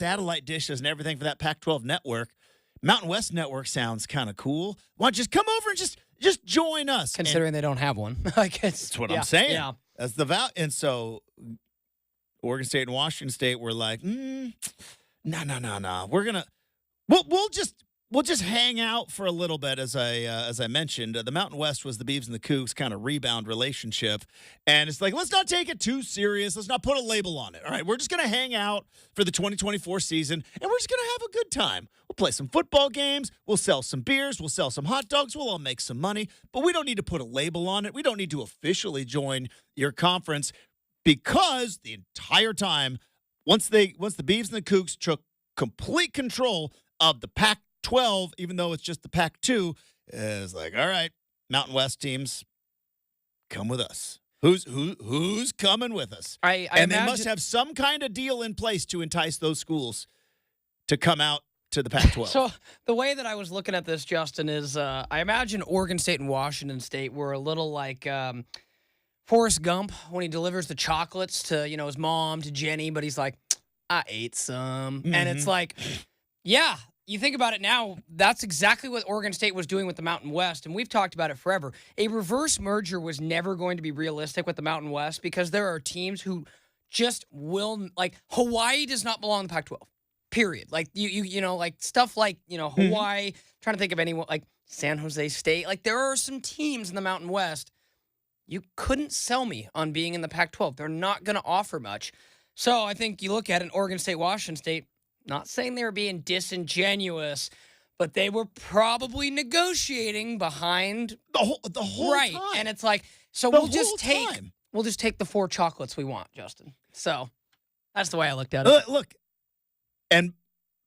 satellite dishes and everything for that Pac-12 network. Mountain West Network sounds kind of cool. Why don't you just come over and just join us? Considering they don't have one. That's what I'm saying. Yeah. That's the value. And so Oregon State and Washington State were like, no. We'll just hang out for a little bit, as I mentioned. The Mountain West was the Beavs and the Cougs kind of rebound relationship. And it's like, let's not take it too serious. Let's not put a label on it. All right, we're just going to hang out for the 2024 season, and we're just going to have a good time. We'll play some football games. We'll sell some beers. We'll sell some hot dogs. We'll all make some money. But we don't need to put a label on it. We don't need to officially join your conference, because the entire time, once the Beavs and the Cougs took complete control of the Pac-12, even though it's just the Pac-2, it's like, all right, Mountain West teams, come with us. Who's coming with us? I and they must have some kind of deal in place to entice those schools to come out to the Pac-12. So the way that I was looking at this, Justin, is I imagine Oregon State and Washington State were a little like Forrest Gump when he delivers the chocolates to, his mom, to Jenny, but he's like, I ate some. Mm-hmm. And it's like, yeah, you think about it now, that's exactly what Oregon State was doing with the Mountain West, and we've talked about it forever. A reverse merger was never going to be realistic with the Mountain West, because there are teams who just will, like, Hawaii does not belong in the Pac-12, period. Like, like stuff like, Hawaii, trying to think of anyone, like San Jose State. Like, there are some teams in the Mountain West you couldn't sell me on being in the Pac-12. They're not going to offer much. So I think you look at it, Oregon State, Washington State, not saying they were being disingenuous, but they were probably negotiating behind the whole right. time. And it's like, so we'll just take the 4 chocolates we want, Justin. So that's the way I looked at it. Look, and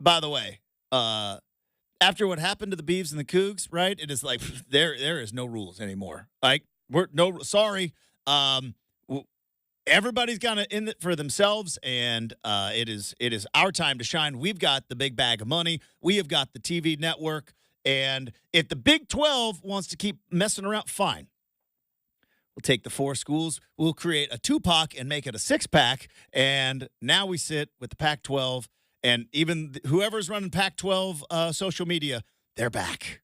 by the way, after what happened to the Beavs and the Cougs, right? It is like there is no rules anymore. Like, sorry. Everybody's got to in it for themselves, and it is our time to shine. We've got the big bag of money. We have got the TV network, and if the Big 12 wants to keep messing around, fine. We'll take the 4 schools. We'll create a 2-pack and make it a 6-pack, and now we sit with the Pac-12, and even whoever's running Pac-12 social media, they're back.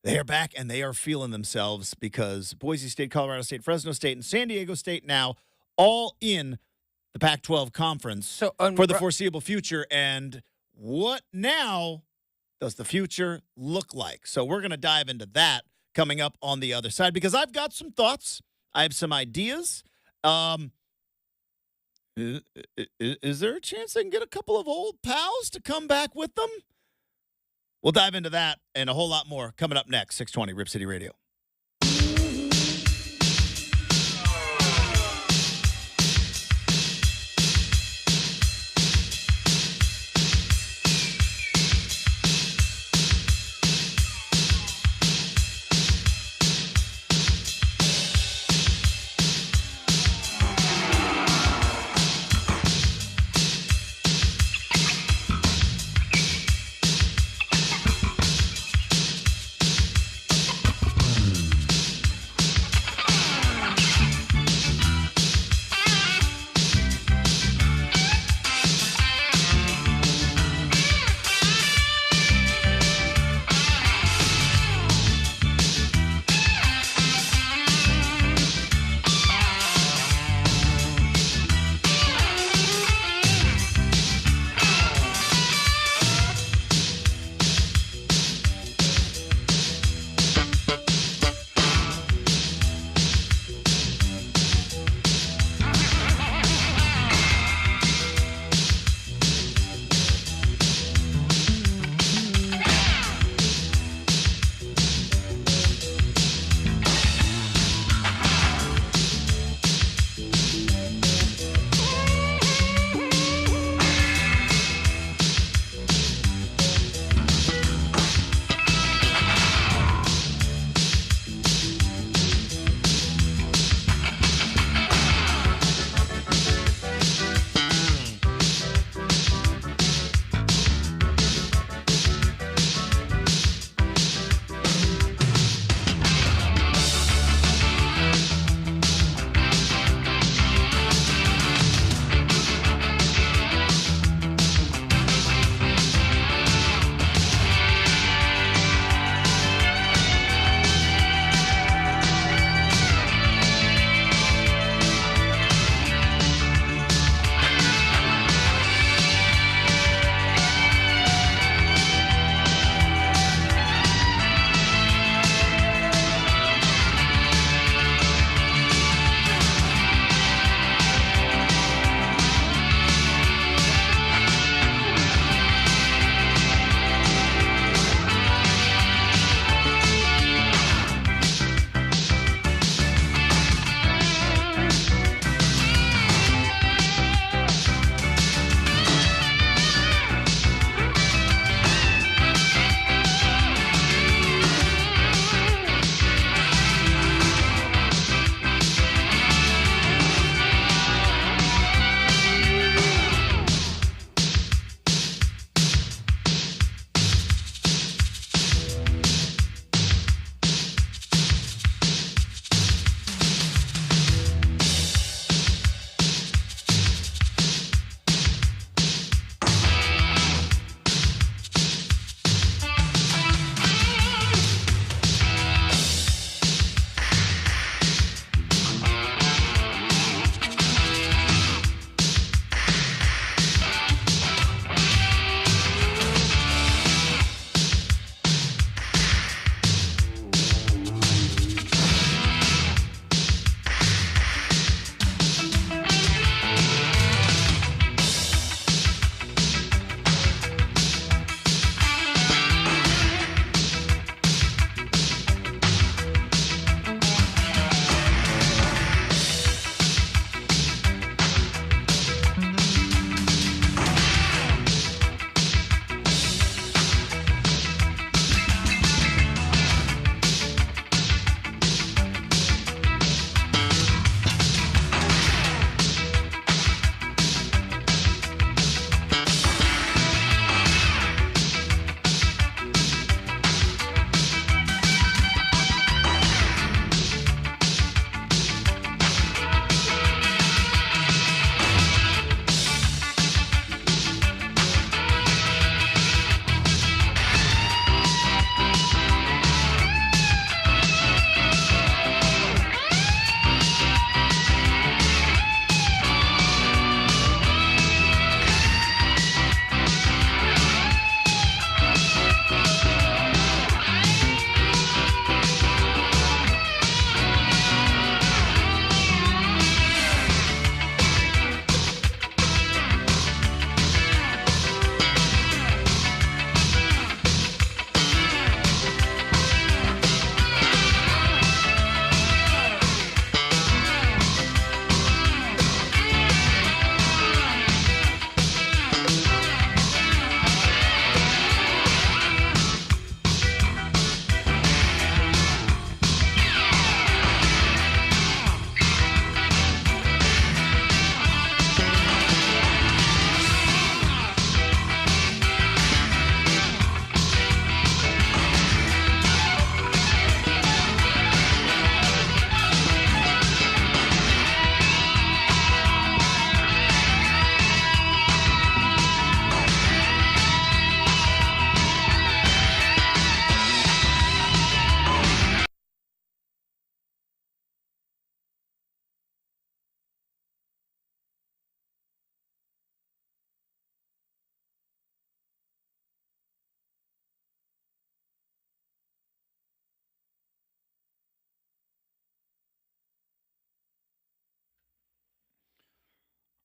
They are back, and they are feeling themselves, because Boise State, Colorado State, Fresno State, and San Diego State now all in the Pac-12 conference for the foreseeable future. And what now does the future look like? So we're going to dive into that coming up on the other side, because I've got some thoughts. I have some ideas. Is there a chance they can get a couple of old pals to come back with them? We'll dive into that and a whole lot more coming up next. 620 Rip City Radio.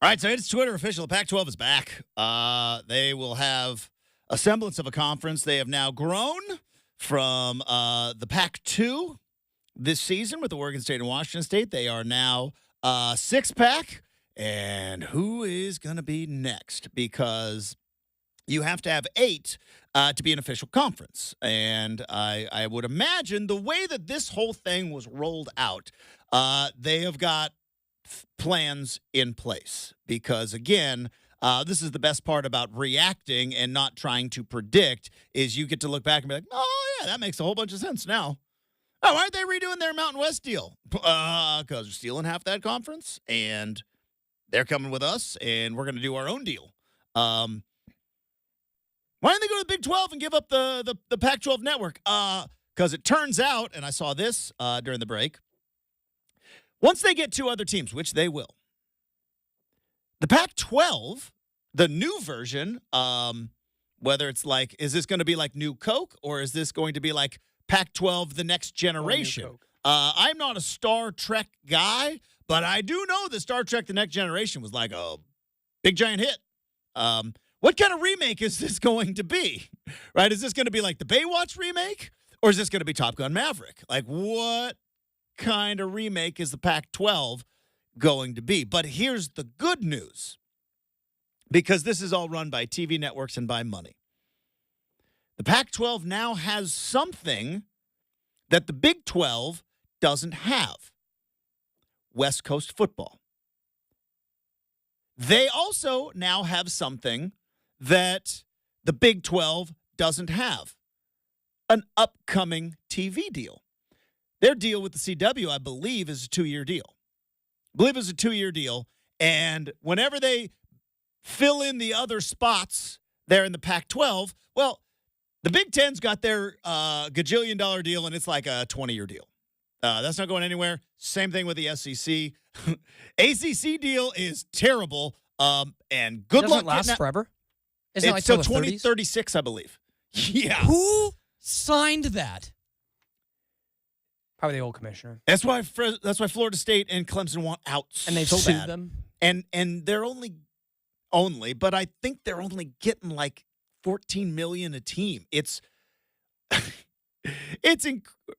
All right, so it's Twitter official. The Pac-12 is back. They will have a semblance of a conference. They have now grown from the Pac-2 this season with Oregon State and Washington State. They are now six-pack. And who is going to be next? Because you have to have 8 to be an official conference. And I would imagine the way that this whole thing was rolled out, they have got plans in place. Because, again, this is the best part about reacting and not trying to predict is you get to look back and be like, oh, yeah, that makes a whole bunch of sense now. Oh, why aren't they redoing their Mountain West deal? Because they're stealing half that conference, and they're coming with us, and we're going to do our own deal. Why didn't they go to the Big 12 and give up the Pac-12 network? Because it turns out, and I saw this during the break, once they get 2 other teams, which they will, the Pac-12, the new version, whether it's like, is this going to be like New Coke, or is this going to be like Pac-12 the next generation? I'm not a Star Trek guy, but I do know that Star Trek the Next Generation was like a big giant hit. What kind of remake is this going to be? Right? Is this going to be like the Baywatch remake? Or is this going to be Top Gun Maverick? Like, what kind of remake is the Pac-12 going to be? But here's the good news, because this is all run by TV networks and by money. The Pac-12 now has something that the Big 12 doesn't have: West Coast football. They also now have something that the Big 12 doesn't have: an upcoming TV deal. Their deal with the CW, I believe, is a 2-year deal. And whenever they fill in the other spots there in the Pac-12, well, the Big Ten's got their gajillion-dollar deal, and it's like a 20-year deal. That's not going anywhere. Same thing with the SEC. ACC deal is terrible, and good luck. Doesn't last forever. Isn't It's it like till till the 30s? 2036, I believe. Yeah. Who signed that? Probably the old commissioner. That's why Florida State and Clemson want out And they've so sued bad. them. And they're only, but I think they're only getting like $14 million a team.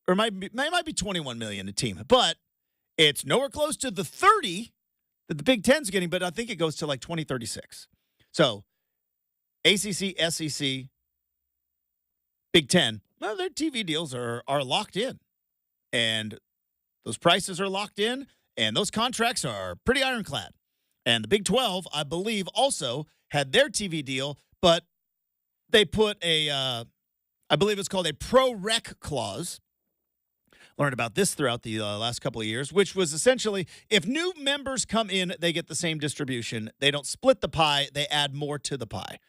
Or might be $21 million a team, but it's nowhere close to the 30 that the Big Ten's getting. But I think it goes to like 2036. So ACC, SEC, Big Ten, well, their TV deals are locked in, and those prices are locked in, and those contracts are pretty ironclad. And the Big 12, I believe, also had their TV deal, but they put I believe it's called a pro-rec clause. Learned about this throughout the last couple of years, which was essentially if new members come in, they get the same distribution. They don't split the pie. They add more to the pie,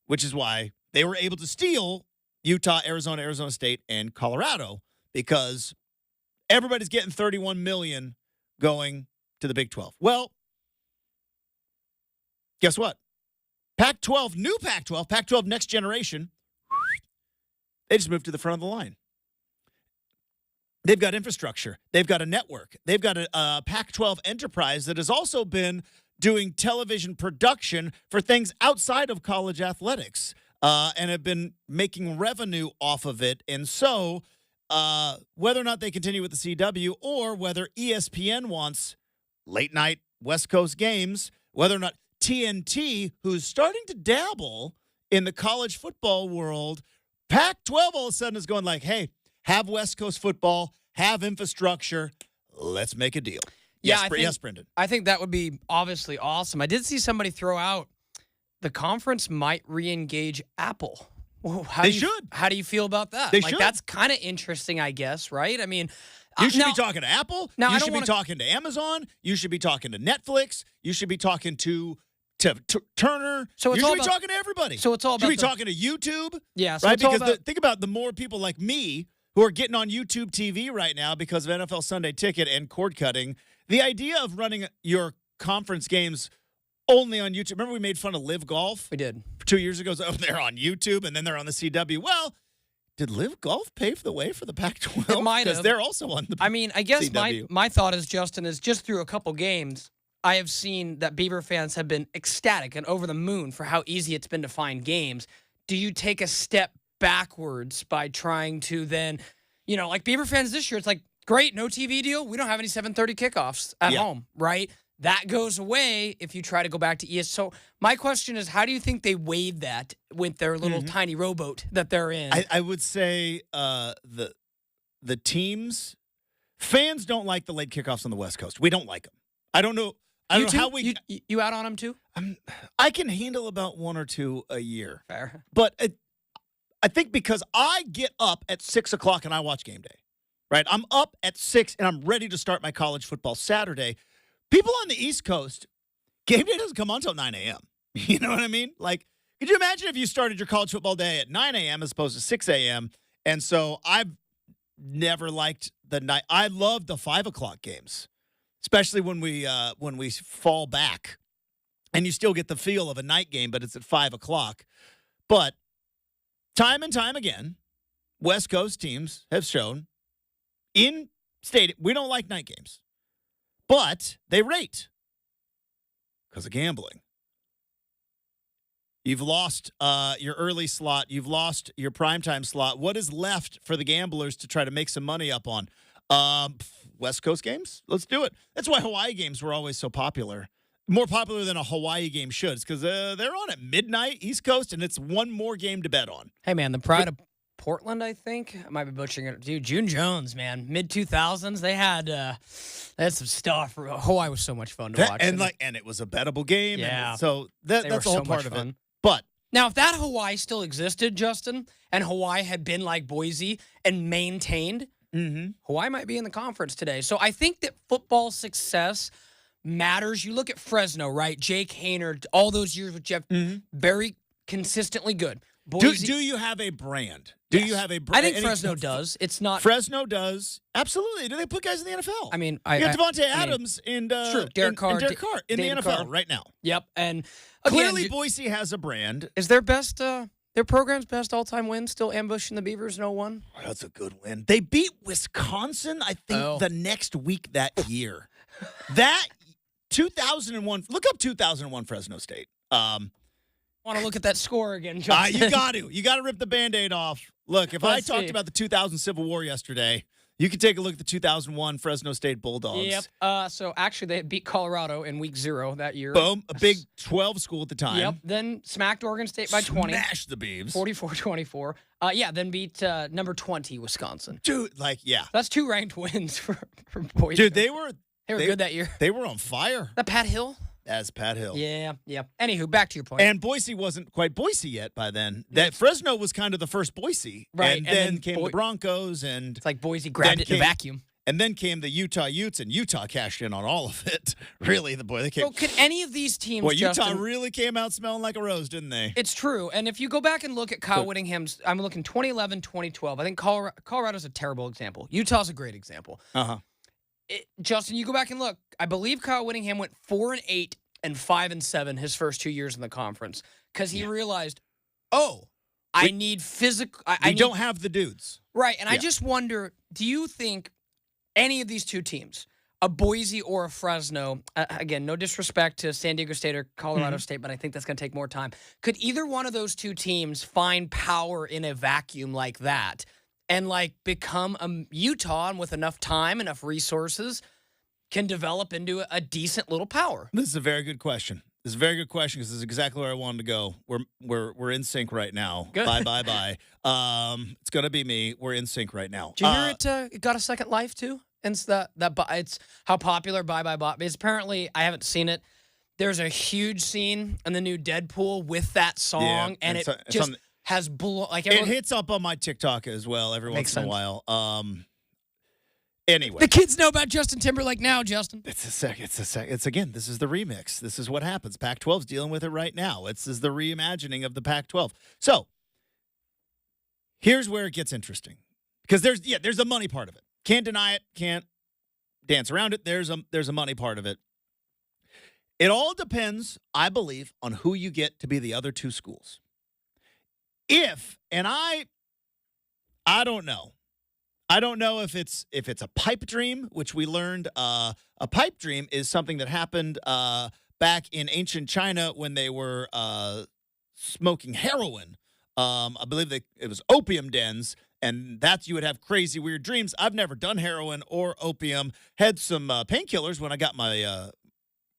which is why they were able to steal Utah, Arizona, Arizona State, and Colorado, because everybody's getting $31 million going to the Big 12. Well, guess what? Pac-12, new Pac-12, Pac-12 next generation, they just moved to the front of the line. They've got infrastructure. They've got a network. They've got a Pac-12 enterprise that has also been doing television production for things outside of college athletics and have been making revenue off of it. And so whether or not they continue with the CW or whether ESPN wants late night West Coast games, whether or not TNT, who's starting to dabble in the college football world, Pac-12 all of a sudden is going like, hey, have West Coast football, have infrastructure, let's make a deal. Yeah, yes, Brendan. I think that would be obviously awesome. I did see somebody throw out the conference might re-engage Apple. Whoa, how do you feel about that? They should. That's kind of interesting, I guess, right? I mean, you should be talking to Apple. Now, you should be talking to Amazon. You should be talking to Netflix. You should be talking to Turner. So you should be talking to everybody. So it's all about you should be talking to YouTube. Yeah, so right? it's all Because about, think about the more people like me who are getting on YouTube TV right now because of NFL Sunday Ticket and cord cutting. The idea of running your conference games only on YouTube. Remember we made fun of Live Golf? We did. 2 years ago. So they're on YouTube and then they're on the CW. Well, did Live Golf pave the way for the Pac-12? It might have. Because they're also on the I mean, I guess CW. my thought is, Justin, is just through a couple games, I have seen that Beaver fans have been ecstatic and over the moon for how easy it's been to find games. Do you take a step backwards by trying to then, like Beaver fans this year, it's like, great, no TV deal. We don't have any 7:30 kickoffs at home, right? That goes away if you try to go back to ES. So my question is, how do you think they weighed that with their little tiny rowboat that they're in? I would say the fans don't like the late kickoffs on the West Coast. We don't like them. I don't know how we. You out on them too? I can handle about one or two a year. Fair. But I think because I get up at 6 o'clock and I watch game day, right? I'm up at 6 and I'm ready to start my college football Saturday. People on the East Coast, game day doesn't come on until 9 a.m. You know what I mean? Like, could you imagine if you started your college football day at 9 a.m. as opposed to 6 a.m.? And so I've never liked the night. I love the 5 o'clock games, especially when we fall back and you still get the feel of a night game, but it's at 5 o'clock. But time and time again, West Coast teams have shown in state, we don't like night games. But they rate because of gambling. You've lost your early slot. You've lost your primetime slot. What is left for the gamblers to try to make some money up on? West Coast games? Let's do it. That's why Hawaii games were always so popular. More popular than a Hawaii game should. It's because they're on at midnight, East Coast, and it's one more game to bet on. Hey, man, the pride of Portland, I think. I might be butchering it. Dude, June Jones, man. Mid-2000s, they had some stuff. Hawaii was so much fun to watch. And it was a bettable game. Yeah. So that's the whole part of it. But now, if that Hawaii still existed, Justin, and Hawaii had been like Boise and maintained, Hawaii might be in the conference today. So I think that football success matters. You look at Fresno, right? Jake Haynard, all those years with Jeff, very consistently good. Boise, do you have a brand? Yes. Do you have a brand? I think Fresno does. It's not. Fresno does. Absolutely. Do they put guys in the NFL? I mean, you got Devontae Adams and Derek Carr in the NFL Carr right now. Yep. And clearly Boise has a brand. Is their program's best all-time win still ambushing the Beavers in 01? That's a good win. They beat Wisconsin, I think, the next week that year. That 2001. Look up 2001 Fresno State. Want to look at that score again, Justin? You got to. You got to rip the Band-Aid off. Look, if I talked about the 2000 Civil War yesterday, you can take a look at the 2001 Fresno State Bulldogs. Yep. So actually, they beat Colorado in week 0 that year. Boom. A Big 12 school at the time. Yep. Then smacked Oregon State by 20. Smashed the Beavs. 44-24. Then beat number 20 Wisconsin. Dude, That's 2 ranked wins for Boise. Dude, they were good that year. They were on fire. That Pat Hill? As Pat Hill. Yeah. Anywho, back to your point. And Boise wasn't quite Boise yet by then. That Fresno was kind of the first Boise. Right. And then came the Broncos. And it's like Boise grabbed it in a vacuum. And then came the Utah Utes, and Utah cashed in on all of it. Really, they came. So could any of these teams, Utah really came out smelling like a rose, didn't they? It's true. And if you go back and look at Kyle Whittingham's, I'm looking 2011, 2012. I think Colorado's a terrible example. Utah's a great example. Justin, you go back and look. I believe Kyle Whittingham went 4-8 and 5-7 his first 2 years in the conference because he realized, I need physical. I don't have the dudes. Right. And I just wonder, do you think any of these two teams, a Boise or a Fresno, again, no disrespect to San Diego State or Colorado State, but I think that's going to take more time. Could either one of those two teams find power in a vacuum like that and become a Utah and with enough time, enough resources, can develop into a decent little power? This is a very good question. This is a very good question because this is exactly where I wanted to go. We're in sync right now. Good. Bye. It's gonna be me. We're in sync right now. Did you hear it got a second life too? And it's how popular Bye Bye Bob is. Apparently, I haven't seen it. There's a huge scene in the new Deadpool with that song, and it has blown. It hits up on my TikTok as well every once in a while. Anyway, the kids know about Justin Timberlake now, Justin. It's again, this is the remix. This is what happens. Pac-12's dealing with it right now. This is the reimagining of the Pac-12. So here's where it gets interesting. Because there's a money part of it. Can't deny it, can't dance around it. There's a money part of it. It all depends, I believe, on who you get to be the other two schools. I don't know. I don't know if it's a pipe dream, which we learned a pipe dream is something that happened back in ancient China when they were smoking heroin. I believe it was opium dens, and you would have crazy, weird dreams. I've never done heroin or opium. Had some painkillers when I got my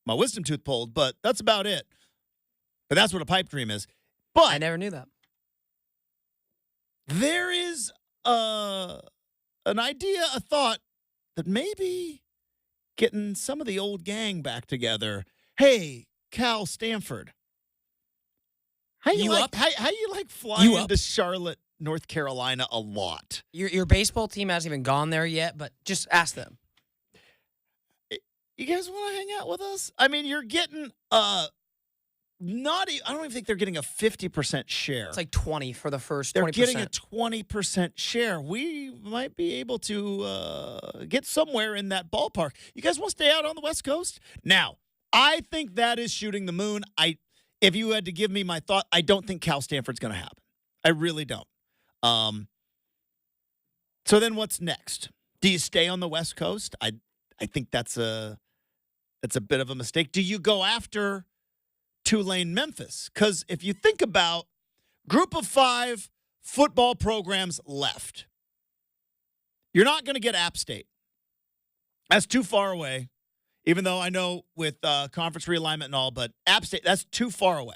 my wisdom tooth pulled, but that's about it. But that's what a pipe dream is. But I never knew that. there is an idea, a thought that maybe getting some of the old gang back together. Hey, Cal Stanford. How you like flying into Charlotte, North Carolina a lot? Your baseball team hasn't even gone there yet, but just ask them. You guys want to hang out with us? I mean, you're getting I don't even think they're getting a 50% share. It's like 20 for the first 20%. They're getting a 20% share. We might be able to get somewhere in that ballpark. You guys want to stay out on the West Coast? Now, I think that is shooting the moon. If you had to give me my thought, I don't think Cal Stanford's going to happen. I really don't. So then what's next? Do you stay on the West Coast? I think that's a bit of a mistake. Do you go after Tulane, Memphis? Because if you think about group of 5 football programs left, you're not going to get App State. That's too far away, even though I know with conference realignment and all, but App State, that's too far away.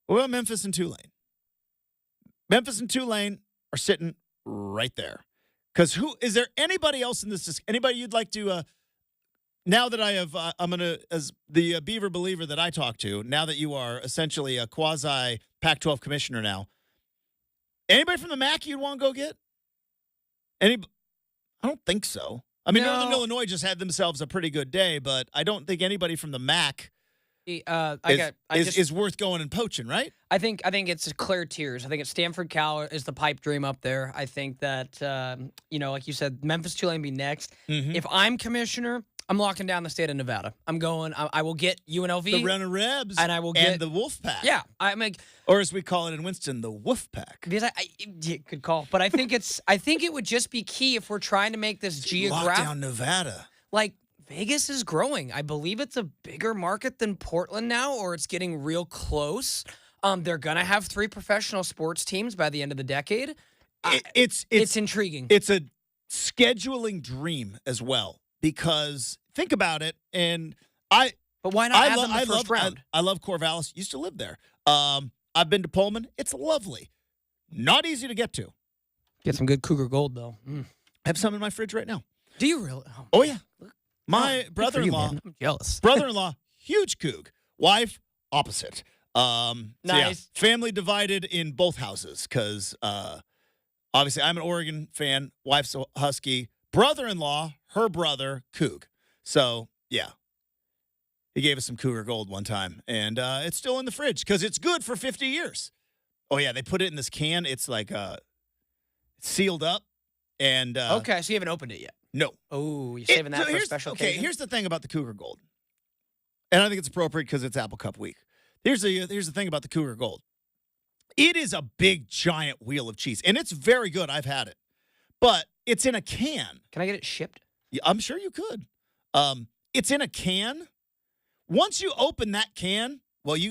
Well, Memphis and Tulane. Memphis and Tulane are sitting right there. Because is there anybody else in this? Anybody you'd like to? Now that I have, I'm gonna, as the Beaver believer that I talk to. Now that you are essentially a quasi Pac-12 commissioner now, anybody from the MAC you'd want to go get? I don't think so. I mean, No. Northern Illinois just had themselves a pretty good day, but I don't think anybody from the MAC is worth going and poaching, right? I think it's clear tiers. I think it's Stanford Cal is the pipe dream up there. I think that like you said, Memphis Tulane be next. Mm-hmm. If I'm commissioner, I'm locking down the state of Nevada. I'm going. I will get UNLV, The Runner Rebs, and I will get the Wolf Pack. Yeah, I'm like, or as we call it in Winston, the Wolf Pack. because good call. But I think it would just be key if we're trying to make this Lock geographic. down Nevada. Like Vegas is growing. I believe it's a bigger market than Portland now, or it's getting real close. They're gonna have 3 professional sports teams by the end of the decade. It's intriguing. It's a scheduling dream as well, because think about it, but why not have them in the first round? I love Corvallis. Used to live there. I've been to Pullman. It's lovely. Not easy to get to. Get some good Cougar Gold though. I have some in my fridge right now. Do you really? Oh yeah. My brother-in-law. I'm jealous. Brother-in-law, huge Coug. Wife, opposite. So yeah, Nice. family divided in both houses because obviously I'm an Oregon fan. Wife's a Husky. Brother-in-law, her brother, Coug. So yeah, he gave us some Cougar Gold one time, and it's still in the fridge because it's good for 50 years. Oh yeah, they put it in this can. It's like sealed up, and Okay, so you haven't opened it yet. no. Oh, you're saving that for a special Okay, occasion? here's the thing about the Cougar Gold. And I think it's appropriate because it's Apple Cup week. Here's the thing about the Cougar Gold. It is a big, giant wheel of cheese. And it's very good. I've had it. But it's in a can. Can I get it shipped? Yeah, I'm sure you could. It's in a can. Once you open that can,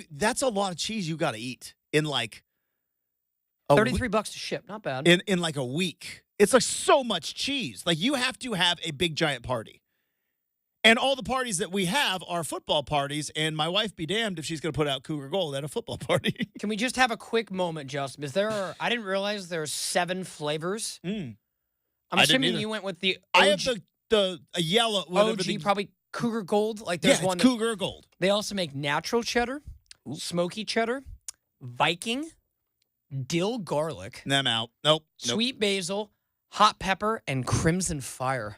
that's a lot of cheese you got to eat in like $33 to ship. Not bad. in like a week. It's like so much cheese. Like you have to have a big giant party. And all the parties that we have are football parties, and my wife be damned if she's going to put out Cougar Gold at a football party. Can we just have a quick moment, Justin? I didn't realize there's 7 flavors. I'm I didn't assuming either. you went with the OG, I have the yellow, whatever OG probably Cougar Gold. Like there's yeah, one it's that, Cougar Gold. they also make natural cheddar, smoky cheddar, Viking, dill garlic, I'm out. Nope. sweet basil, hot pepper, and crimson fire.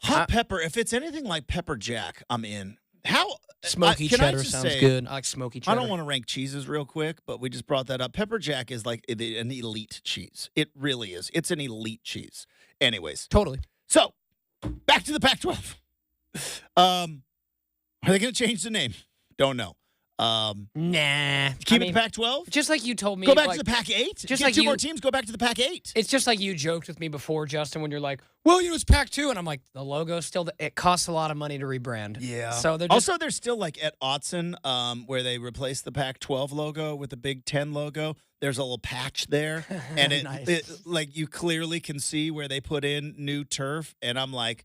Hot pepper. If it's anything like pepper jack, I'm in. How Smoky can I cheddar just sounds say, good. I like smoky cheddar. I don't want to rank cheeses real quick, but we just brought that up. Pepper jack is like an elite cheese. It really is. It's an elite cheese. Anyways, Totally. so back to the Pac-12. Are they going to change the name? Don't know. Nah. Keep it to Pac-12? Just like you told me. Go back like, to the Pac-8? just Get like two you- more teams, go back to the Pac-8. It's just like you joked with me before, Justin, when you're like, well, it's Pac-2. And I'm like, the logo's still, it costs a lot of money to rebrand. Yeah. So they're just, Also, they're still like at Autzen, where they replaced the Pac-12 logo with the Big Ten logo. There's a little patch there, and Nice. it like you clearly can see where they put in new turf. And I'm like,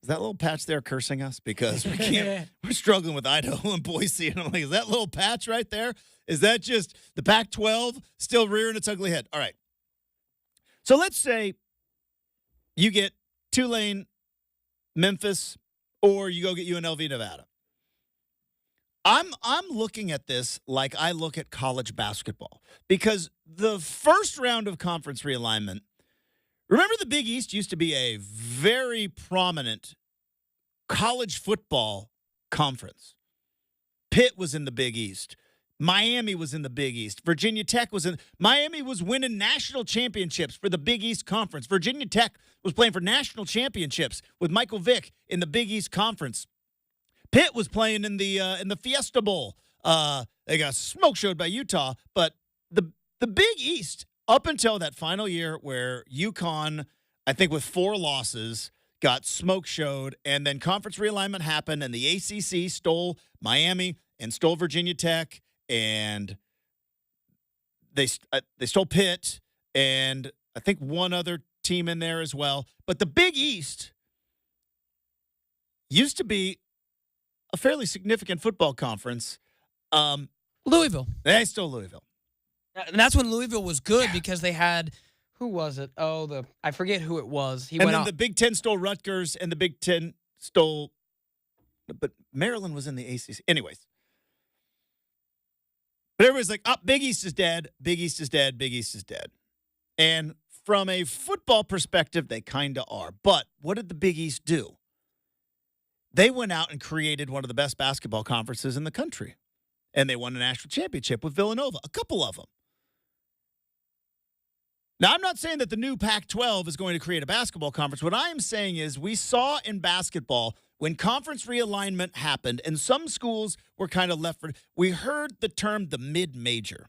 is that little patch there cursing us? Because we can't. We're struggling with Idaho and Boise, and I'm like, is that little patch right there? Is that just the Pac-12 still rearing its ugly head? All right. So let's say you get Tulane, Memphis, or you go get UNLV, Nevada. I'm looking at this like I look at college basketball, because the first round of conference realignment, remember the Big East used to be a very prominent college football conference. Pitt was in the Big East. Miami was in the Big East. Virginia Tech was in. Miami was winning national championships for the Big East Conference. Virginia Tech was playing for national championships with Michael Vick in the Big East Conference. Pitt was playing in the Fiesta Bowl. They got smoke showed by Utah, but the Big East up until that final year where UConn, I think with 4 losses, got smoke showed, and then conference realignment happened, and the ACC stole Miami and stole Virginia Tech, and they stole Pitt, and I think one other team in there as well. But the Big East used to be a fairly significant football conference. Louisville. They stole Louisville. And that's when Louisville was good because they had who was it? Oh, I forget who it was. He And went then out. the Big Ten stole Rutgers, and the Big Ten stole, but Maryland was in the ACC. Anyways. But everybody's like, Big East is dead. Big East is dead. Big East is dead. And from a football perspective, they kind of are. But what did the Big East do? They went out and created one of the best basketball conferences in the country. And they won a national championship with Villanova, a couple of them. Now, I'm not saying that the new Pac-12 is going to create a basketball conference. What I am saying is we saw in basketball when conference realignment happened and some schools were kind of left for, we heard the term the mid-major.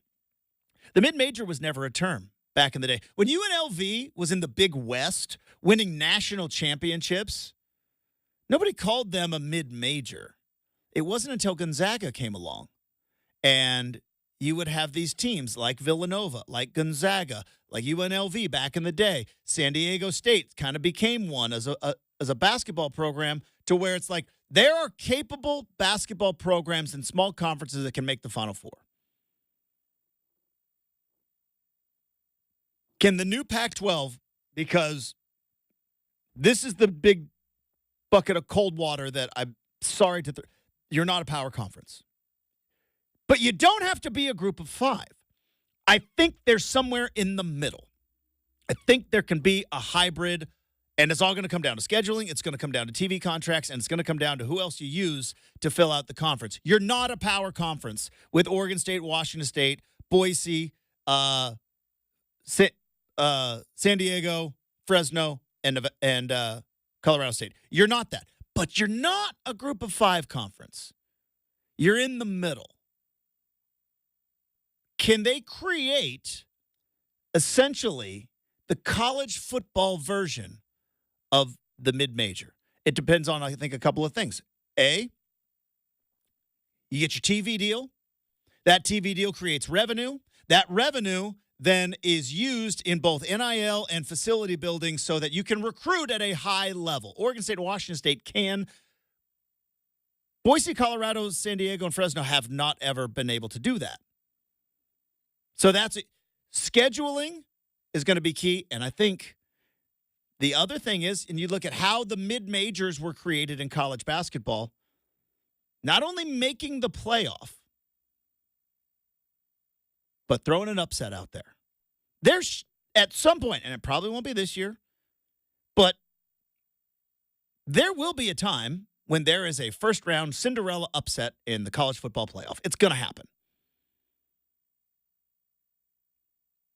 The mid-major was never a term back in the day. When UNLV was in the Big West winning national championships, nobody called them a mid-major. It wasn't until Gonzaga came along. And you would have these teams like Villanova, like Gonzaga, like UNLV back in the day. San Diego State kind of became one as a basketball program, to where it's like there are capable basketball programs in small conferences that can make the Final Four. Can the new Pac-12, because this is the big bucket of cold water that I'm sorry to you're not a power conference. But you don't have to be a group of 5. I think there's somewhere in the middle. I think there can be a hybrid, and it's all going to come down to scheduling. It's going to come down to TV contracts, and it's going to come down to who else you use to fill out the conference. You're not a power conference with Oregon State, Washington State, Boise, San Diego, Fresno, and Colorado State. You're not that. But you're not a group of 5 conference. You're in the middle. Can they create essentially the college football version of the mid-major? It depends on, I think, a couple of things. A, you get your TV deal. That TV deal creates revenue. That revenue then is used in both NIL and facility building so that you can recruit at a high level. Oregon State and Washington State can. Boise, Colorado, San Diego, and Fresno have not ever been able to do that. So that's it. Scheduling is going to be key. And I think the other thing is, and you look at how the mid-majors were created in college basketball, not only making the playoff, but throwing an upset out there. There's at some point, and it probably won't be this year, but there will be a time when there is a first-round Cinderella upset in the college football playoff. It's going to happen.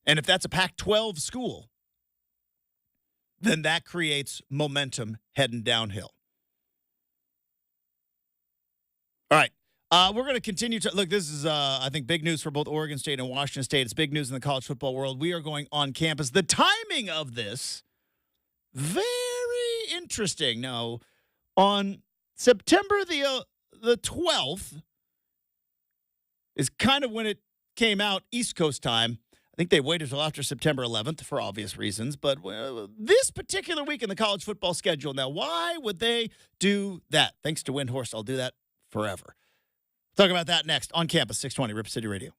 And if that's a Pac-12 school, then that creates momentum heading downhill. All right. We're going to continue to look. This is, I think, big news for both Oregon State and Washington State. It's big news in the college football world. We are going on campus. The timing of this, very interesting. Now, on September the 12th is kind of when it came out East Coast time. I think they waited until after September 11th for obvious reasons. But this particular week in the college football schedule, now, why would they do that? Thanks to Windhorst, I'll do that forever. Talk about that next on campus, 620 Rip City Radio.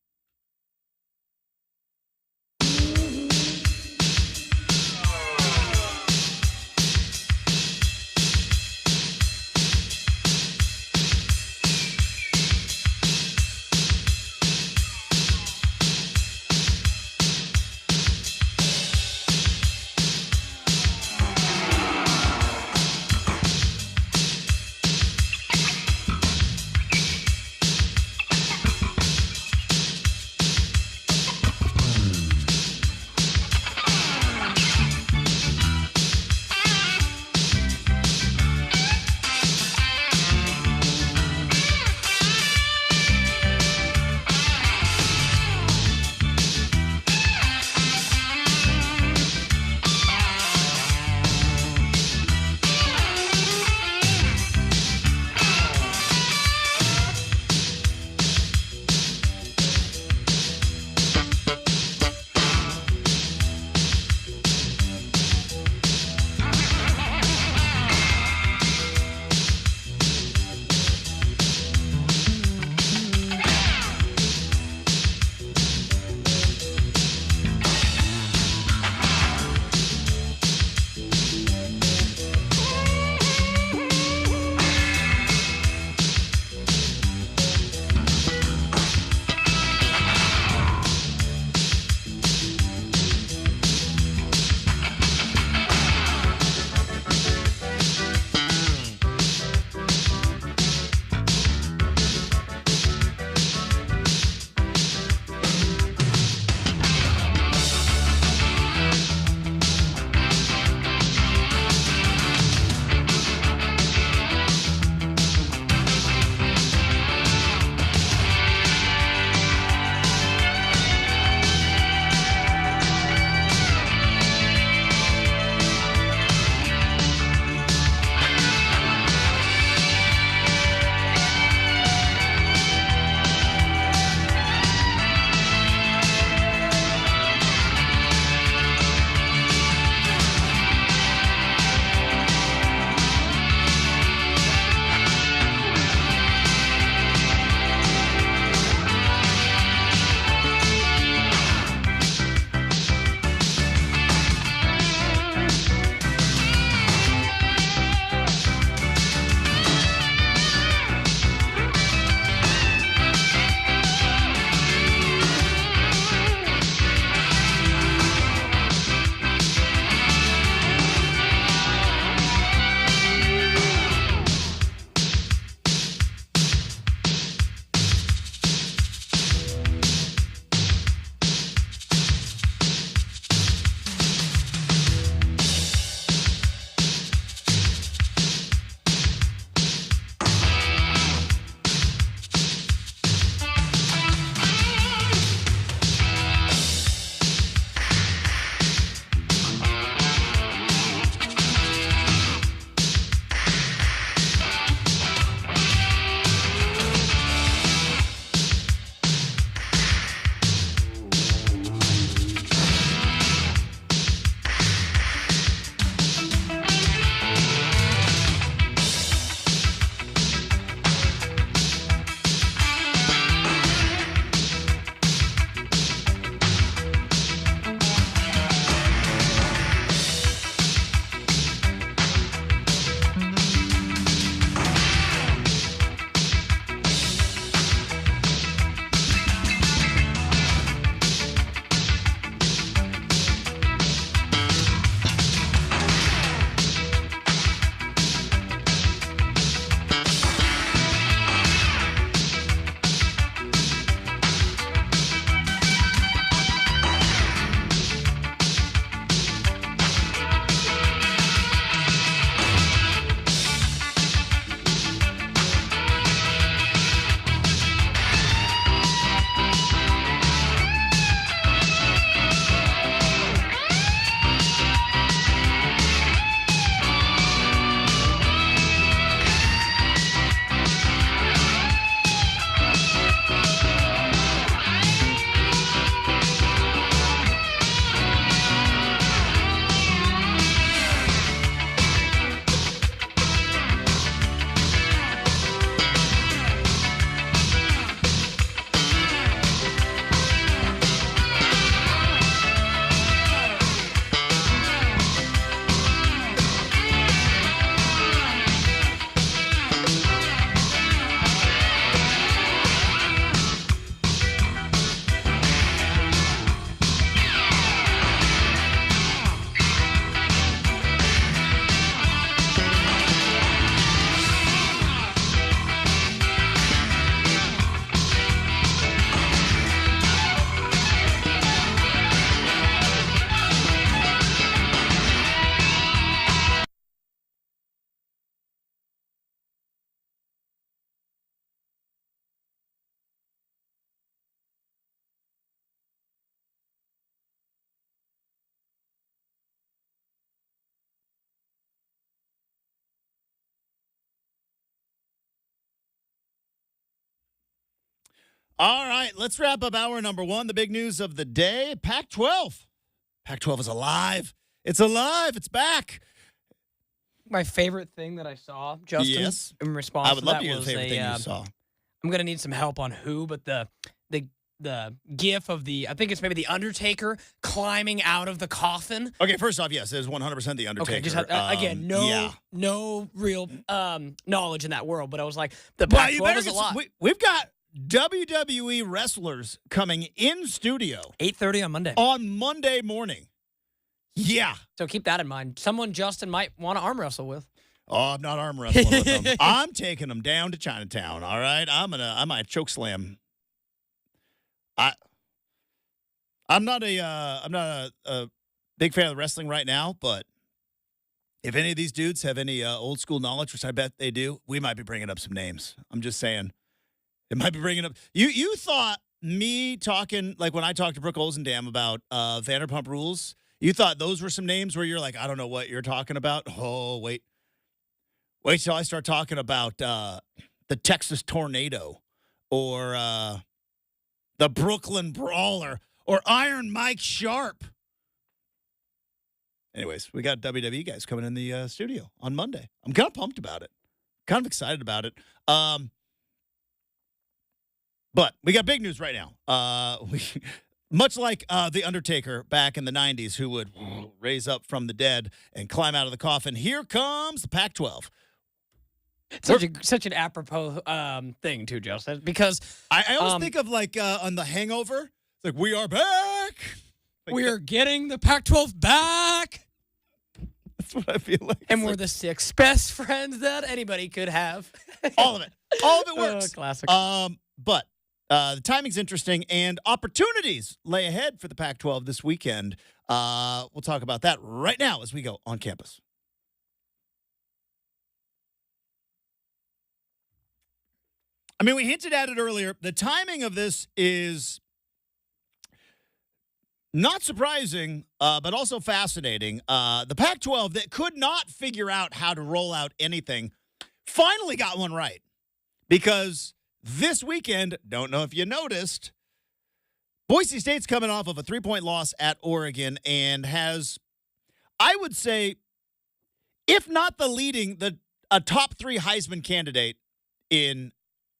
All right, let's wrap up hour number one. The big news of the day, Pac-12. Pac-12 is alive. It's alive. It's back. My favorite thing that I saw, Justin, Yes. in response I would to love that to hear the was favorite thing you saw. I'm gonna need some help on who, but the gif of I think it's maybe the Undertaker climbing out of the coffin. Okay, first off, yes, it is 100% the Undertaker. Okay, just again, no real knowledge in that world, but I was like, the But you Pac-12 better is a get lot. we've got WWE wrestlers coming in studio 8:30 on Monday. on Monday morning. Yeah. So keep that in mind. Someone Justin might want to arm wrestle with. Oh, I'm not arm wrestling with them. I'm taking them down to Chinatown. All right, I might choke slam. I'm not a big fan of wrestling right now, but if any of these dudes have any old school knowledge, which I bet they do, we might be bringing up some names. I'm just saying, it might be bringing up. You thought me talking like when I talked to Brooke Olzendam about Vanderpump Rules. You thought those were some names where you're like, I don't know what you're talking about. Oh, wait till I start talking about the Texas Tornado or the Brooklyn Brawler or Iron Mike Sharp. Anyways, we got WWE guys coming in the studio on Monday. I'm kind of pumped about it. Kind of excited about it. But we got big news right now. Much like The Undertaker back in the 90s, who would raise up from the dead and climb out of the coffin, here comes the Pac-12. Such an apropos thing, too, Justin, because I always think of like on The Hangover. It's like, we are back. Like, We're getting the Pac-12 back. that's what I feel like. and It's we're like, the 6 best friends that anybody could have. all of it. All of it works. Classic. But the timing's interesting, and opportunities lay ahead for the Pac-12 this weekend. We'll talk about that right now as we go on campus. I mean, we hinted at it earlier. The timing of this is not surprising, but also fascinating. The Pac-12 that could not figure out how to roll out anything finally got one right. Because this weekend, don't know if you noticed, Boise State's coming off of a 3-point loss at Oregon and has, I would say, if not a top 3 Heisman candidate in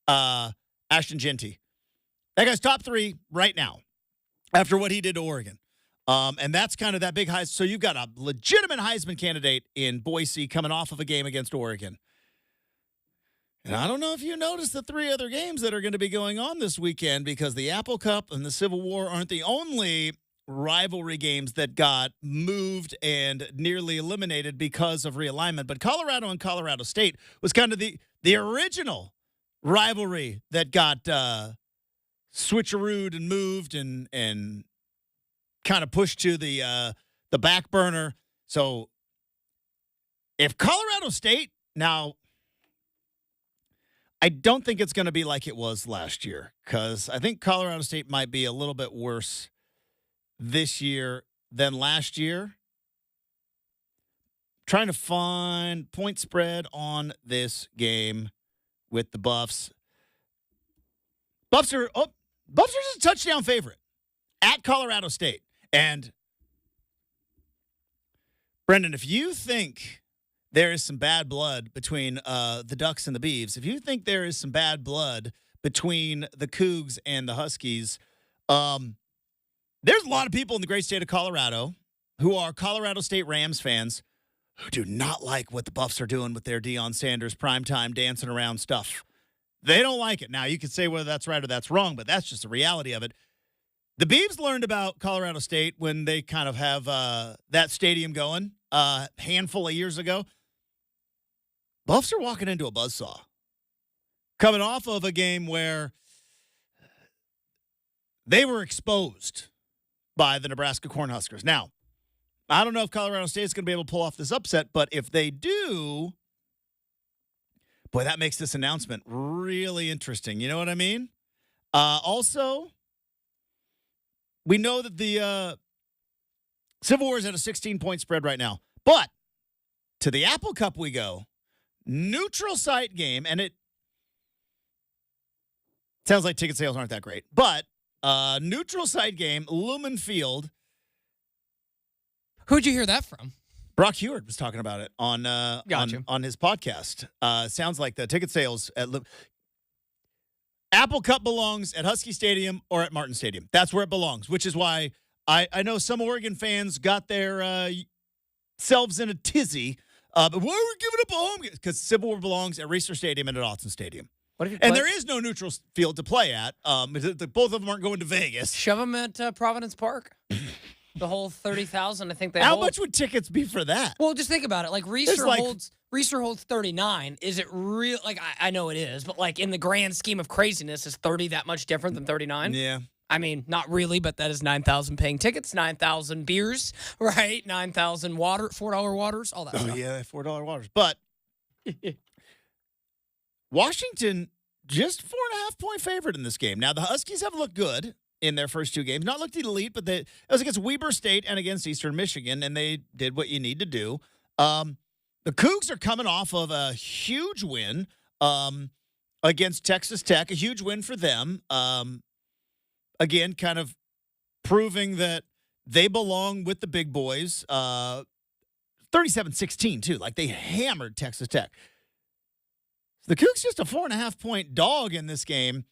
Ashton Genty. That guy's top 3 right now after what he did to Oregon. And that's kind of that big Heisman. So you've got a legitimate Heisman candidate in Boise coming off of a game against Oregon. And I don't know if you noticed the 3 other games that are going to be going on this weekend, because the Apple Cup and the Civil War aren't the only rivalry games that got moved and nearly eliminated because of realignment. But Colorado and Colorado State was kind of the original rivalry that got switcherooed and moved and kind of pushed to the back burner. So if Colorado State now, I don't think it's going to be like it was last year, because I think Colorado State might be a little bit worse this year than last year. Trying to find point spread on this game with the Buffs. Buffs are just a touchdown favorite at Colorado State. And Brendan, if you think there is some bad blood between the Ducks and the Beavs, if you think there is some bad blood between the Cougs and the Huskies, there's a lot of people in the great state of Colorado who are Colorado State Rams fans who do not like what the Buffs are doing with their Deion Sanders primetime dancing around stuff. They don't like it. Now, you could say whether that's right or that's wrong, but that's just the reality of it. The Beavs learned about Colorado State when they kind of have that stadium going a handful of years ago. Buffs are walking into a buzzsaw. Coming off of a game where they were exposed by the Nebraska Cornhuskers. Now, I don't know if Colorado State is going to be able to pull off this upset, but if they do, boy, that makes this announcement really interesting. You know what I mean? Also, we know that the Civil War is at a 16-point spread right now. But to the Apple Cup we go. Neutral site game, and Sounds like ticket sales aren't that great. But neutral site game, Lumen Field. Who'd you hear that from? Brock Heward was talking about it on Gotcha. on his podcast. Sounds like the ticket sales at Apple Cup belongs at Husky Stadium or at Martin Stadium. That's where it belongs, which is why I know some Oregon fans got their selves in a tizzy. But why are we giving up a home game? Because Civil War belongs at Reser Stadium and at Autzen Stadium. What if you And play- there is no neutral field to play at. Both of them aren't going to Vegas. shove them at Providence Park? The whole 30,000, I think they How hold. much would tickets be for that? Well, just think about it. Like Reser holds 39. Is it real? Like I know it is, but like in the grand scheme of craziness, is 30 that much different than 39? Yeah. I mean, not really, but that is 9,000 paying tickets, 9,000 beers, right? 9,000 water, $4 waters, all that Oh, stuff. yeah, $4 waters. But Washington, just 4.5-point favorite in this game. Now, the Huskies have looked good in their first two games. Not looked elite, but it was against Weber State and against Eastern Michigan, and they did what you need to do. The Cougs are coming off of a huge win against Texas Tech, a huge win for them. Again, kind of proving that they belong with the big boys. 37-16, too. Like, they hammered Texas Tech. The Cougs just a 4.5-point dog in this game.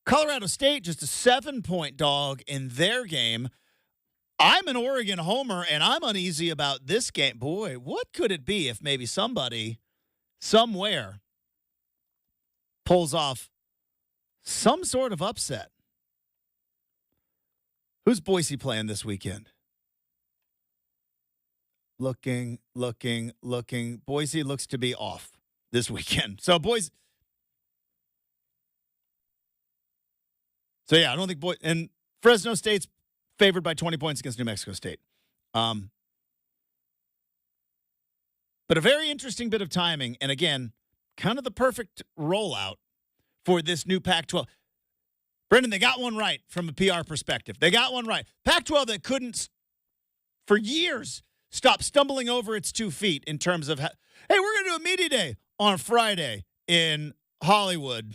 Colorado State just a 7-point dog in their game. I'm an Oregon homer, and I'm uneasy about this game. Boy, what could it be if maybe somebody somewhere pulls off some sort of upset? Who's Boise playing this weekend? Looking. Boise looks to be off this weekend. So, Boise. So, yeah, I don't think and Fresno State's favored by 20 points against New Mexico State. But a very interesting bit of timing. And again, kind of the perfect rollout for this new Pac-12. Brendan, they got one right from a PR perspective. They got one right. Pac-12 that couldn't, for years, stop stumbling over its 2 feet in terms of, hey, we're going to do a media day on Friday in Hollywood.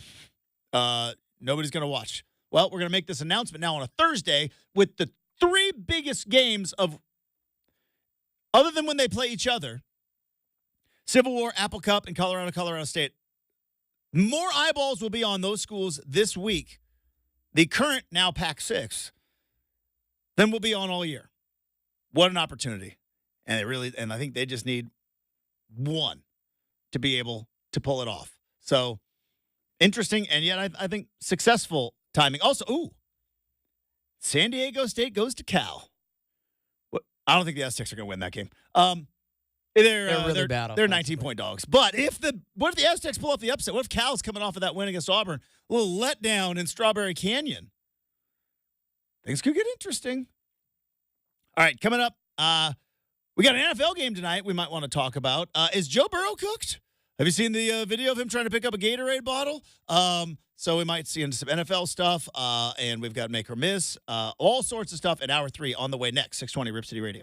Nobody's going to watch. Well, we're going to make this announcement now on a Thursday with the 3 biggest games of, other than when they play each other, Civil War, Apple Cup, and Colorado State. More eyeballs will be on those schools this week, the current now Pac-6, than will be on all year. What an opportunity. And I think they just need one to be able to pull it off. So, interesting, and yet I think successful timing. Also, San Diego State goes to Cal. I don't think the Aztecs are going to win that game. They're really bad They're offensively. 19-point dogs. But what if the Aztecs pull off the upset? What if Cal's coming off of that win against Auburn? A little letdown in Strawberry Canyon. Things could get interesting. All right, coming up, we got an NFL game tonight we might want to talk about. Is Joe Burrow cooked? Have you seen the video of him trying to pick up a Gatorade bottle? So we might see into some NFL stuff, and we've got Make or Miss, all sorts of stuff in Hour 3 on the way next, 620 Rip City Radio.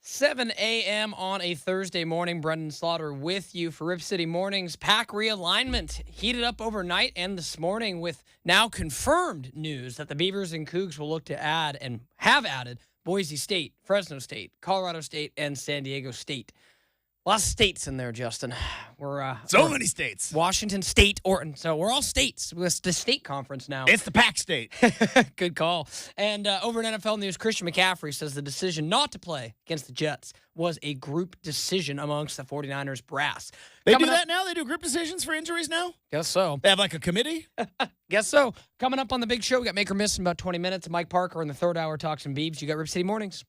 7 a.m. on a Thursday morning. Brendan Slaughter with you for Rip City Mornings. Pack realignment heated up overnight and this morning with now confirmed news that the Beavers and Cougs will look to add and have added Boise State, Fresno State, Colorado State, and San Diego State. Lots of states in there, Justin. We're Many states. Washington State, Oregon. So we're all states. It's the state conference now. It's the Pac State. Good call. And over in NFL news, Christian McCaffrey says the decision not to play against the Jets was a group decision amongst the 49ers brass. They do that now? They do group decisions for injuries now? Guess so. They have like a committee? Guess so. Coming up on the big show, we got Make or Miss in about 20 minutes. Mike Parker in the third hour talks some Beebs. You got Rip City Mornings.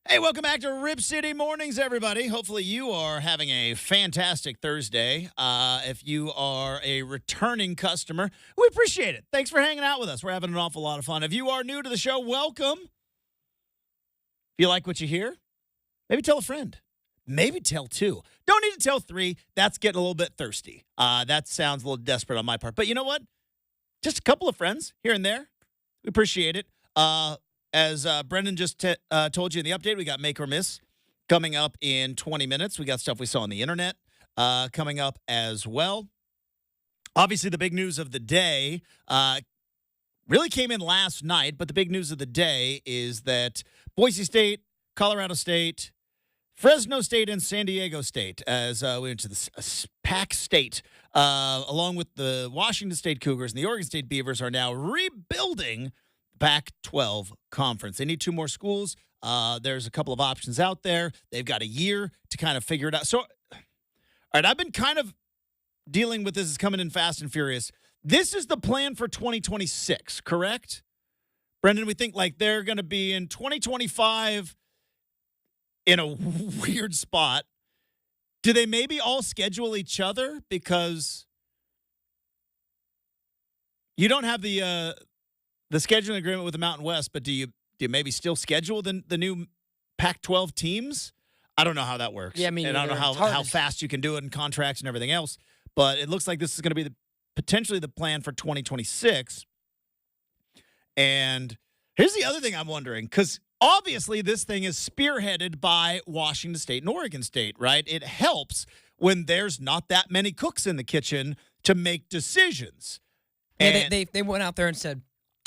Hey, welcome back to Rip City Mornings, everybody. Hopefully you are having a fantastic Thursday. If you are a returning customer, we appreciate it. Thanks for hanging out with us. We're having an awful lot of fun. If you are new to the show, welcome. If you like what you hear, maybe tell a friend. Maybe tell two. Don't need to tell three. That's getting a little bit thirsty. That sounds a little desperate on my part. But you know what? Just a couple of friends here and there. We appreciate it. As Brendan just told you in the update, we got Make or Miss coming up in 20 minutes. We got stuff we saw on the internet coming up as well. Obviously, the big news of the day really came in last night, but the big news of the day is that Boise State, Colorado State, Fresno State, and San Diego State, as we went to the Pac State, along with the Washington State Cougars and the Oregon State Beavers, are now rebuilding Pac-12 conference. They need two more schools. There's a couple of options out there. They've got a year to kind of figure it out. So, all right, I've been kind of dealing with this. It's coming in fast and furious. This is the plan for 2026, correct? Brendan, we think like they're going to be in 2025 in a weird spot. Do they maybe all schedule each other? Because you don't have the scheduling agreement with the Mountain West, but do you maybe still schedule the new Pac-12 teams? I don't know how that works. Yeah, I mean, and I don't know how fast you can do it in contracts and everything else. But it looks like this is going to be potentially the plan for 2026. And here's the other thing I'm wondering, because obviously this thing is spearheaded by Washington State and Oregon State, right? It helps when there's not that many cooks in the kitchen to make decisions. Yeah, they went out there and said,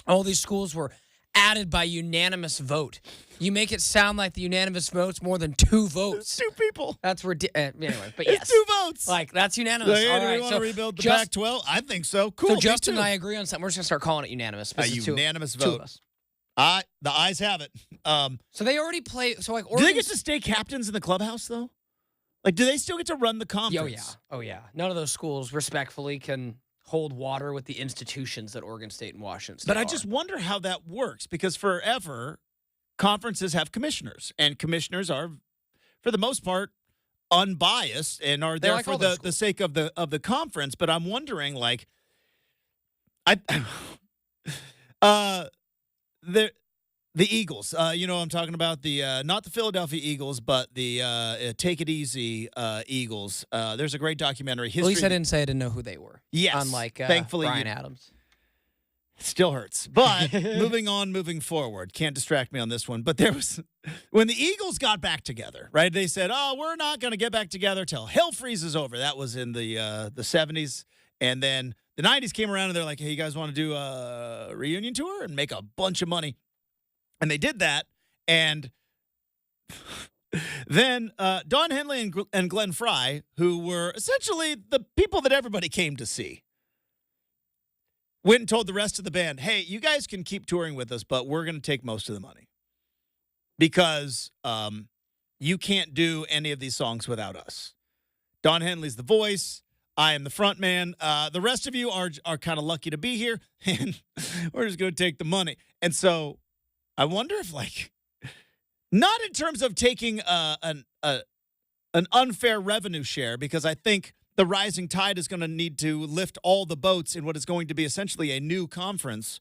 all these schools were added by unanimous vote. You make it sound like the unanimous vote's more than 2 votes. Two people. That's ridiculous. Anyway, but It's yes. 2 votes. Like, that's unanimous. Hey, all do we right. want So to rebuild the Pac-12? I think so. Cool. So me Justin too. and I agree on something. We're just going to start calling it unanimous. A This is unanimous two of vote. us. The ayes have it. So they already play. So, like, Do they Oregon. get to stay captains in the clubhouse, though? Like, do they still get to run the conference? Oh, yeah. None of those schools respectfully can hold water with the institutions that Oregon State and Washington State But I are. just wonder how that works, because forever, conferences have commissioners, and commissioners are, for the most part, unbiased and are there like for all those the sake of the conference. But I'm wondering, like, the Eagles. You know what I'm talking about? The not the Philadelphia Eagles, but the Take It Easy Eagles. There's a great documentary. At least I didn't say I didn't know who they were. Yes. Unlike Thankfully, Brian Adams. Still hurts. But moving forward. Can't distract me on this one. But there was, when the Eagles got back together, right? They said, oh, we're not going to get back together till hell freezes over. That was in the 70s. And then the 90s came around and they're like, hey, you guys want to do a reunion tour and make a bunch of money? And they did that. And then Don Henley and Glenn Fry, who were essentially the people that everybody came to see, went and told the rest of the band, hey, you guys can keep touring with us, but we're going to take most of the money because you can't do any of these songs without us. Don Henley's the voice. I am the front man. The rest of you are kind of lucky to be here, and we're just going to take the money. And so I wonder if, like, not in terms of taking an unfair revenue share, because I think the rising tide is going to need to lift all the boats in what is going to be essentially a new conference.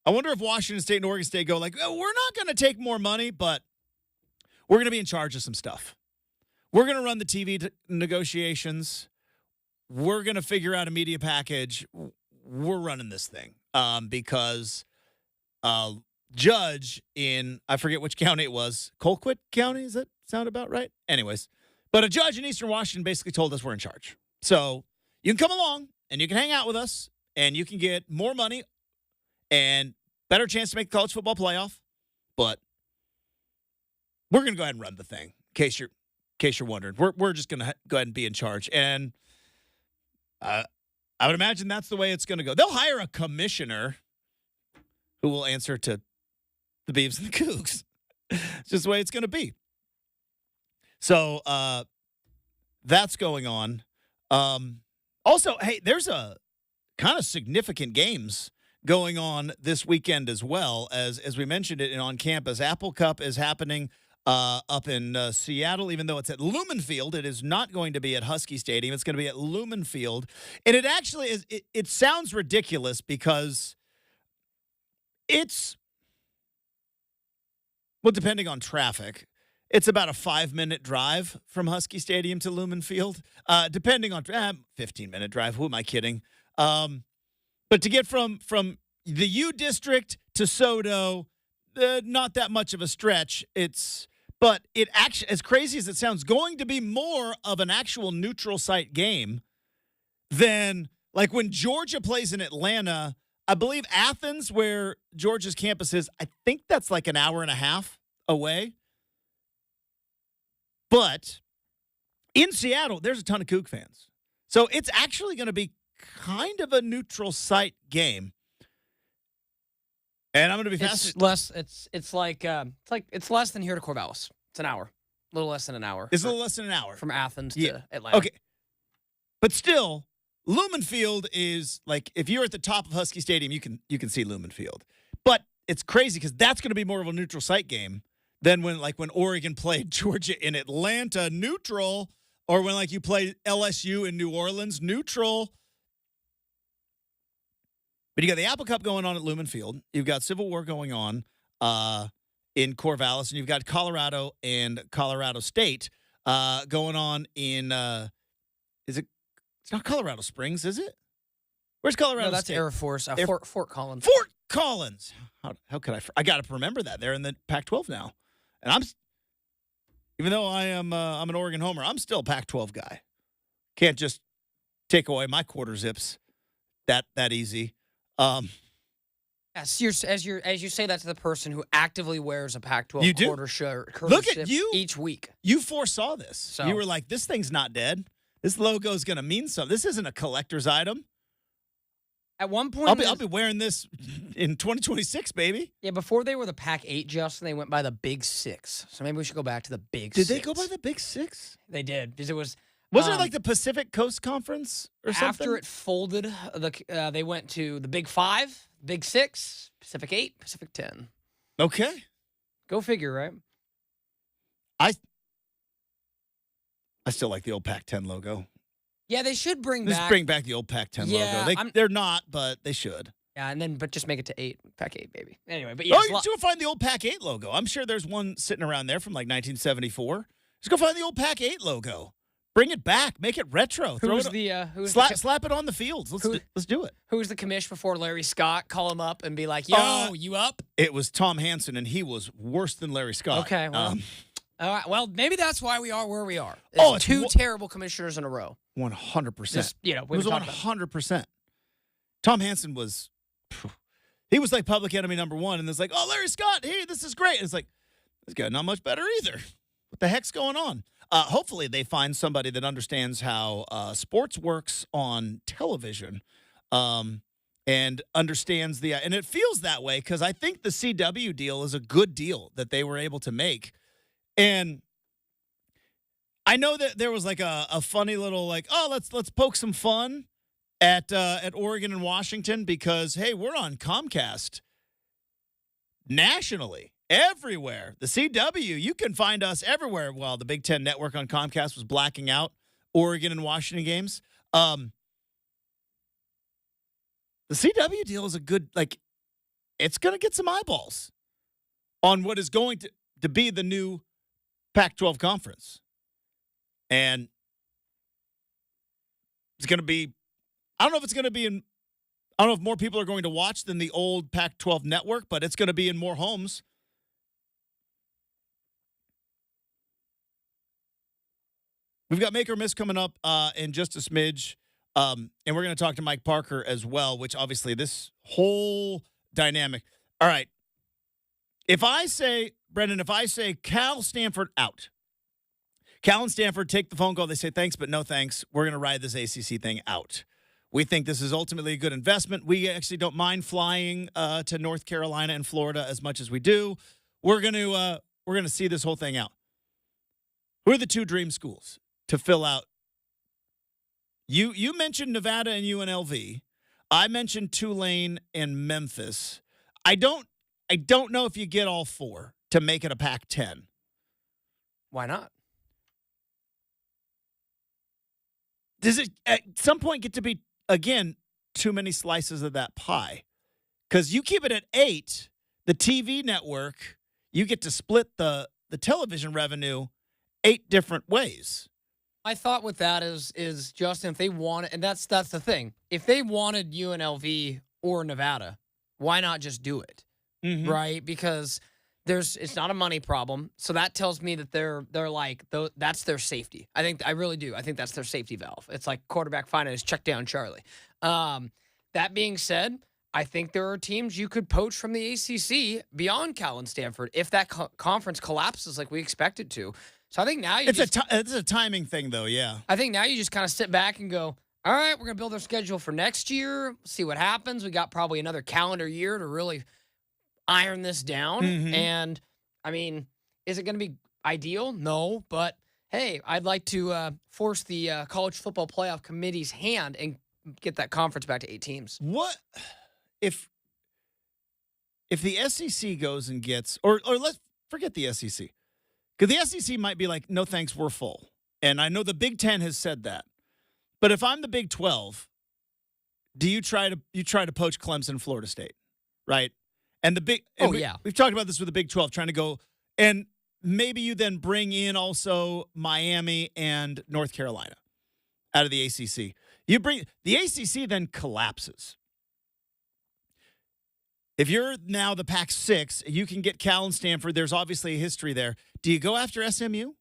I wonder if Washington State and Oregon State go like, oh, we're not going to take more money, but we're going to be in charge of some stuff. we're going to run the TV negotiations. We're going to figure out a media package. We're running this thing because judge in, I forget which county it was, Colquitt County, does that sound about right? Anyways, but a judge in Eastern Washington basically told us we're in charge. So you can come along and you can hang out with us and you can get more money and better chance to make the college football playoff. But we're going to go ahead and run the thing in case you're wondering. We're just going to go ahead and be in charge. And I would imagine that's the way it's going to go. They'll hire a commissioner who will answer to the Beavs and the Cougs. It's just the way it's going to be. So that's going on. Also, hey, there's a kind of significant games going on this weekend as well. As we mentioned it in On Campus, Apple Cup is happening up in Seattle, even though it's at Lumen Field. It is not going to be at Husky Stadium. It's going to be at Lumen Field. And it actually is, it sounds ridiculous because it's, well, depending on traffic, it's about a 5-minute drive from Husky Stadium to Lumen Field. Depending on 15-minute drive. Who am I kidding? But to get from the U District to Sodo, not that much of a stretch. But it actually, as crazy as it sounds, going to be more of an actual neutral site game than like when Georgia plays in Atlanta. I believe Athens, where Georgia's campus is, I think that's like an hour and a half away. But in Seattle, there's a ton of Coug fans. So it's actually going to be kind of a neutral site game. And I'm going to be fast. It's less than here to Corvallis. It's an hour. A little less than an hour. It's a little less than an hour. From Athens to Atlanta. Okay. But still, Lumen Field is like, if you're at the top of Husky Stadium, you can see Lumen Field. But it's crazy because that's going to be more of a neutral site game than when Oregon played Georgia in Atlanta, neutral, or when you play LSU in New Orleans, neutral. But you got the Apple Cup going on at Lumen Field. You've got Civil War going on in Corvallis, and you've got Colorado and Colorado State going on in is it? It's not Colorado Springs, is it? Where's Colorado No, that's State? Air Force. Fort Collins. Fort Collins. How could I got to remember that. They're in the Pac-12 now. And even though I'm an Oregon homer, I'm still a Pac-12 guy. Can't just take away my quarter zips that easy. Yes, as you say that to the person who actively wears a Pac-12 You do. quarter shirt. Look at you each week. You foresaw this. So. You were like, this thing's not dead. This logo is going to mean something. This isn't a collector's item. At one point, I'll be wearing this in 2026, baby. Yeah, before they were the Pac-8, Justin, they went by the Big Six. So maybe we should go back to the Big Did Six. they go by the Big Six? They did, because it was. Wasn't it like the Pacific Coast Conference or something? After it folded, they went to the Big Five, Big Six, Pacific 8, Pacific 10. Okay. Go figure, right? I still like the old Pac-10 logo. Yeah, they should bring back the old Pac-10 logo. They're not, but they should. Yeah, but just make it to 8, Pac-8, baby. Anyway, but yeah. Just go find the old Pac-8 logo. I'm sure there's one sitting around there from 1974. Just go find the old Pac-8 logo. Bring it back. Make it retro. Slap it on the fields. Let's do it. Who was the commish before Larry Scott? Call him up and be like, yo, you up? It was Tom Hansen, and he was worse than Larry Scott. Okay, well. All right, well, maybe that's why we are where we are. Two terrible commissioners in a row. 100%. It was 100%. Tom Hansen was, he was like public enemy number one, and it's like, oh, Larry Scott, hey, this is great. And it's like, this guy not much better either. What the heck's going on? Hopefully they find somebody that understands how sports works on television and understands and it feels that way because I think the CW deal is a good deal that they were able to make. And I know that there was like a funny little let's poke some fun at Oregon and Washington because, hey, we're on Comcast nationally. Everywhere. The CW, you can find us everywhere. While the Big Ten Network on Comcast was blacking out Oregon and Washington games. The CW deal is a good, it's going to get some eyeballs on what is going to be the new Pac-12 conference. And it's going to be, I don't know if it's going to be in, I don't know if more people are going to watch than the old Pac-12 network, but it's going to be in more homes. We've got Make or Miss coming up in just a smidge. And we're going to talk to Mike Parker as well, which obviously this whole dynamic. All right. If I say, Brendan, Cal, Stanford out. Cal and Stanford take the phone call. They say, thanks, but no thanks. We're going to ride this ACC thing out. We think this is ultimately a good investment. We actually don't mind flying to North Carolina and Florida as much as we do. We're going to see this whole thing out. Who are the two dream schools to fill out? You mentioned Nevada and UNLV. I mentioned Tulane and Memphis. I don't know if you get all four to make it a Pac-10. Why not? Does it at some point get to be, again, too many slices of that pie? Because you keep it at 8, the TV network, you get to split the television revenue 8 different ways. My thought with that is Justin, if they want it, and that's the thing. If they wanted UNLV or Nevada, why not just do it? Mm-hmm. Right? Because it's not a money problem. So that tells me that they're like, that's their safety. I really do. I think that's their safety valve. It's like quarterback finance, check down Charlie. That being said, I think there are teams you could poach from the ACC beyond Cal and Stanford if that conference collapses like we expect it to. So I think now it's a timing thing, though, yeah. I think now you just kind of sit back and go, all right, we're going to build our schedule for next year, see what happens. We got probably another calendar year to really iron this down. Mm-hmm. And, I mean, is it going to be ideal? No. But, hey, I'd like to force the College Football Playoff Committee's hand and get that conference back to 8 teams. What if the SEC goes and gets, or let's forget the SEC. Because the SEC might be like, no thanks, we're full. And I know the Big Ten has said that. But if I'm the Big 12, do you try to poach Clemson, Florida State, right? And we've talked about this with the Big 12, trying to go, and maybe you then bring in also Miami and North Carolina out of the ACC. The ACC then collapses. If you're now the Pac-6, you can get Cal and Stanford. There's obviously a history there. Do you go after SMU? Do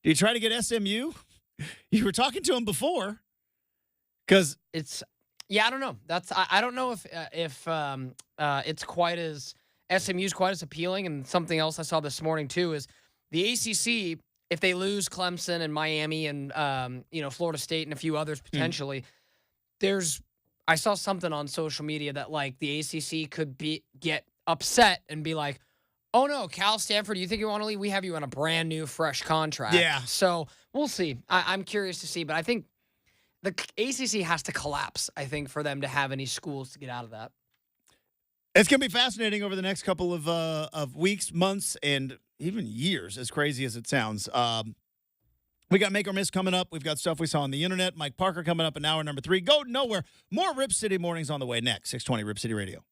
you try to get SMU? You were talking to them before. Because I don't know. I don't know if it's quite as SMU's quite as appealing. And something else I saw this morning too is the ACC. If they lose Clemson and Miami and Florida State and a few others potentially, I saw something on social media that like the ACC could get upset and be like, oh no, Cal, Stanford, do you think you want to leave? We have you on a brand new fresh contract. Yeah. So we'll see. I'm curious to see, but I think the ACC has to collapse, I think, for them to have any schools to get out of that. It's going to be fascinating over the next couple of weeks, months, and even years, as crazy as it sounds. We got Make or Miss coming up. We've got stuff we saw on the internet. Mike Parker coming up in hour number 3. Go nowhere. More Rip City Mornings on the way next. 620 Rip City Radio.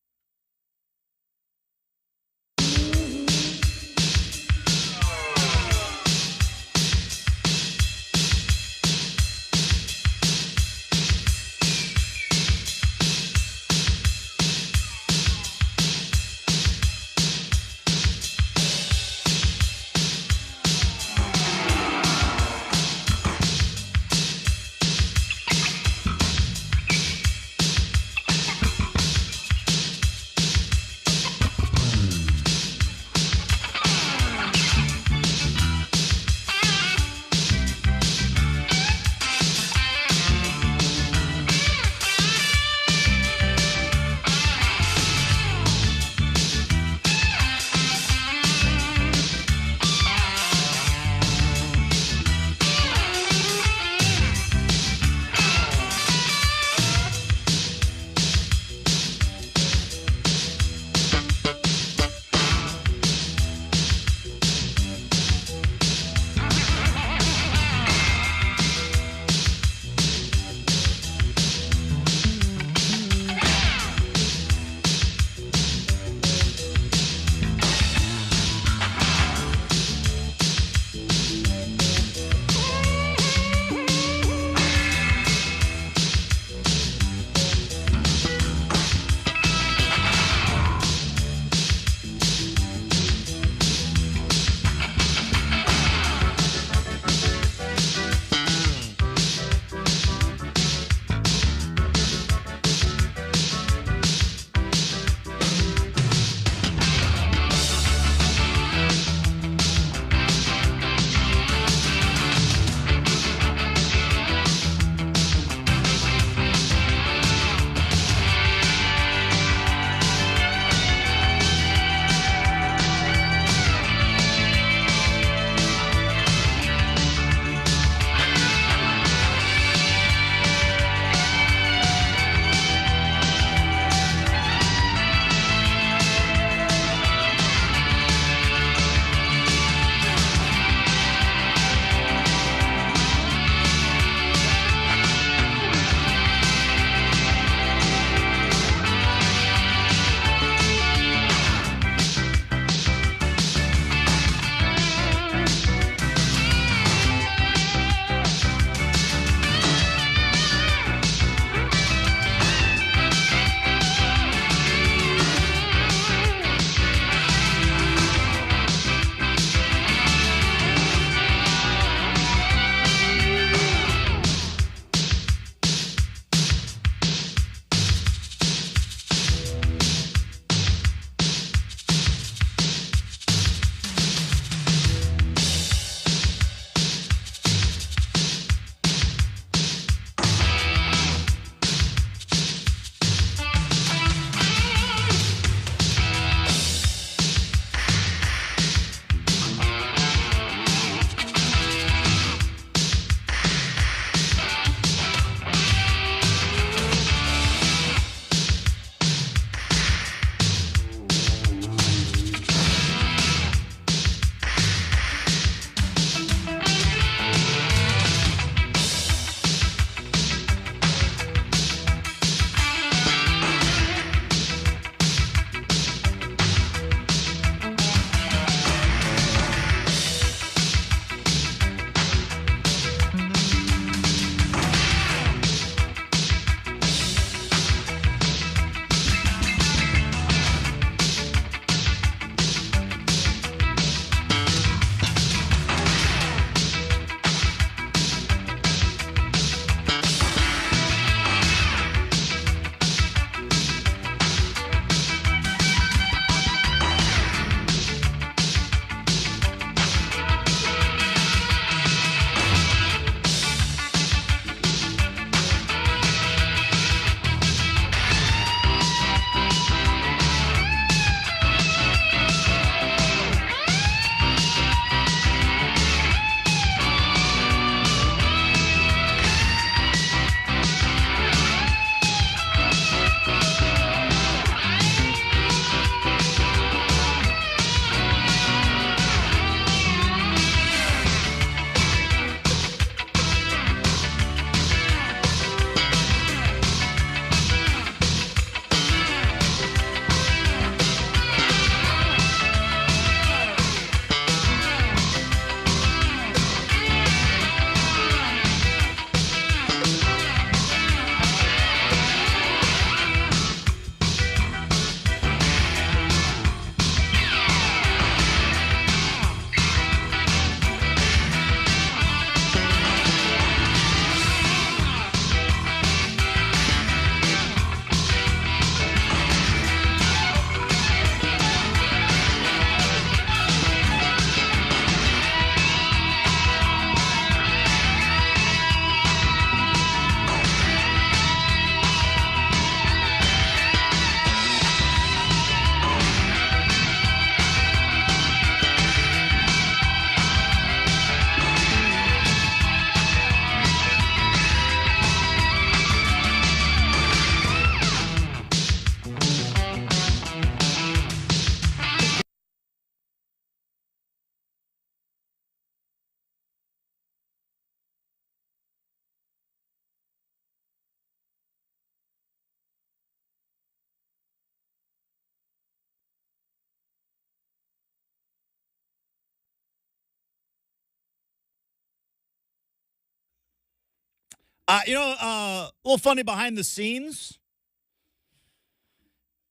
A little funny behind the scenes.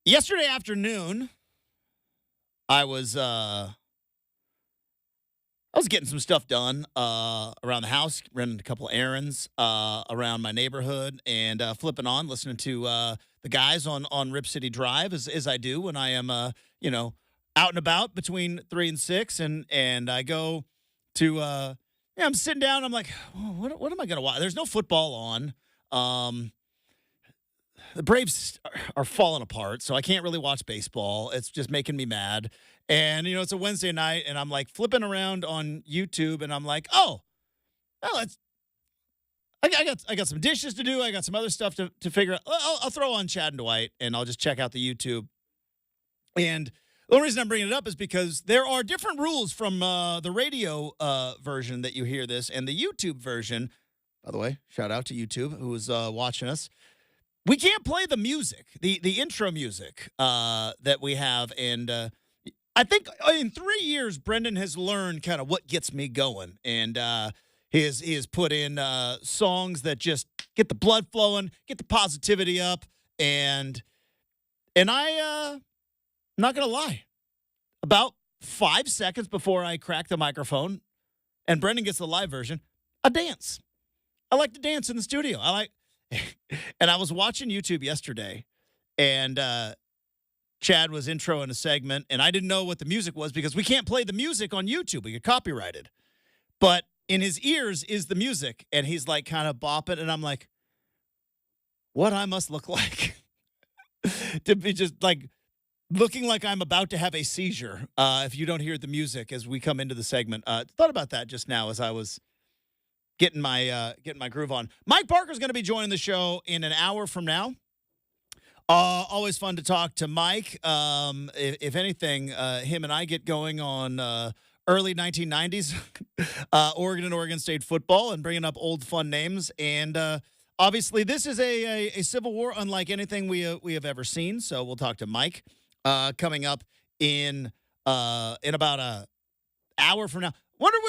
Yesterday afternoon, I was getting some stuff done around the house, running a couple errands around my neighborhood, and flipping on, listening to the guys on Rip City Drive, as I do when I am, out and about between 3 and 6, and I go to, I'm sitting down, I'm like, oh, what am I going to watch? There's no football on. The Braves are falling apart, so I can't really watch baseball. It's just making me mad. And, it's a Wednesday night, and I'm like flipping around on YouTube, and I'm like, I got some dishes to do. I got some other stuff to figure out. I'll throw on Chad and Dwight, and I'll just check out the YouTube. And the only reason I'm bringing it up is because there are different rules from the radio version that you hear this and the YouTube version. By the way, shout out to YouTube who is watching us. We can't play the music, the intro music that we have, and I think in 3 years, Brendan has learned kind of what gets me going, and he has put in songs that just get the blood flowing, get the positivity up, and I'm not gonna lie, about 5 seconds before I crack the microphone, and Brendan gets the live version, I dance. I like to dance in the studio. And I was watching YouTube yesterday, and Chad was introing a segment, and I didn't know what the music was because we can't play the music on YouTube. We get copyrighted. But in his ears is the music, and he's like kind of bopping, and I'm like, what I must look like to be just like looking like I'm about to have a seizure if you don't hear the music as we come into the segment. Thought about that just now as I was getting my groove on. Mike Parker's going to be joining the show in an hour from now. Always fun to talk to Mike. If anything, him and I get going on early 1990s Oregon and Oregon State football and bringing up old fun names. And obviously, this is a civil war unlike anything we have ever seen. So we'll talk to Mike coming up in about an hour from now. Wonder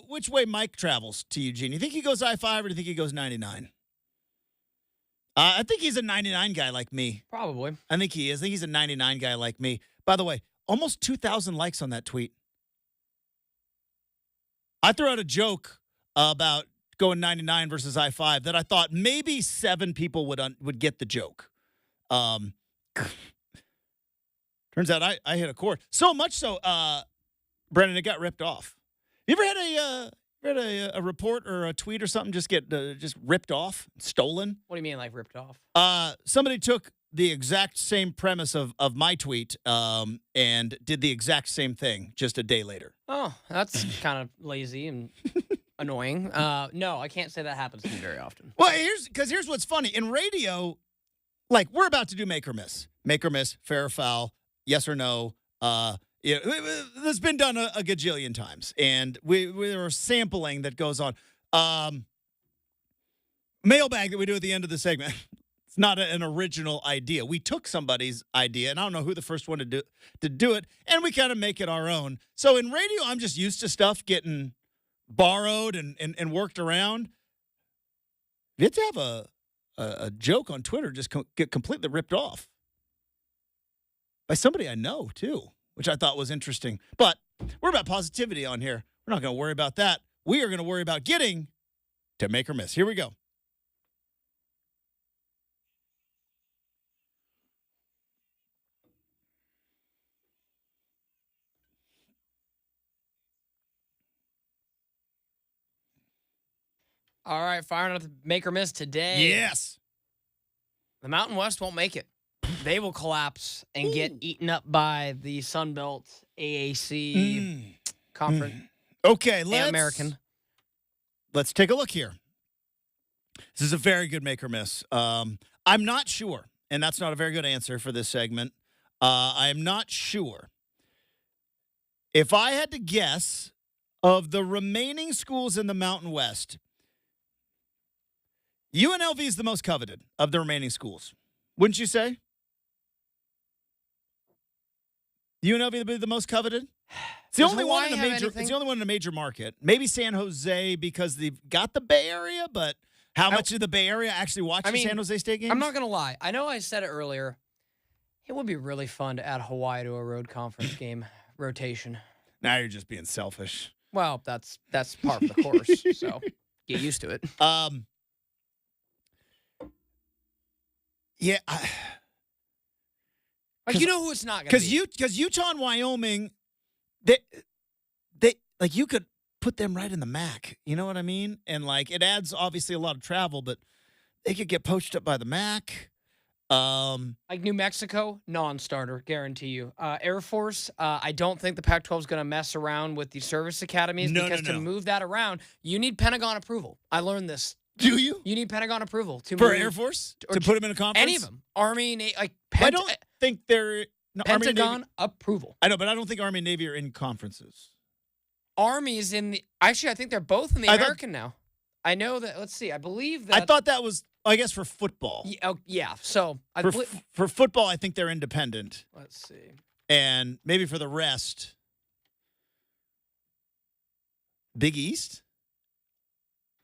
which way Mike travels to Eugene. You think he goes I-5 or do you think he goes 99? I think he's a 99 guy like me. Probably. I think he is. I think he's a 99 guy like me. By the way, almost 2,000 likes on that tweet. I threw out a joke about going 99 versus I-5 that I thought maybe 7 people would get the joke. Turns out I hit a chord. So much so, Brendan, it got ripped off. You ever had a report or a tweet or something just get just ripped off, stolen? What do you mean, like ripped off? Somebody took the exact same premise of my tweet and did the exact same thing just a day later. Oh, that's kind of lazy and annoying. No, I can't say that happens to me very often. Well, here's what's funny. In radio, like we're about to do make or miss. Make or miss, fair or foul, yes or no. Yeah, that's been done a gajillion times, and we're sampling that goes on. Mailbag that we do at the end of the segment. It's not an original idea. We took somebody's idea, and I don't know who the first one to do it, and we kind of make it our own. So in radio, I'm just used to stuff getting borrowed and worked around. You have to have a joke on Twitter just get completely ripped off by somebody I know, too, which I thought was interesting. But we're about positivity on here. We're not going to worry about that. We are going to worry about getting to make or miss. Here we go. All right, firing up the make or miss today. Yes. The Mountain West won't make it. They will collapse and get eaten up by the Sun Belt AAC conference. Okay, and American. Let's take a look here. This is a very good make or miss. I'm not sure, and that's not a very good answer for this segment. I am not sure. If I had to guess, of the remaining schools in the Mountain West, UNLV is the most coveted of the remaining schools. Wouldn't you say? UNLV would be the most coveted? It's the only one in a major. It's the only one in a major market. Maybe San Jose because they've got the Bay Area, but How much of the Bay Area actually watches San Jose State games? I'm not going to lie. I know I said it earlier. It would be really fun to add Hawaii to a road conference game rotation. Now you're just being selfish. Well, that's part of the course, so get used to it. Yeah. You know who it's not going to be. Because Utah and Wyoming, they like you could put them right in the MAC. You know what I mean? And like it adds obviously a lot of travel, but they could get poached up by the MAC. Like New Mexico, non-starter, guarantee you. Air Force, I don't think the Pac-12 is going to mess around with the service academies because to move that around, you need Pentagon approval. I learned this. Do you? You need Pentagon approval to for move, Air Force to put them in a conference. Any of them, Army, I don't think they're Pentagon approval. I know, but I don't think Army and Navy are in conferences. Army is in the. Actually, I think they're both in the American now. I know that. Let's see. I believe that. I thought that was. I guess for football. Yeah. So for football, I think they're independent. Let's see. And maybe for the rest, Big East.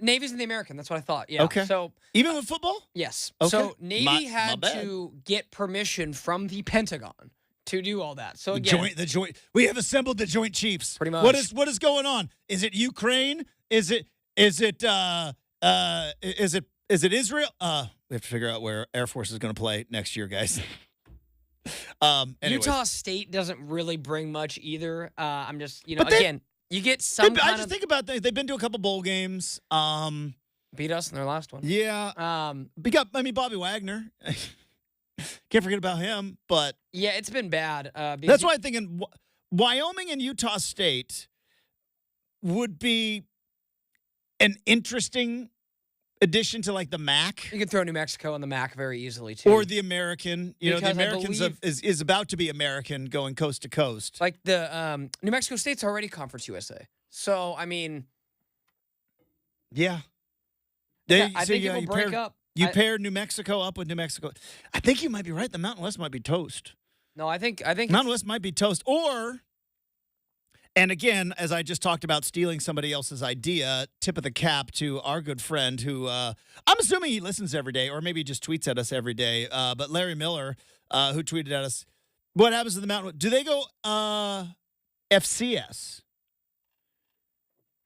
Navy's in the American. That's what I thought. Yeah. Okay. So even with football? Yes. Okay. So Navy had bad. to get permission from the Pentagon to do all that. So again, the joint. We have assembled the Joint Chiefs. Pretty much. What is going on? Is it Ukraine? Is it Israel? We have to figure out where Air Force is going to play next year, guys. Utah State doesn't really bring much either. I'm just, again, you get some. I just think about they've been to a couple bowl games. Beat us in their last one. Yeah. Bobby Wagner. Can't forget about him. But yeah, it's been bad. That's why I'm thinking Wyoming and Utah State would be an interesting addition to like the MAC. You could throw New Mexico in the MAC very easily too, or the American. The Americans is about to be American, going coast to coast. Like the New Mexico State's already Conference USA, so I mean, yeah. I think it will break up. You pair New Mexico up with New Mexico. I think you might be right. The Mountain West might be toast. No, I think Mountain West might be toast, or. And again, as I just talked about stealing somebody else's idea, tip of the cap to our good friend who I'm assuming he listens every day or maybe just tweets at us every day. But Larry Miller, who tweeted at us, what happens to the Mountain? Do they go FCS?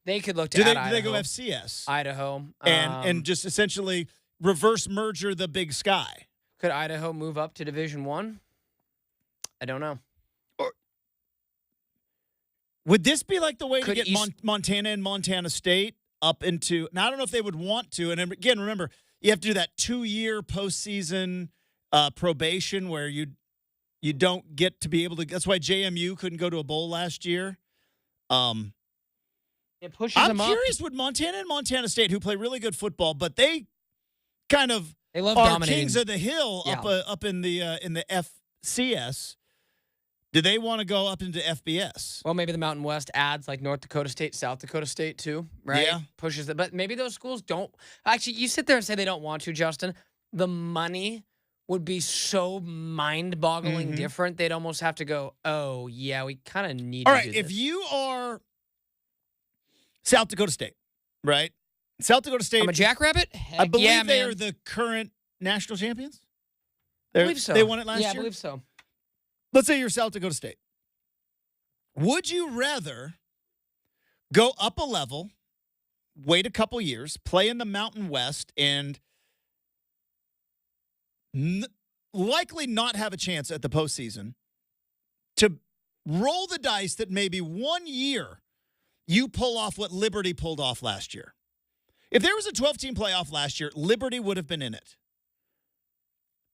They could look to do they go FCS? Idaho. And just essentially reverse merger the Big Sky. Could Idaho move up to Division I? I don't know. Would this be like the way to get Montana and Montana State up into? Now, I don't know if they would want to. And again, remember, you have to do that 2-year postseason probation where you don't get to be able to. That's why JMU couldn't go to a bowl last year. It pushes them up. I'm curious, would Montana and Montana State, who play really good football, but they kind of love are dominating. kings of the hill up in the FCS. Do they want to go up into FBS? Well, maybe the Mountain West adds like North Dakota State, South Dakota State too, right? Yeah. Pushes it. But maybe those schools don't. Actually, you sit there and say they don't want to, Justin. The money would be so mind-boggling different. They'd almost have to go, oh, yeah, we kind of need All to right, do this. if you are South Dakota State, right? South Dakota State. I'm a Jackrabbit? Heck I believe yeah, they man. are the current national champions. I believe so. They won it last year? Yeah, I believe so. Let's say you're South Dakota State. Would you rather go up a level, wait a couple years, play in the Mountain West, and likely not have a chance at the postseason, to roll the dice that maybe 1 year you pull off what Liberty pulled off last year? If there was a 12-team playoff last year, Liberty would have been in it.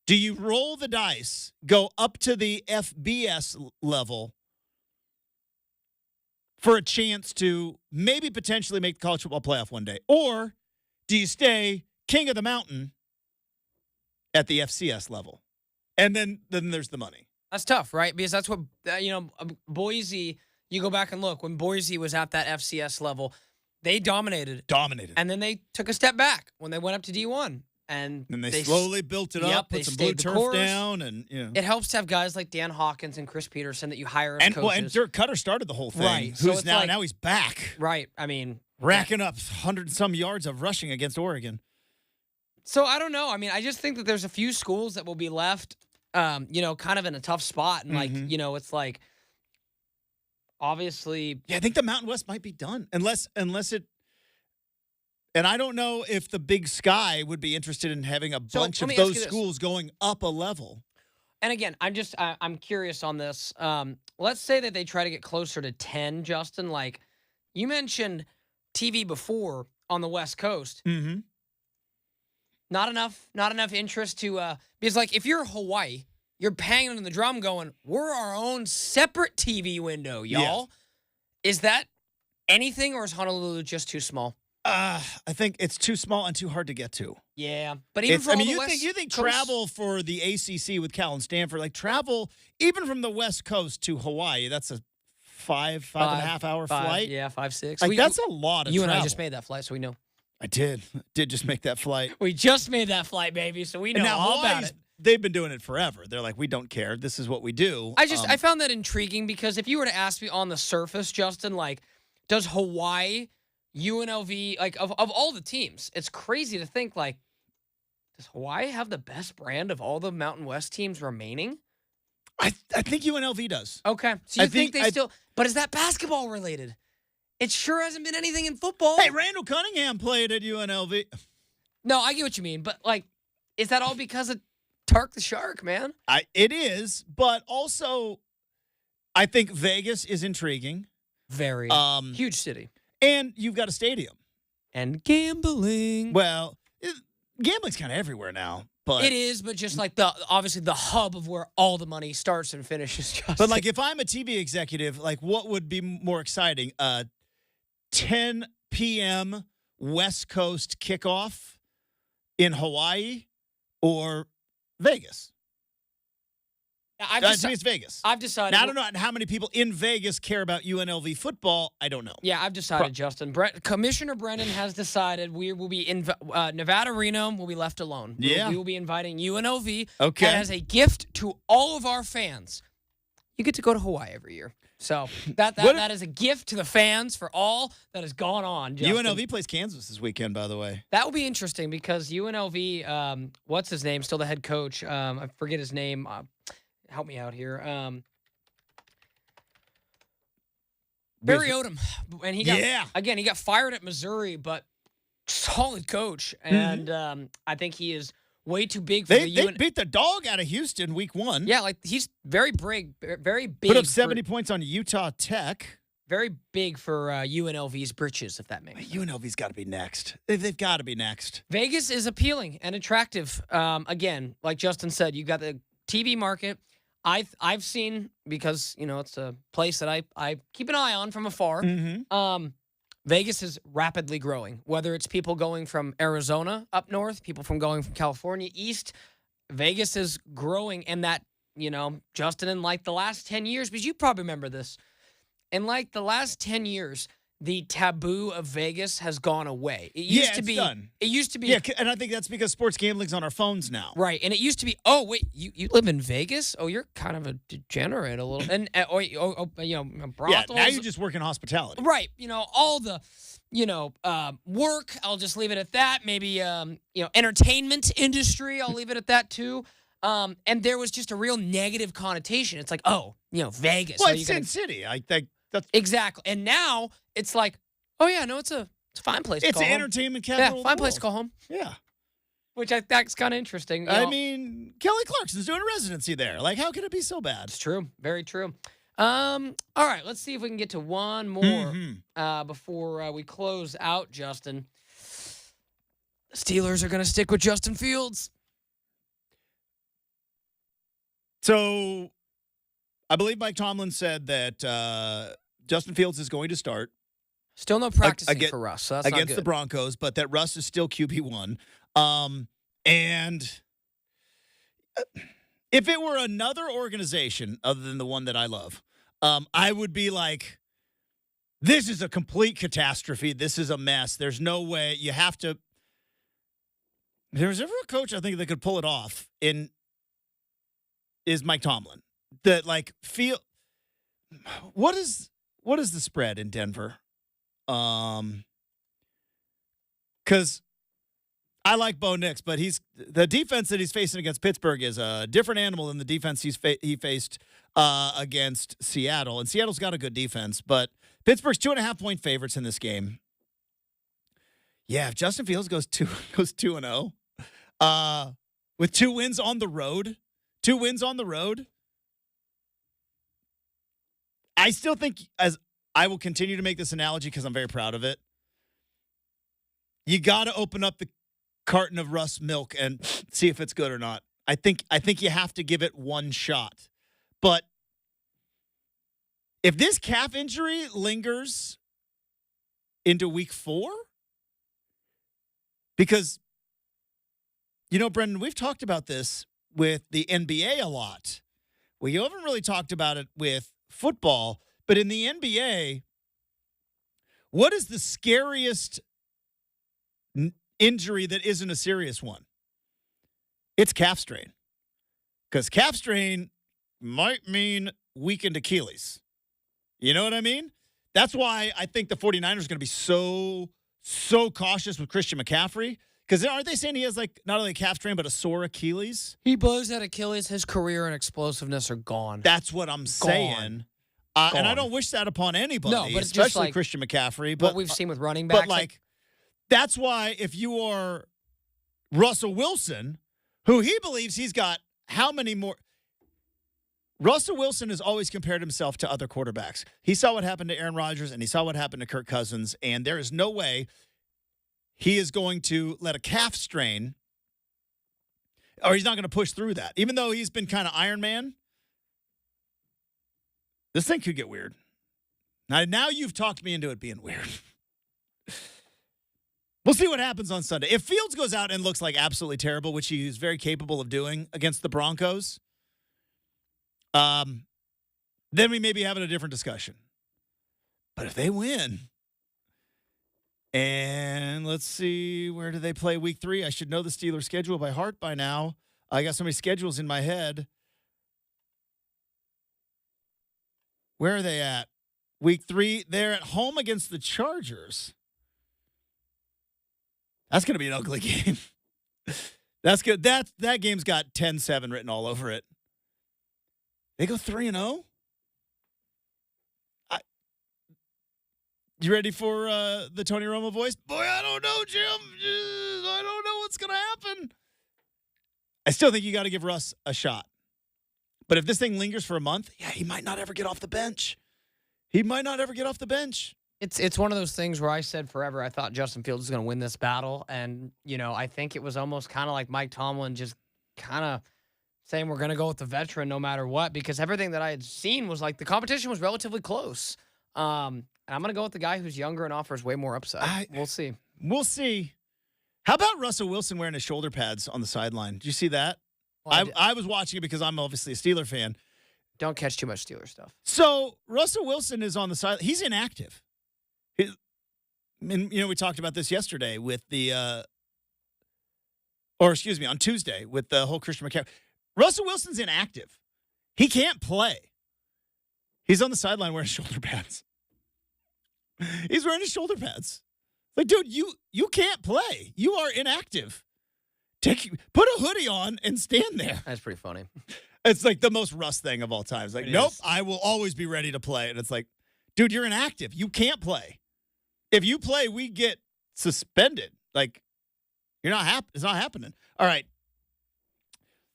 Do you roll the dice, go up to the FBS level for a chance to maybe potentially make the college football playoff one day? Or do you stay king of the mountain at the FCS level? And then there's the money. That's tough, right? Because that's what, Boise, you go back and look, when Boise was at that FCS level, they dominated. And then they took a step back when they went up to D1. And they slowly built it up, put some blue turf down, and it helps to have guys like Dan Hawkins and Chris Peterson that you hire as coaches. And Dirk Cutter started the whole thing. Right. Who's now he's back. Right. I mean, racking up 100 and some yards of rushing against Oregon. So I don't know. I mean, I just think that there's a few schools that will be left, kind of in a tough spot. And it's like, obviously. Yeah, I think the Mountain West might be done unless it. And I don't know if the Big Sky would be interested in having a bunch of those schools going up a level. And again, I'm curious on this. Let's say that they try to get closer to 10, Justin. Like you mentioned TV before on the West Coast. Mm-hmm. Not enough interest to because like if you're Hawaii, you're banging on the drum going, we're our own separate TV window, y'all. Yeah. Is that anything or is Honolulu just too small? I think it's too small and too hard to get to. Yeah, but even from you think travel for the ACC with Cal and Stanford, like travel even from the West Coast to Hawaii, that's a five and a half hour flight. Yeah, 5, 6. Like that's a lot of. You travel. and I just made that flight, so we know. I did just make that flight. We just made that flight, baby, so we know all about it. They've been doing it forever. They're like, we don't care. This is what we do. I found that intriguing because if you were to ask me on the surface, Justin, like, does Hawaii, UNLV, like, of all the teams, it's crazy to think, like, does Hawaii have the best brand of all the Mountain West teams remaining? I think UNLV does. Okay. So you think they still – but is that basketball related? It sure hasn't been anything in football. Hey, Randall Cunningham played at UNLV. No, I get what you mean. But, like, is that all because of Tark the Shark, man? It is. But also, I think Vegas is intriguing. Very. Huge city. And you've got a stadium. And gambling. Well, gambling's kind of everywhere now. But it is, but just like obviously the hub of where all the money starts and finishes. Just but like if I'm a TV executive, like what would be more exciting? 10 p.m. West Coast kickoff in Hawaii or Vegas? To me, it's Vegas. I've decided. Now, I don't know how many people in Vegas care about UNLV football. I don't know. Yeah, I've decided, Justin. Commissioner Brennan has decided we will be in Nevada Reno will be left alone. Yeah. We will be inviting UNLV. Okay. And as a gift to all of our fans, you get to go to Hawaii every year. So that is a gift to the fans for all that has gone on. Justin. UNLV plays Kansas this weekend, by the way. That will be interesting because UNLV, what's his name? Still the head coach. I forget his name. Help me out here. Barry Odom. And he got fired at Missouri, but solid coach. And I think he is way too big for They beat the dog out of Houston week 1. Yeah, like he's very big. Put up 70 points on Utah Tech. Very big for UNLV's britches, if that makes sense. UNLV's got to be next. They've got to be next. Vegas is appealing and attractive. Again, like Justin said, you got the TV market. I've seen, because it's a place that I keep an eye on from afar. Mm-hmm. Vegas is rapidly growing. Whether it's people going from Arizona up north, people going from California east, Vegas is growing. And that Justin, in like the last 10 years, because you probably remember this, in like the last 10 years, the taboo of Vegas has gone away. It used to be done. It used to be. Yeah, and I think that's because sports gambling's on our phones now. Right, and it used to be, oh, wait, you live in Vegas? Oh, you're kind of a degenerate a little. And brothels. Yeah, now you just work in hospitality. Right, all the work, I'll just leave it at that. Maybe entertainment industry, I'll leave it at that too. And there was just a real negative connotation. It's like, oh, Vegas. Well, it's Sin City. I think that's exactly. And now it's like, oh yeah, no, it's a fine place. It's an entertainment capital. Yeah, fine place to call home. Yeah, which I think's kind of interesting. I mean, Kelly Clarkson's doing a residency there. Like, how could it be so bad? It's true, very true. All right, let's see if we can get to one more before we close out. Justin, the Steelers are going to stick with Justin Fields. So, I believe Mike Tomlin said that Justin Fields is going to start. Still no practicing for Russ, so that's against not good. The Broncos, but that Russ is still QB1. And if it were another organization other than the one that I love, I would be like, this is a complete catastrophe. This is a mess. There's no way. You have to. If there was ever a coach I think that could pull it off is Mike Tomlin. That what is the spread in Denver? Because I like Bo Nix, but the defense that he's facing against Pittsburgh is a different animal than the defense he faced against Seattle. And Seattle's got a good defense, but Pittsburgh's 2.5-point favorites in this game. Yeah, if Justin Fields goes 2-0, with 2 wins on the road, I still think, as I will continue to make this analogy because I'm very proud of it, you got to open up the carton of Russ milk and see if it's good or not. I think you have to give it one shot. But if this calf injury lingers into week 4, because, Brendan, we've talked about this with the NBA a lot. We haven't really talked about it with football, but in the NBA, what is the scariest injury that isn't a serious one? It's calf strain. Because calf strain might mean weakened Achilles. You know what I mean? That's why I think the 49ers are going to be so cautious with Christian McCaffrey. Because aren't they saying he has, not only a calf strain, but a sore Achilles? He blows that Achilles, his career and explosiveness are gone. That's what I'm saying. And I don't wish that upon anybody, no, but especially Christian McCaffrey. But what we've seen with running backs. But, that's why if you are Russell Wilson, who he believes he's got how many more – Russell Wilson has always compared himself to other quarterbacks. He saw what happened to Aaron Rodgers, and he saw what happened to Kirk Cousins, and there is no way he is going to let a calf strain – or he's not going to push through that. Even though he's been kind of Iron Man, this thing could get weird. Now you've talked me into it being weird. We'll see what happens on Sunday. If Fields goes out and looks like absolutely terrible, which he is very capable of doing against the Broncos, then we may be having a different discussion. But if they win, and let's see, where do they play week 3? I should know the Steelers' schedule by heart by now. I got so many schedules in my head. Where are they at? Week 3, they're at home against the Chargers. That's going to be an ugly game. That's good. That game's got 10-7 written all over it. They go 3-0? You ready for the Tony Romo voice? Boy, I don't know, Jim. I don't know what's going to happen. I still think you got to give Russ a shot. But if this thing lingers for a month, he might not ever get off the bench. It's one of those things where I said forever I thought Justin Fields was going to win this battle. And, I think it was almost kind of like Mike Tomlin just kind of saying we're going to go with the veteran no matter what, because everything that I had seen was the competition was relatively close. And I'm going to go with the guy who's younger and offers way more upside. We'll see. How about Russell Wilson wearing his shoulder pads on the sideline? Did you see that? Well, I was watching it because I'm obviously a Steeler fan. Don't catch too much Steeler stuff. So Russell Wilson is on the side. He's inactive. We talked about this yesterday with on Tuesday with the whole Christian McCaffrey. Russell Wilson's inactive. He can't play. He's on the sideline wearing shoulder pads. He's wearing his shoulder pads. Dude, you can't play. You are inactive. Put a hoodie on and stand there. That's pretty funny. It's the most Russ thing of all time. It's nope, I will always be ready to play. And it's dude, you're inactive. You can't play. If you play, we get suspended. You're not it's not happening. All right.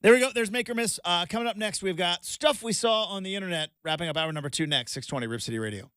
There we go. There's Make or Miss. Coming up next, we've got stuff we saw on the internet. Wrapping up hour number 2 next, 620 Rip City Radio.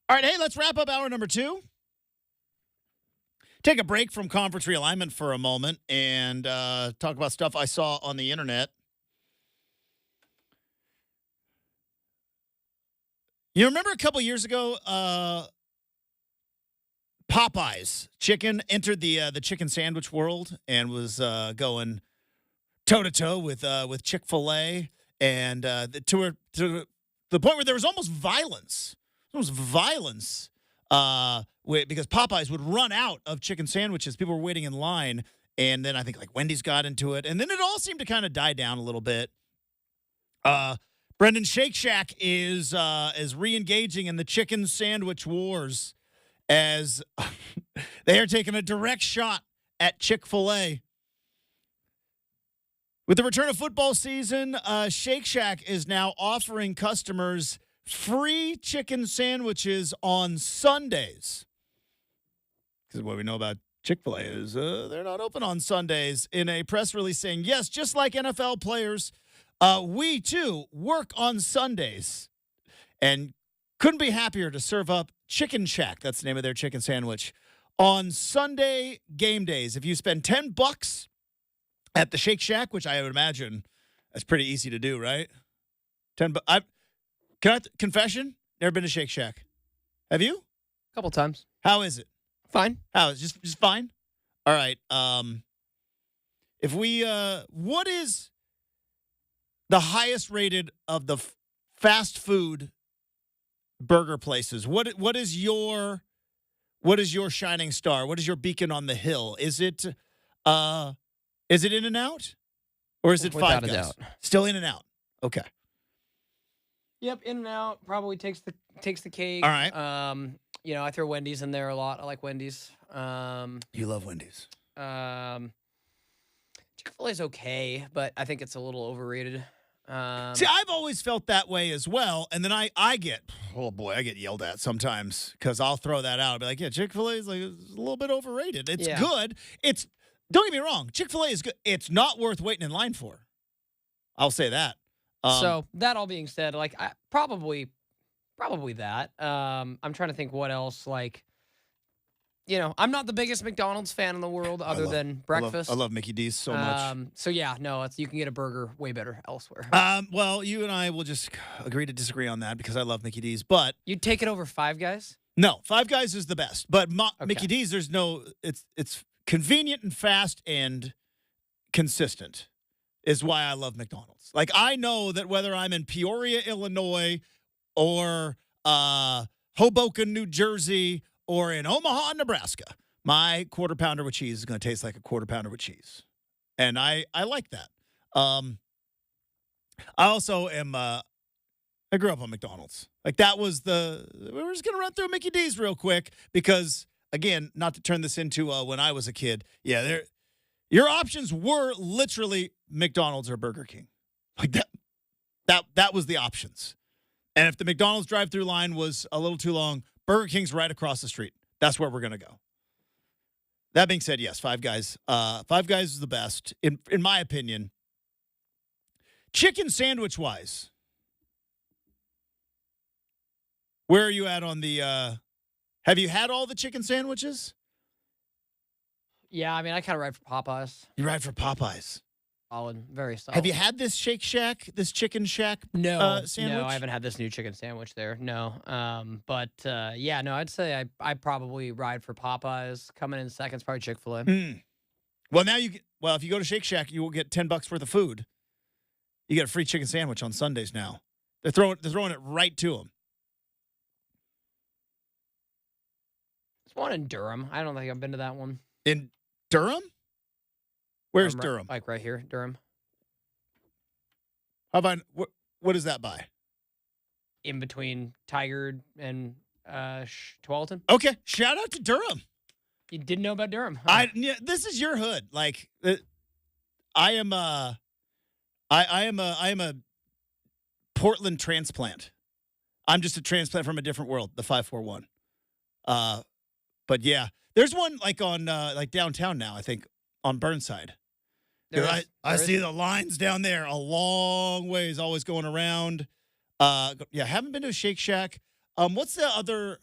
All right, hey, let's wrap up hour number 2. Take a break from conference realignment for a moment and talk about stuff I saw on the internet. You remember a couple years ago, Popeyes chicken entered the chicken sandwich world and was going toe to toe with Chick-fil-A, and to the point where there was almost violence. Because Popeyes would run out of chicken sandwiches. People were waiting in line, and then I think like Wendy's got into it, and then it all seemed to kind of die down a little bit. Brendan, Shake Shack is re-engaging in the chicken sandwich wars as they are taking a direct shot at Chick-fil-A. With the return of football season, Shake Shack is now offering customers free chicken sandwiches on Sundays. Because what we know about Chick-fil-A is they're not open on Sundays. In a press release saying, yes, just like NFL players, we too work on Sundays. And couldn't be happier to serve up Chicken Shack, that's the name of their chicken sandwich, on Sunday game days. If you spend $10 at the Shake Shack, which I would imagine that's pretty easy to do, right? Confession, never been to Shake Shack. Have you? A couple times. How is it? Fine. How is it? Just fine? All right. If we what is the highest rated of the fast food burger places? What is your shining star? What is your beacon on the hill? Is it In-N-Out? Or is it Without Five a Guys? doubt. Still In-N-Out. Okay. Yep, In-N-Out probably takes the cake. All right. I throw Wendy's in there a lot. I like Wendy's. You love Wendy's. Chick-fil-A's okay, but I think it's a little overrated. See, I've always felt that way as well, and then I get yelled at sometimes because I'll throw that out. I'll be like, yeah, Chick-fil-A is like it's a little bit overrated. It's good. Don't get me wrong, Chick-fil-A is good. It's not worth waiting in line for. I'll say that. So that all being said, like probably that. I'm trying to think what else. Like, I'm not the biggest McDonald's fan in the world other than breakfast. I love Mickey D's so much. So yeah, no, you can get a burger way better elsewhere. Well, you and I will just agree to disagree on that because I love Mickey D's, but You'd take it over Five Guys? no, Five Guys is the best. But Okay. Mickey D's, it's convenient and fast and consistent is why I love McDonald's. Like, I know that whether I'm in Peoria, Illinois, or Hoboken, New Jersey, or in Omaha, Nebraska, my quarter pounder with cheese is going to taste like a quarter pounder with cheese. And I like that. I also am, I grew up on McDonald's. Like, that was we're just going to run through Mickey D's real quick because, again, not to turn this into when I was a kid. Yeah, your options were literally McDonald's or Burger King. Like, that was the options. And if the McDonald's drive-through line was a little too long, Burger King's right across the street. That's where we're going to go. That being said, yes, Five Guys. Five Guys is the best, in my opinion. Chicken sandwich-wise, where are you at on the have you had all the chicken sandwiches? Yeah, I mean, I kind of ride for Popeyes. You ride for Popeyes. Solid, very solid. Have you had this Shake Shack, this Chicken Shack sandwich? No, I haven't had this new chicken sandwich there. No, but yeah, no, I'd say I probably ride for Popeyes. Coming in second is probably Chick-fil-A. Well, now if you go to Shake Shack, you will get $10 worth of food. You get a free chicken sandwich on Sundays now. They're throwing it right to them. There's one in Durham. I don't think I've been to that one. In Durham? Where's Durham? Like right here, Durham. How about what is that by? In between Tigard and Tualatin. Okay, shout out to Durham. You didn't know about Durham? Huh? This is your hood. Like, I am a Portland transplant. I'm just a transplant from a different world, the 541. But yeah, there's one like on like downtown now, I think, on Burnside. I see the lines down there a long ways, always going around. Yeah, haven't been to a Shake Shack. What's the other?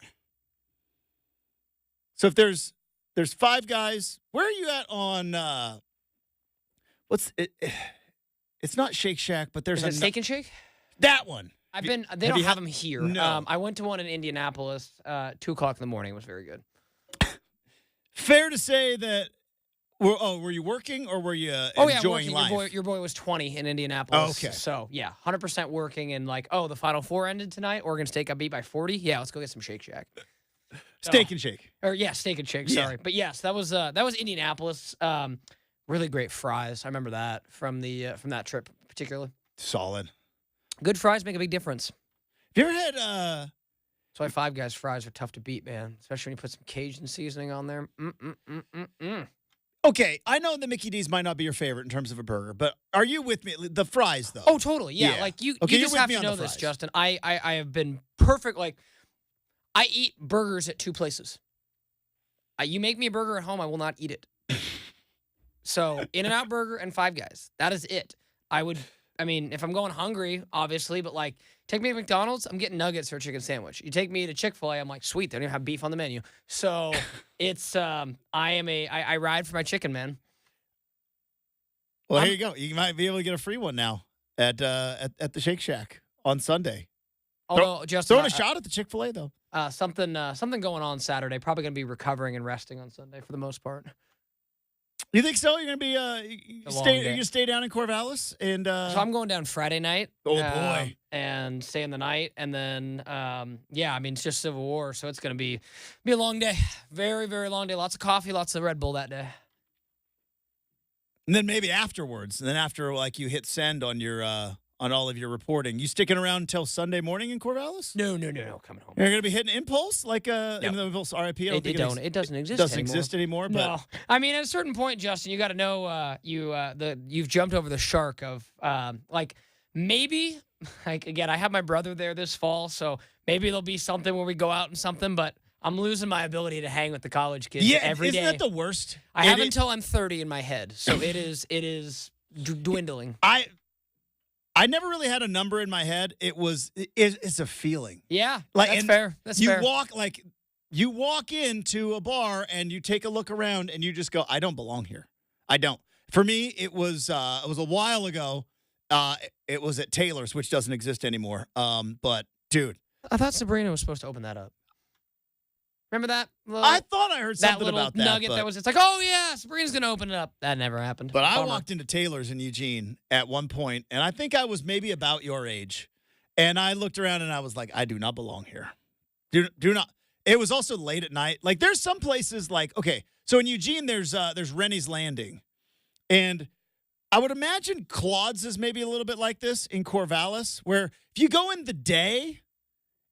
So if there's Five Guys, where are you at on? What's it? It's not Shake Shack, but there's Is it Steak and Shake? that one. They don't have them here. No. I went to one in Indianapolis, 2 o'clock in the morning. It was very good. Fair to say that. Were you working or were you enjoying working. life? Your boy was 20 in Indianapolis. Oh, okay. So, yeah, 100% working. And the Final Four ended tonight. Oregon State got beat by 40. Yeah, let's go get some Shake Shack. Steak and Shake. Steak and Shake, Yeah. sorry. But, yes, that was Indianapolis. Really great fries. I remember that from that trip particularly. Solid. Good fries make a big difference. Have you ever had That's why Five Guys fries are tough to beat, man. Especially when you put some Cajun seasoning on there. Okay, I know the Mickey D's might not be your favorite in terms of a burger, but are you with me? The fries, though. Oh, totally. Yeah. Yeah. Like you Okay, you're just with have me to on the know this, fries. Justin. I have been perfect. Like, I eat burgers at 2 places. You make me a burger at home, I will not eat it. So, In-N-Out Burger and Five Guys. That is it. If I'm going hungry, obviously, but like, take me to McDonald's, I'm getting nuggets or a chicken sandwich. You take me to Chick-fil-A, I'm like, sweet, they don't even have beef on the menu. So, it's, I ride for my chicken, man. Well, here you go. You might be able to get a free one now at the Shake Shack on Sunday. Although, Justin, Throwing a shot at the Chick-fil-A, though. something going on Saturday. Probably going to be recovering and resting on Sunday for the most part. You think so? You're gonna be you long stay. day. You gonna stay down in Corvallis and. So I'm going down Friday night. Oh, boy. And staying the night, and then it's just Civil War, so it's gonna be a long day, very very long day. Lots of coffee, lots of Red Bull that day. And then maybe afterwards, and then after you hit send on your on all of your reporting, you sticking around until Sunday morning in Corvallis? No, coming home. You're gonna be hitting Impulse in the Impulse RIP. It doesn't exist. Doesn't anymore. exist anymore. But No, at a certain point, Justin, you got to know you've jumped over the shark of maybe again. I have my brother there this fall, so maybe there'll be something where we go out and something, but. I'm losing my ability to hang with the college kids every day. Isn't that the worst? I have until I'm 30 in my head, so it is dwindling. I never really had a number in my head. It's a feeling. Yeah, that's fair. That's fair. You walk into a bar and you take a look around and you just go, I don't belong here. I don't. For me, it was a while ago. It was at Taylor's, which doesn't exist anymore. But dude, I thought Sabrina was supposed to open that up. Remember that? I thought I heard something about that. That little nugget it's like, oh, yeah, Sabrina's going to open it up. That never happened. But I walked into Taylor's in Eugene at one point, and I think I was maybe about your age. And I looked around, and I was like, I do not belong here. Do not. It was also late at night. Like, there's some places okay, so in Eugene, there's Rennie's Landing. And I would imagine Claude's is maybe a little bit like this in Corvallis, where if you go in the day,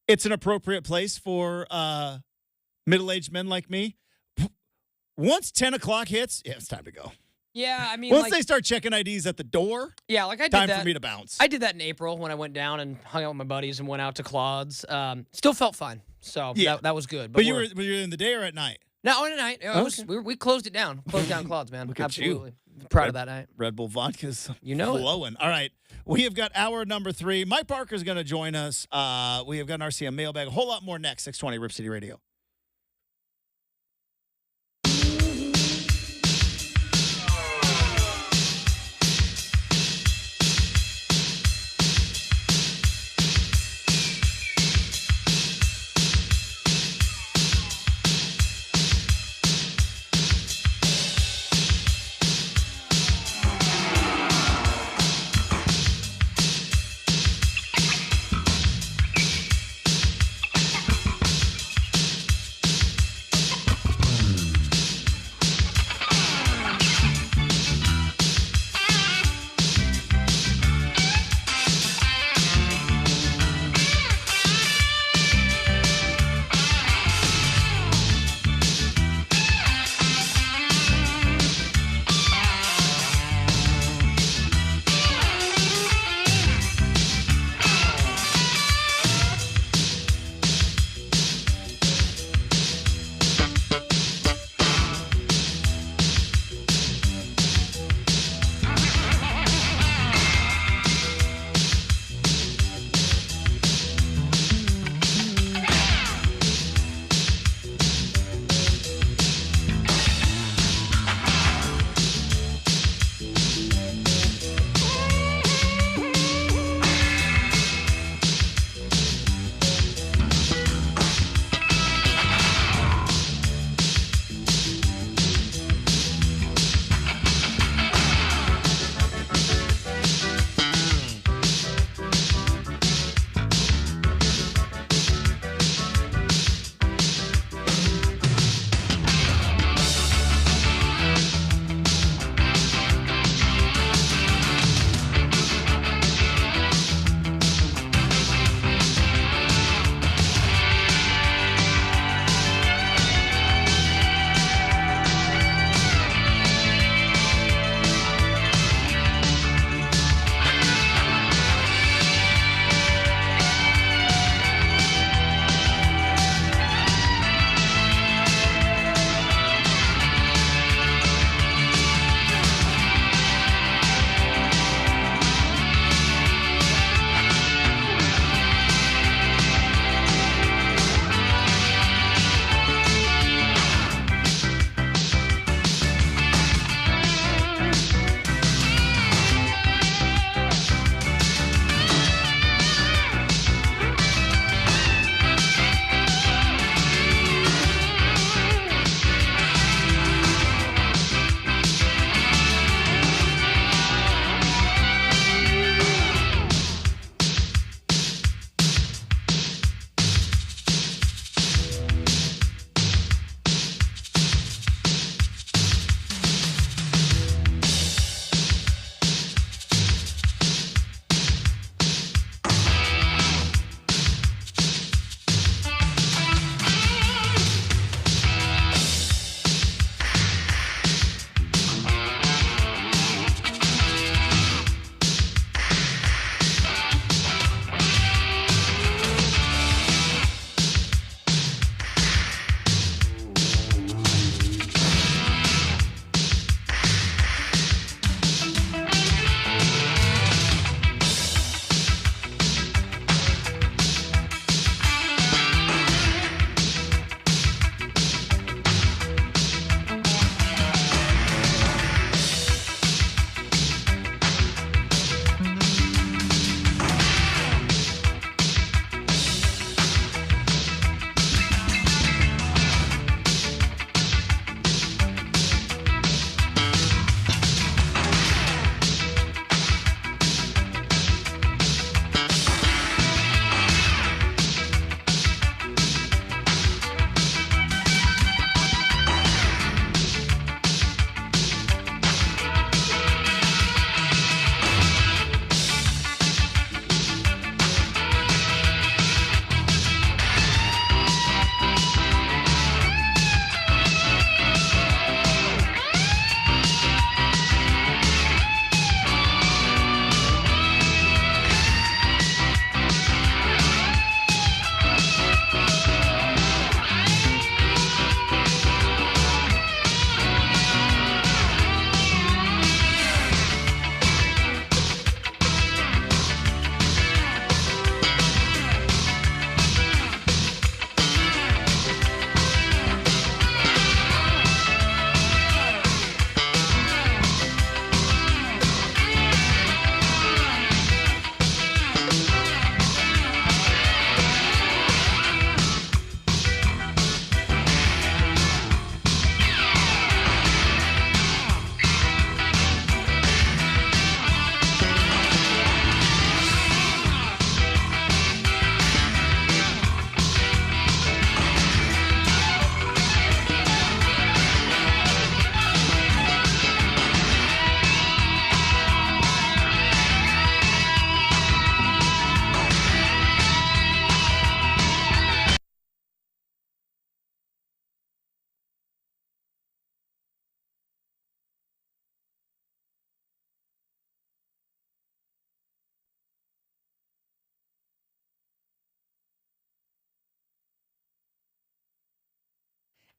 it's an appropriate place for middle-aged men like me. Once 10 o'clock hits, it's time to go. Yeah, Once they start checking IDs at the door, yeah, I did time that. for me to bounce. I did that in April when I went down and hung out with my buddies and went out to Claude's. Still felt fine, so that was good. But you were in the day or at night? No, at night. We closed it down. Closed down Claude's, man. Look at Absolutely. Proud of that night. Red Bull vodka's flowing. All right. We have got hour number 3. Mike Parker's going to join us. We have got an RCM mailbag. A whole lot more next. 620 Rip City Radio.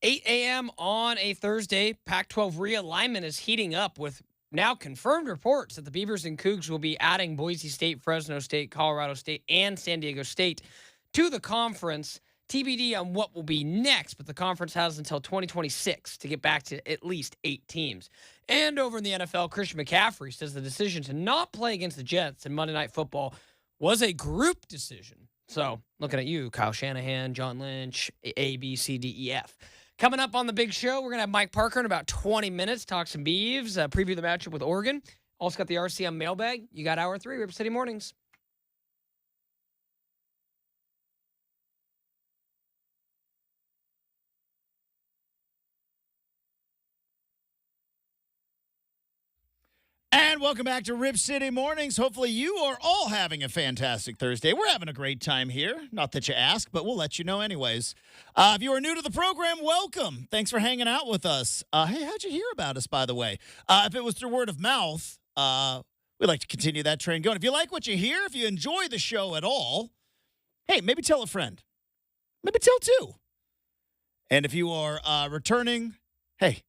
8 a.m. on a Thursday. Pac-12 realignment is heating up with now confirmed reports that the Beavers and Cougs will be adding Boise State, Fresno State, Colorado State, and San Diego State to the conference. TBD on what will be next, but the conference has until 2026 to get back to at least 8 teams. And over in the NFL, Christian McCaffrey says the decision to not play against the Jets in Monday Night Football was a group decision. So, looking at you, Kyle Shanahan, John Lynch, A, B, C, D, E, F. Coming up on the big show, we're going to have Mike Parker in about 20 minutes, talk some Beavs, preview the matchup with Oregon. Also got the RCM mailbag. You got Hour 3, Rip City Mornings. And welcome back to Rip City Mornings. Hopefully you are all having a fantastic Thursday. We're having a great time here. Not that you ask, but we'll let you know anyways. If you are new to the program, welcome. Thanks for hanging out with us. Hey, how'd you hear about us, by the way? If it was through word of mouth, we'd like to continue that train going. If you like what you hear, if you enjoy the show at all, hey, maybe tell a friend. Maybe tell two. And if you are returning, hey,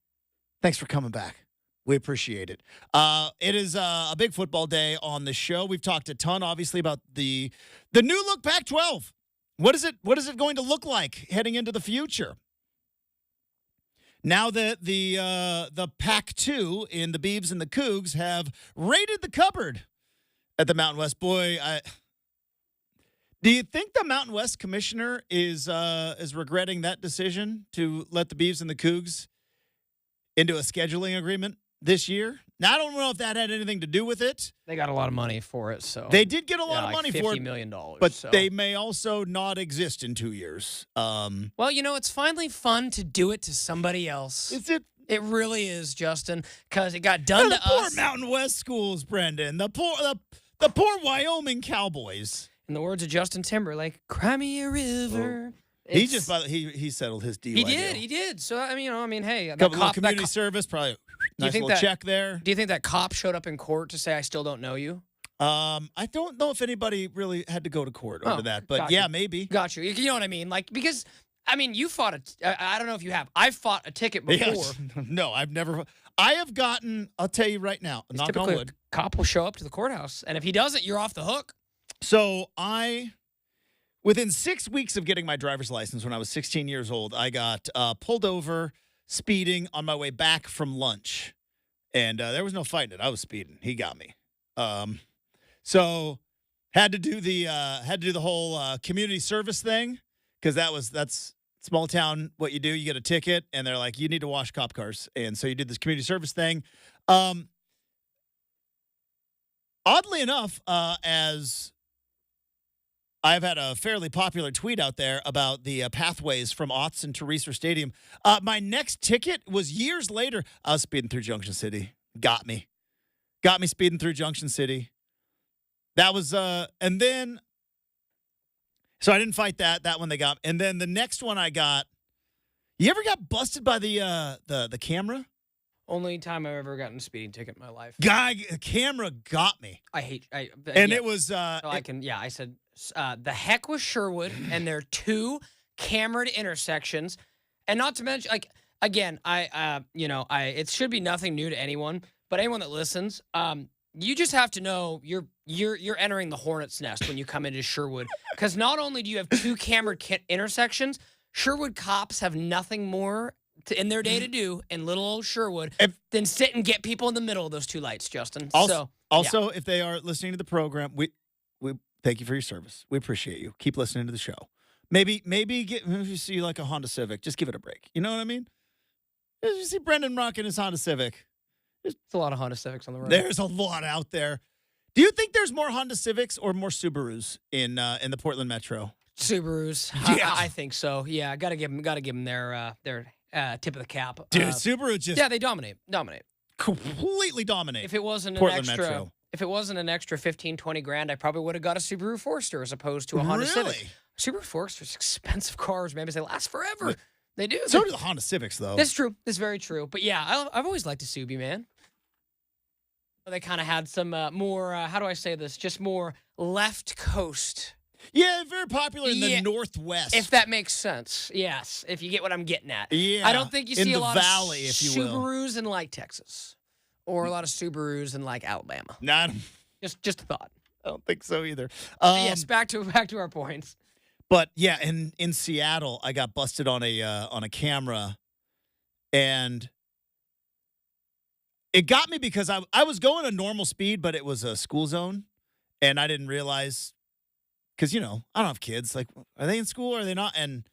thanks for coming back. We appreciate it. It is a big football day on the show. We've talked a ton, obviously, about the new look Pac-12. What is it going to look like heading into the future? Now that the Pac-2 in the Beavs and the Cougs have raided the cupboard at the Mountain West. Boy, do you think the Mountain West commissioner is regretting that decision to let the Beavs and the Cougs into a scheduling agreement this year? Now, I don't know if that had anything to do with it. They got a lot of money for it, so they did get a lot of money for it. $50 million. But they may also not exist in 2 years. Well, it's finally fun to do it to somebody else. Is it? It really is, Justin, because it got done to us. The poor Mountain West schools, Brendan. The poor Wyoming Cowboys. In the words of Justin Timberlake, cry me a river. He settled his DUI. He did. So hey, that couple of community service, probably nice little check there. Do you think that cop showed up in court to say I still don't know you? I don't know if anybody really had to go to court over that, but yeah, maybe. Got you. You know what I mean? Because you fought I don't know if you have. I fought a ticket before. Yes. No, I've never. I have gotten. I'll tell you right now. Knock on wood. A cop will show up to the courthouse, and if he doesn't, you're off the hook. So within 6 weeks of getting my driver's license when I was 16 years old, I got pulled over speeding on my way back from lunch. And there was no fighting it. I was speeding. He got me. So had to do the whole community service thing because that's small town what you do. You get a ticket and they're like, you need to wash cop cars. And so you did this community service thing. Oddly enough, as I've had a fairly popular tweet out there about the pathways from Autzen to Reeser Stadium. My next ticket was years later. I was speeding through Junction City. Got me speeding through Junction City. That was, and then, so I didn't fight that one they got. And then the next one I got, you ever got busted by the camera? Only time I've ever gotten a speeding ticket in my life. The camera got me. It was, I said, the heck was Sherwood, and there are 2 cambered intersections, and not to mention, it should be nothing new to anyone, but anyone that listens, you just have to know you're entering the hornet's nest when you come into Sherwood, because not only do you have 2 cambered intersections, Sherwood cops have nothing more in their day to do in little old Sherwood than sit and get people in the middle of those 2 lights, Justin. Also, if they are listening to the program, we thank you for your service. We appreciate you. Keep listening to the show. Maybe if you see like a Honda Civic, just give it a break. You know what I mean? If you see Brendan rocking his Honda Civic. There's a lot of Honda Civics on the road. There's a lot out there. Do you think there's more Honda Civics or more Subarus in the Portland Metro? Subarus. Yeah. I think so. Yeah, gotta give them their tip of the cap. Dude, Subaru just they dominate. Completely dominate. If it wasn't Portland an extra Metro. If it wasn't an extra 15, 20 grand, I probably would have got a Subaru Forester as opposed to a Honda Civic. Subaru Foresters, expensive cars, man, because they last forever. They do. So do the Honda Civics, though. That's true. That's very true. But yeah, I've always liked a Subi, man. They kind of had some more, how do I say this, just more left coast Yeah, very popular in the Yeah, Northwest. If that makes sense. Yes, if you get what I'm getting at. Yeah, I don't think you in see the a lot valley, of if you will. Subarus in like Texas or a lot of Subarus in like Alabama. Nah, Just a thought. I don't think so either. Yes, back to our points. But yeah, in Seattle, I got busted on a camera, and it got me because I was going a normal speed, but it was a school zone, and I didn't realize because I don't have kids. Like, are they in school or are they not? And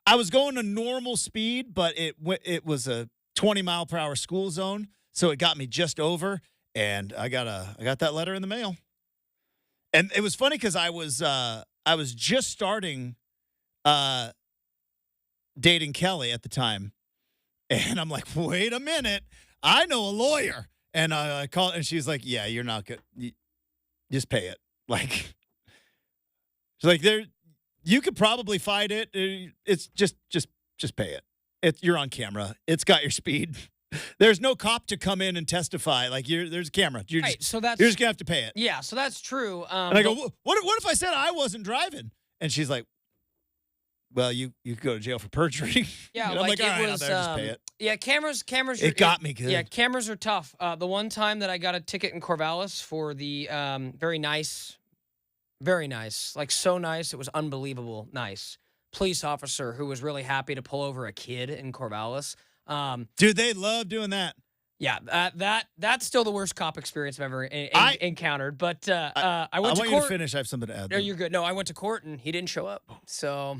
I was going a normal speed, but it was a 20-mile-per-hour school zone, so it got me just over, and I got that letter in the mail. And it was funny because I was just starting dating Kelly at the time, and I'm like, wait a minute, I know a lawyer, and I called, and she's like, yeah, you're not good, just pay it. Like, she's like, you could probably fight it. It's just pay it. You're on camera. It's got your speed. There's no cop to come in and testify. Like, there's a camera. You're Right, just so that's you're just gonna have to pay it. yeah, so that's true. And I go, what if I said I wasn't driving? And she's like, well, you could go to jail for perjury. Yeah, And I'm like, all right, it I'll was. just pay it. Yeah, cameras. It got me good. Yeah, cameras are tough. The one time that I got a ticket in Corvallis for the very nice, like so nice, it was unbelievable nice police officer who was really happy to pull over a kid in Corvallis. Dude, they love doing that. Yeah, that's still the worst cop experience I've ever encountered. But I went to want court. you to finish. I have something to add. No, you're good. No, I went to court and he didn't show up. So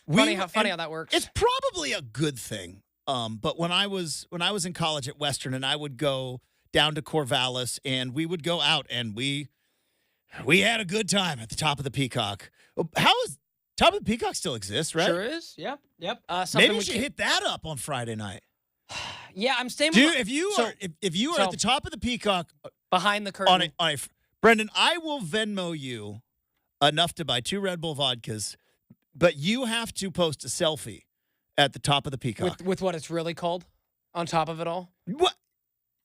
We- funny how that works. It's probably a good thing. But when I was in college at Western, and I would go down to Corvallis, and we would go out, and we had a good time at the Top of the Peacock. How is Top of the Peacock still exists, right? Sure is. Yep. Maybe we should hit that up on Friday night. Yeah, I'm staying. Dude, if you are at the Top of the Peacock behind the curtain, Brendan, I will Venmo you enough to buy 2 Red Bull vodkas, but you have to post a selfie at the Top of the Peacock with what it's really called, on top of it all. What?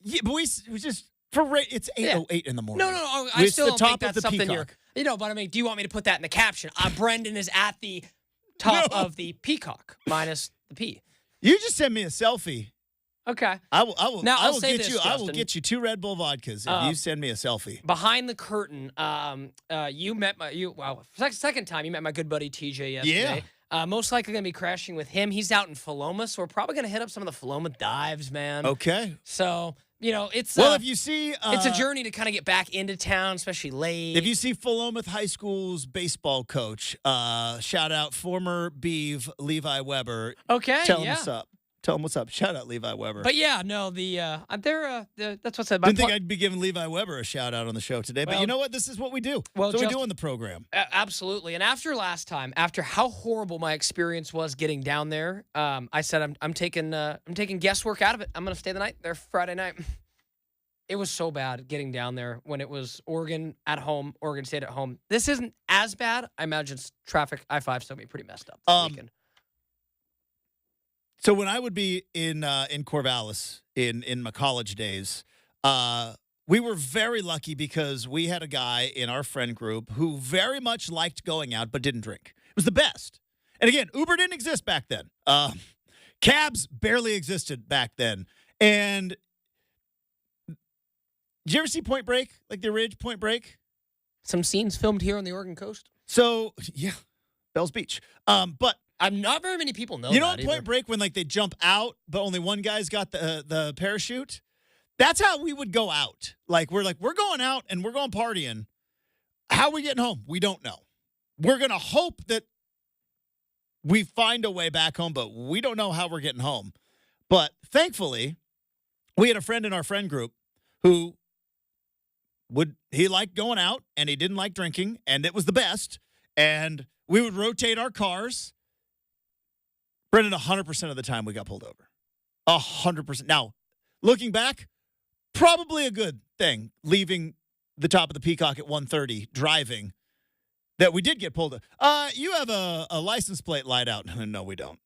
Yeah, but we just it's 8:08 in the morning. No. I still don't think that's something Peacock. But I mean, do you want me to put that in the caption? Brendan is at the top of the Peacock minus the P. You just send me a selfie. Okay. I will. Now, I will I'll say get this, you. I will Justin. get you 2 Red Bull vodkas if you send me a selfie. Behind the curtain, you met second time you met my good buddy TJ yesterday. Yeah. Most likely gonna be crashing with him. He's out in Paloma, so we're probably gonna hit up some of the Paloma dives, man. Okay. So it's If you see, it's a journey to kind of get back into town, especially late. If you see Philomath High School's baseball coach, shout out former Beav Levi Weber. Okay. Tell him what's up. Tell him what's up. Shout out Levi Weber. But yeah, no, that's what's said. Didn't think I'd be giving Levi Weber a shout out on the show today, but you know what? This is what we do. Well, so we do on the program. Absolutely. And after last time, after how horrible my experience was getting down there, I said I'm taking guesswork out of it. I'm gonna stay the night there Friday night. It was so bad getting down there when it was Oregon at home, Oregon State at home. This isn't as bad. I imagine traffic I-5 still be pretty messed up this weekend. So when I would be in Corvallis in my college days, we were very lucky because we had a guy in our friend group who very much liked going out but didn't drink. It was the best. And again, Uber didn't exist back then. Cabs barely existed back then. And did you ever see Point Break? Like the Ridge Point Break? Some scenes filmed here on the Oregon coast. So, yeah, Bells Beach. But I'm not very many people know that. You know on Point Break when like they jump out, but only one guy's got the parachute? That's how we would go out. We're going out and we're going partying. How are we getting home? We don't know. We're going to hope that we find a way back home, but we don't know how we're getting home. But thankfully, we had a friend in our friend group who he liked going out and he didn't like drinking, and it was the best. And we would rotate our cars. Brendan, 100% of the time we got pulled over. 100%. Now, looking back, probably a good thing leaving the Top of the Peacock at 1:30 driving that we did get pulled over. You have a license plate light out. No, we don't.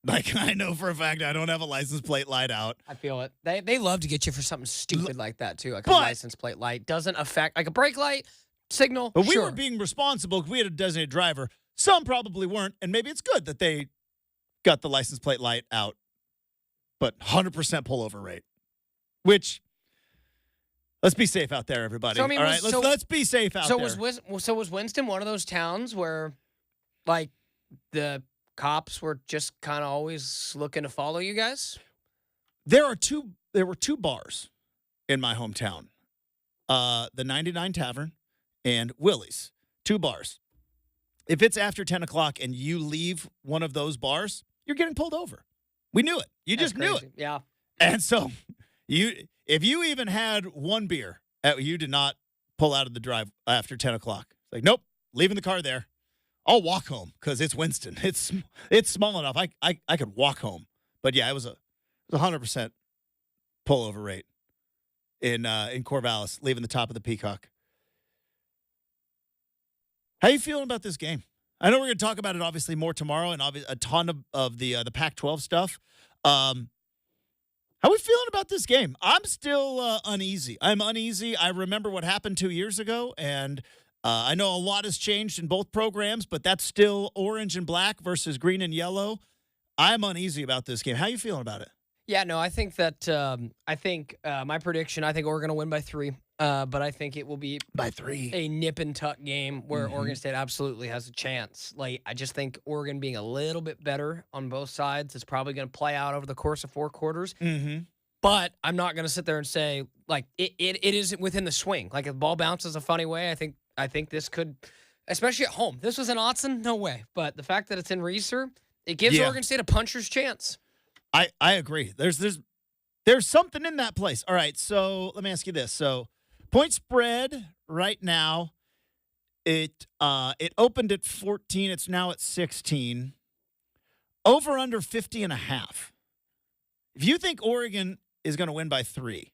I know for a fact I don't have a license plate light out. I feel it. They love to get you for something stupid like that, too. Like a license plate light doesn't affect, like a brake light signal. But we sure. were being responsible because we had a designated driver. Some probably weren't, and maybe it's good that they got the license plate light out. But 100% pullover rate, which let's be safe out there, everybody. So, I mean, all right, let's be safe out there. Was Winston one of those towns where, like, the cops were just kind of always looking to follow you guys? There were two bars in my hometown, the 99 Tavern and Willie's. 2 bars. If it's after 10 o'clock and you leave one of those bars, you're getting pulled over. We knew it. You That's just knew crazy. it. Yeah. And so if you even had one beer, you did not pull out of the drive after 10 o'clock. It's like, nope, leaving the car there. I'll walk home because it's Winston. It's small enough. I could walk home. But yeah, it was a 100% pullover rate in Corvallis, leaving the top of the Peacock. How you feeling about this game? I know we're going to talk about it obviously more tomorrow and a ton of the Pac-12 stuff. How we feeling about this game? I'm still uneasy. I'm uneasy. I remember what happened 2 years ago, and I know a lot has changed in both programs, but that's still orange and black versus green and yellow. I'm uneasy about this game. How you feeling about it? Yeah, no, I think that my prediction, I think Oregon will win by 3. But I think it will be By 3. a nip and tuck game where Oregon State absolutely has a chance. Like, I just think Oregon being a little bit better on both sides is probably going to play out over the course of 4 quarters. Mm-hmm. But I'm not going to sit there and say, like, it isn't within the swing. Like, if the ball bounces a funny way, I think this could, especially at home. This was in Autzen, no way. But the fact that it's in Reeser, it gives Oregon State a puncher's chance. I agree. There's something in that place. All right, so let me ask you this. So point spread right now, it opened at 14. It's now at 16. Over under 50.5. If you think Oregon is going to win by 3,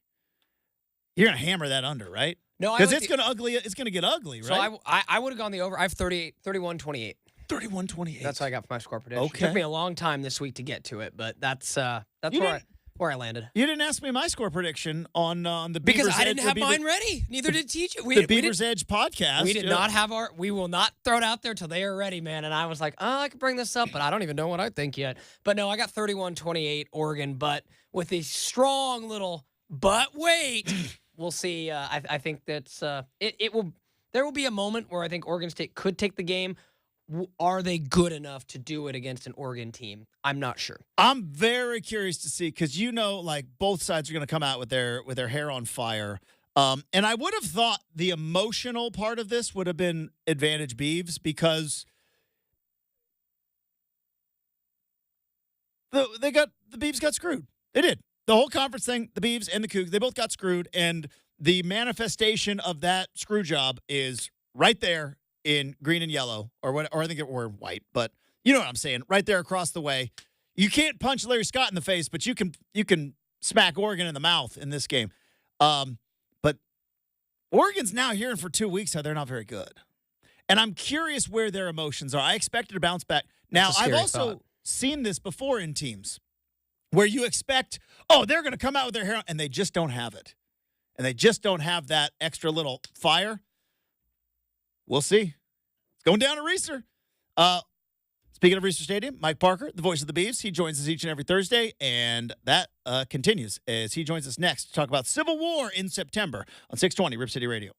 you're going to hammer that under, right? No, because it's going to get ugly, right? So I would have gone the over. I have 31-28. 31-28. That's what I got for my score prediction. Okay. It took me a long time this week to get to it, but that's where I landed. You didn't ask me my score prediction on the Beaver's because I didn't Edge, have mine ready. Neither did TJ. The Beaver's Edge podcast. We did not have we will not throw it out there till they are ready, man. And I was like, I could bring this up, but I don't even know what I think yet. But no, I got 31-28 Oregon, but with a strong little but wait. We'll see. I think that's it will. There will be a moment where I think Oregon State could take the game. Are they good enough to do it against an Oregon team? I'm not sure. I'm very curious to see because like both sides are going to come out with their hair on fire. And I would have thought the emotional part of this would have been advantage Beavs because the Beavs got screwed. They did. The whole conference thing, the Beavs and the Cougs, they both got screwed, and the manifestation of that screw job is right there in green and yellow, or I think it were white, but you know what I'm saying, right there across the way. You can't punch Larry Scott in the face, but you can smack Oregon in the mouth in this game. But Oregon's now hearing for 2 weeks how they're not very good. And I'm curious where their emotions are. I expected to bounce back. Now, I've also seen this before in teams where you expect, they're going to come out with their hair on, and they just don't have it. And they just don't have that extra little fire. We'll see. It's going down to Reeser. Speaking of Reeser Stadium, Mike Parker, the voice of the Beavs, he joins us each and every Thursday, and that continues as he joins us next to talk about Civil War in September on 620 Rip City Radio.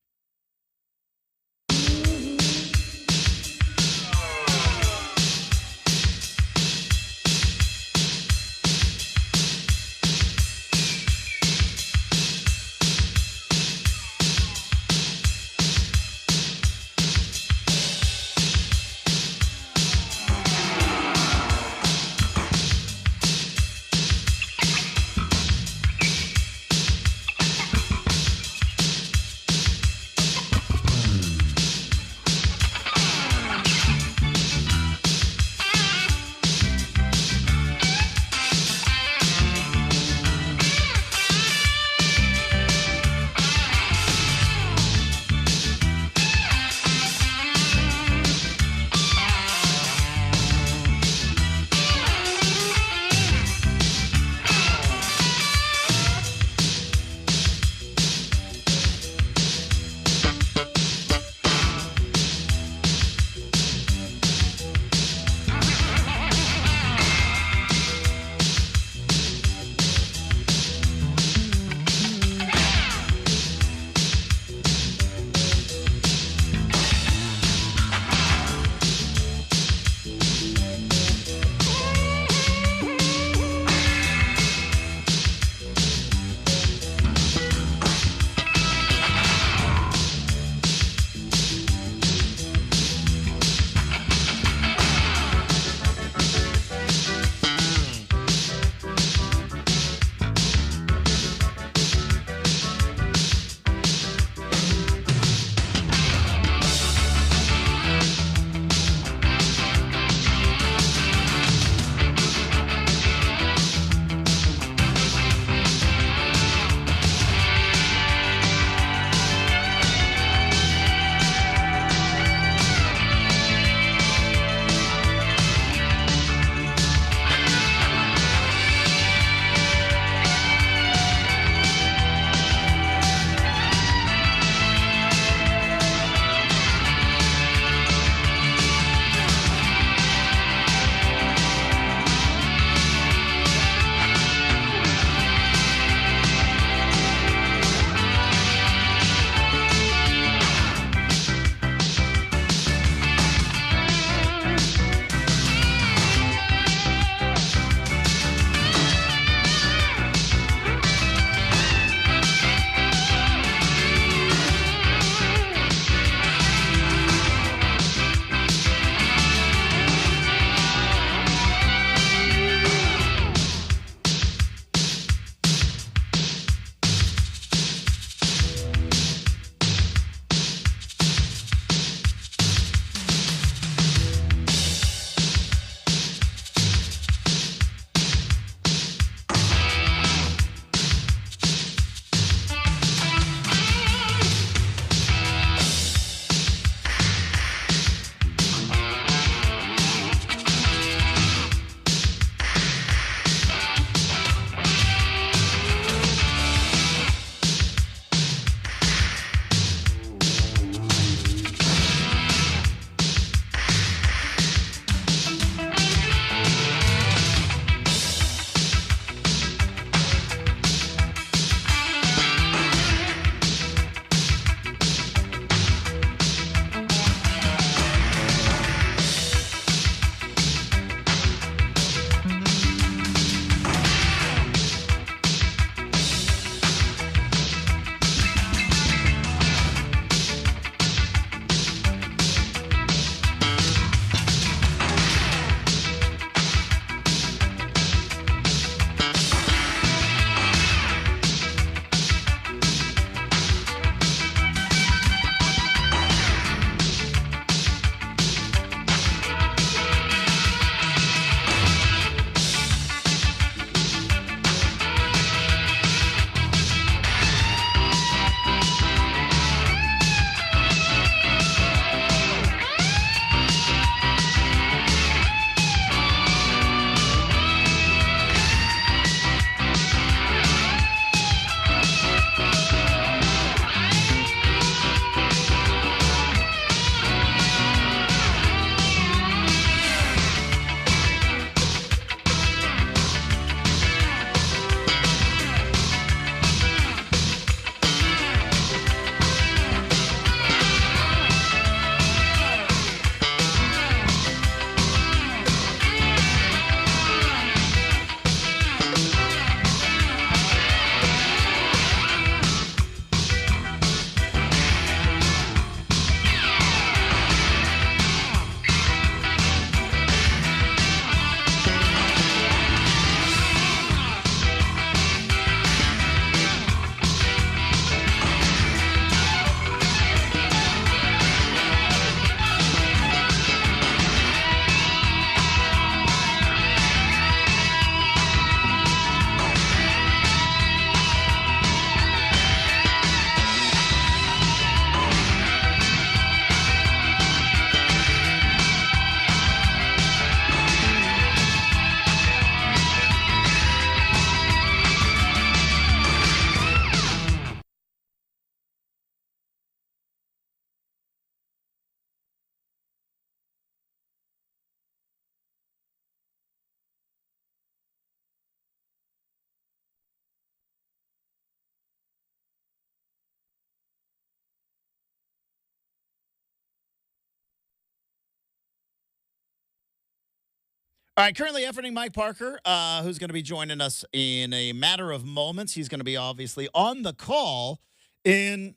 All right, currently efforting Mike Parker, who's going to be joining us in a matter of moments. He's going to be obviously on the call in,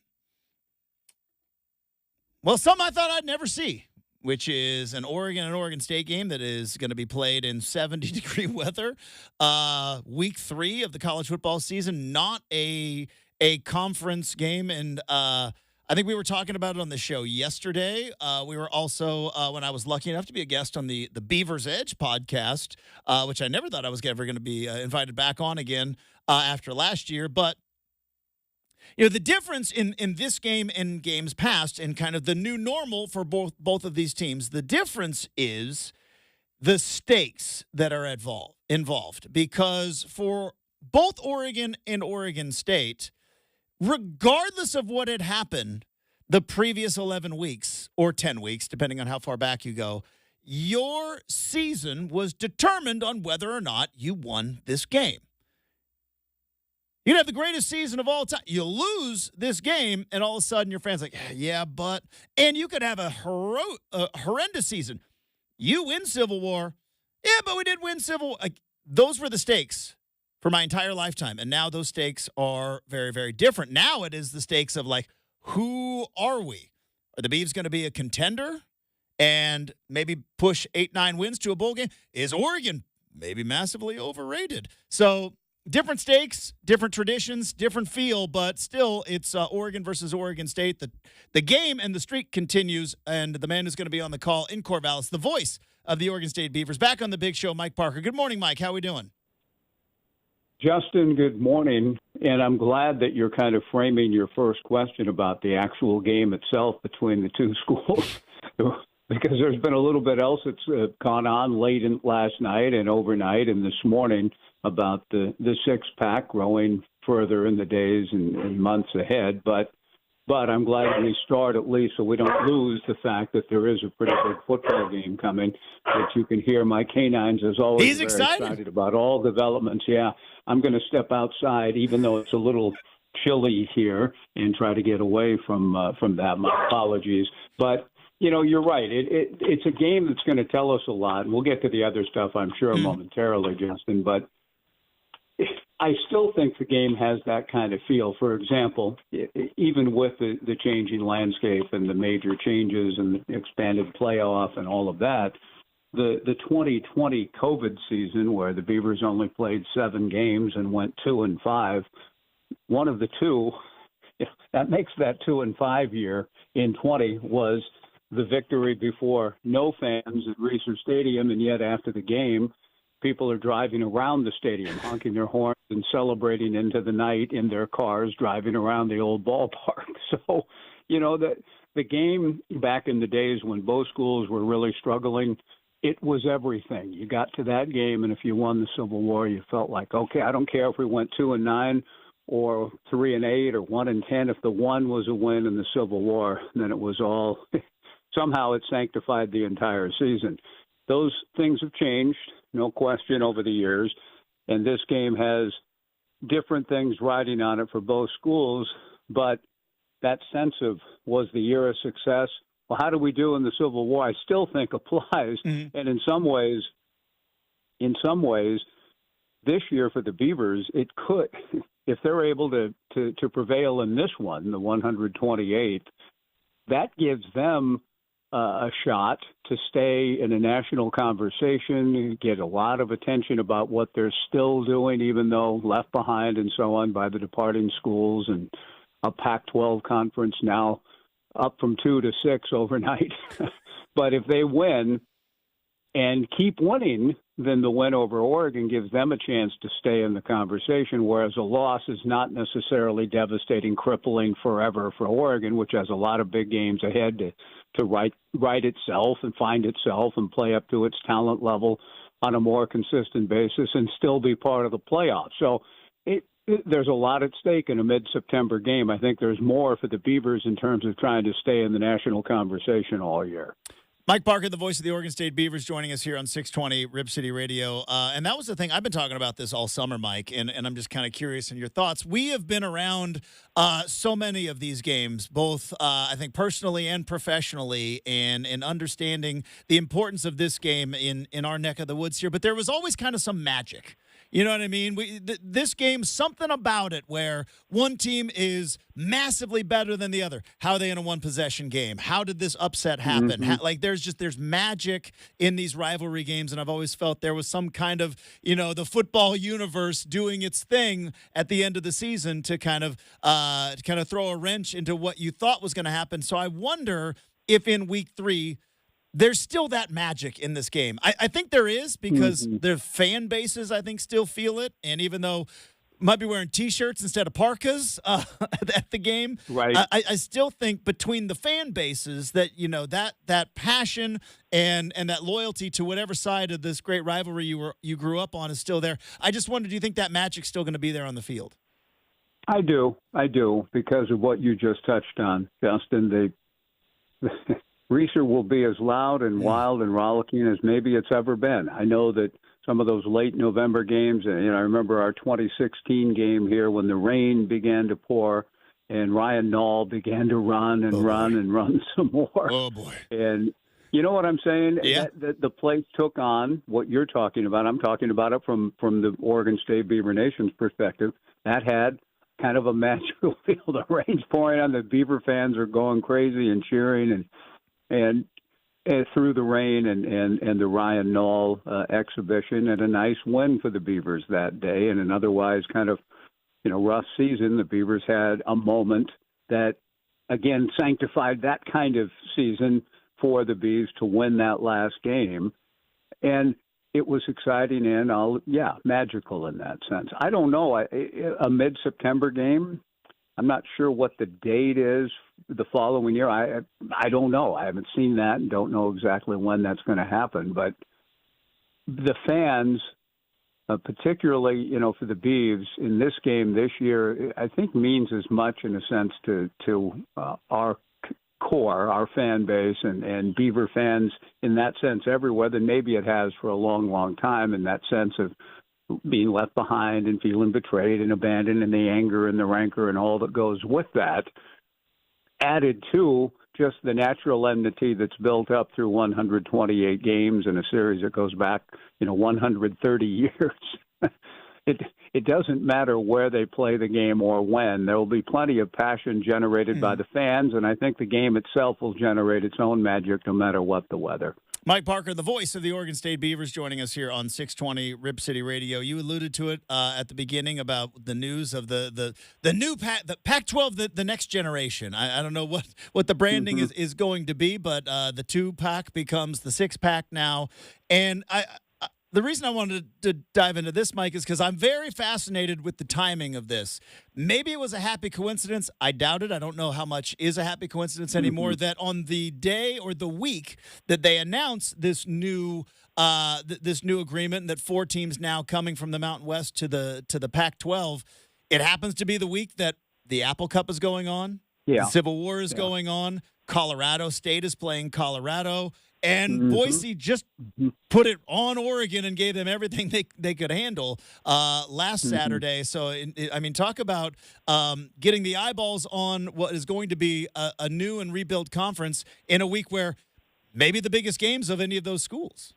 well, something I thought I'd never see, which is an Oregon and Oregon State game that is going to be played in 70-degree weather. Week 3 of the college football season, not a conference game, and I think we were talking about it on the show yesterday. We were also, when I was lucky enough to be a guest on the Beaver's Edge podcast, which I never thought I was ever going to be invited back on again after last year. But, the difference in this game and games past and kind of the new normal for both of these teams, the difference is the stakes that are involved. Because for both Oregon and Oregon State, regardless of what had happened the previous 11 weeks or 10 weeks, depending on how far back you go, your season was determined on whether or not you won this game. You can have the greatest season of all time. You lose this game, and all of a sudden your fans are like, yeah, but. And you could have a horrendous season. You win Civil War. Yeah, but we did win Civil War. Like, those were the stakes for my entire lifetime. And now those stakes are very, very different. Now it is the stakes of, like, who are we? Are the Beavs going to be a contender and maybe push 8-9 wins to a bowl game? Is Oregon maybe massively overrated? So different stakes, different traditions, different feel, but still it's Oregon versus Oregon State. The game and the streak continues, and the man who's going to be on the call in Corvallis, the voice of the Oregon State Beavers, back on the big show, Mike Parker. Good morning, Mike. How are we doing? Justin, good morning, and I'm glad that you're kind of framing your first question about the actual game itself between the two schools, because there's been a little bit else that's gone on late last night and overnight and this morning about the six-pack growing further in the days and months ahead. But I'm glad we start at least so we don't lose the fact that there is a pretty big football game coming that you can hear my canines, as always, He's very excited about all developments. Yeah, I'm going to step outside, even though it's a little chilly here, and try to get away from that. My apologies. But, you're right. It's a game that's going to tell us a lot. And we'll get to the other stuff, I'm sure, momentarily, Justin. But I still think the game has that kind of feel. For example, even with the changing landscape and the major changes and the expanded playoff and all of that, the 2020 COVID season where the Beavers only played 7 games and went 2-5, one of the two, that makes that 2-5 year in 20 was the victory before no fans at Reser Stadium, and yet after the game, people are driving around the stadium, honking their horns and celebrating into the night in their cars, driving around the old ballpark. So, the game back in the days when both schools were really struggling, it was everything. You got to that game, and if you won the Civil War, you felt like, okay, I don't care if we went 2-9 or 3-8 or 1-10. If the one was a win in the Civil War, then it was all somehow it sanctified the entire season. Those things have changed, no question, over the years, and this game has different things riding on it for both schools, but that sense of was the year a success? Well, how do we do in the Civil War? I still think applies, and in some ways, this year for the Beavers, it could, if they're able to prevail in this one, the 128th, that gives them a shot to stay in a national conversation, get a lot of attention about what they're still doing, even though left behind and so on by the departing schools, and a Pac-12 conference now up from 2 to 6 overnight. But if they win and keep winning, then the win over Oregon gives them a chance to stay in the conversation, whereas a loss is not necessarily devastating, crippling forever for Oregon, which has a lot of big games ahead to right itself and find itself and play up to its talent level on a more consistent basis and still be part of the playoffs. So there's a lot at stake in a mid-September game. I think there's more for the Beavers in terms of trying to stay in the national conversation all year. Mike Parker, the voice of the Oregon State Beavers, joining us here on 620 Rip City Radio. And that was the thing. I've been talking about this all summer, Mike, and I'm just kind of curious in your thoughts. We have been around so many of these games, both, I think, personally and professionally, and understanding the importance of this game in our neck of the woods here. But there was always kind of some magic. You know what I mean? This game, something about it where one team is massively better than the other. How are they in a one-possession game? How did this upset happen? There's magic in these rivalry games, and I've always felt there was some kind of, the football universe doing its thing at the end of the season to kind of throw a wrench into what you thought was going to happen. So I wonder if in week 3, there's still that magic in this game. I think there is because the fan bases, I think, still feel it. And even though might be wearing T-shirts instead of parkas at the game, right? I still think between the fan bases that, that passion and that loyalty to whatever side of this great rivalry you grew up on is still there. I just wondered, do you think that magic's still going to be there on the field? I do, because of what you just touched on, Justin. Reeser will be as loud and wild and rollicking as maybe it's ever been. I know that some of those late November games, I remember our 2016 game here when the rain began to pour and Ryan Nall began to run and run some more. Oh, boy. And you know what I'm saying? Yeah. That the place took on what you're talking about. I'm talking about it from the Oregon State Beaver Nation's perspective. That had kind of a magical feel. The rain's pouring on. The Beaver fans are going crazy and cheering and through the rain and the Ryan Nall exhibition, and a nice win for the Beavers that day. And an otherwise kind of rough season, the Beavers had a moment that again sanctified that kind of season for the Beavs to win that last game. And it was exciting and magical in that sense. I don't know, a mid-September game, I'm not sure what the date is the following year. I don't know. I haven't seen that and don't know exactly when that's going to happen. But the fans, particularly, for the Beavs in this game this year, I think means as much in a sense to our core, our fan base and Beaver fans in that sense everywhere than maybe it has for a long, long time, in that sense of being left behind and feeling betrayed and abandoned and the anger and the rancor and all that goes with that, added to just the natural enmity that's built up through 128 games in a series that goes back, 130 years. It doesn't matter where they play the game or when. There will be plenty of passion generated by the fans, and I think the game itself will generate its own magic no matter what the weather. Mike Parker, the voice of the Oregon State Beavers, joining us here on 620 Rip City Radio. You alluded to it at the beginning about the news of the new the Pac-12, the next generation. I don't know what the branding is going to be, but the 2-pack becomes the 6-pack now. And the reason I wanted to dive into this, Mike, is because I'm very fascinated with the timing of this. Maybe it was a happy coincidence. I doubt it. I don't know how much is a happy coincidence anymore, that on the day or the week that they announced this new agreement, and that 4 teams now coming from the Mountain West to the Pac-12, it happens to be the week that the Apple Cup is going on. Yeah. The Civil War is going on. Colorado State is playing Colorado. And Boise just put it on Oregon and gave them everything they could handle last Saturday. So, talk about getting the eyeballs on what is going to be a new and rebuilt conference in a week where maybe the biggest games of any of those schools.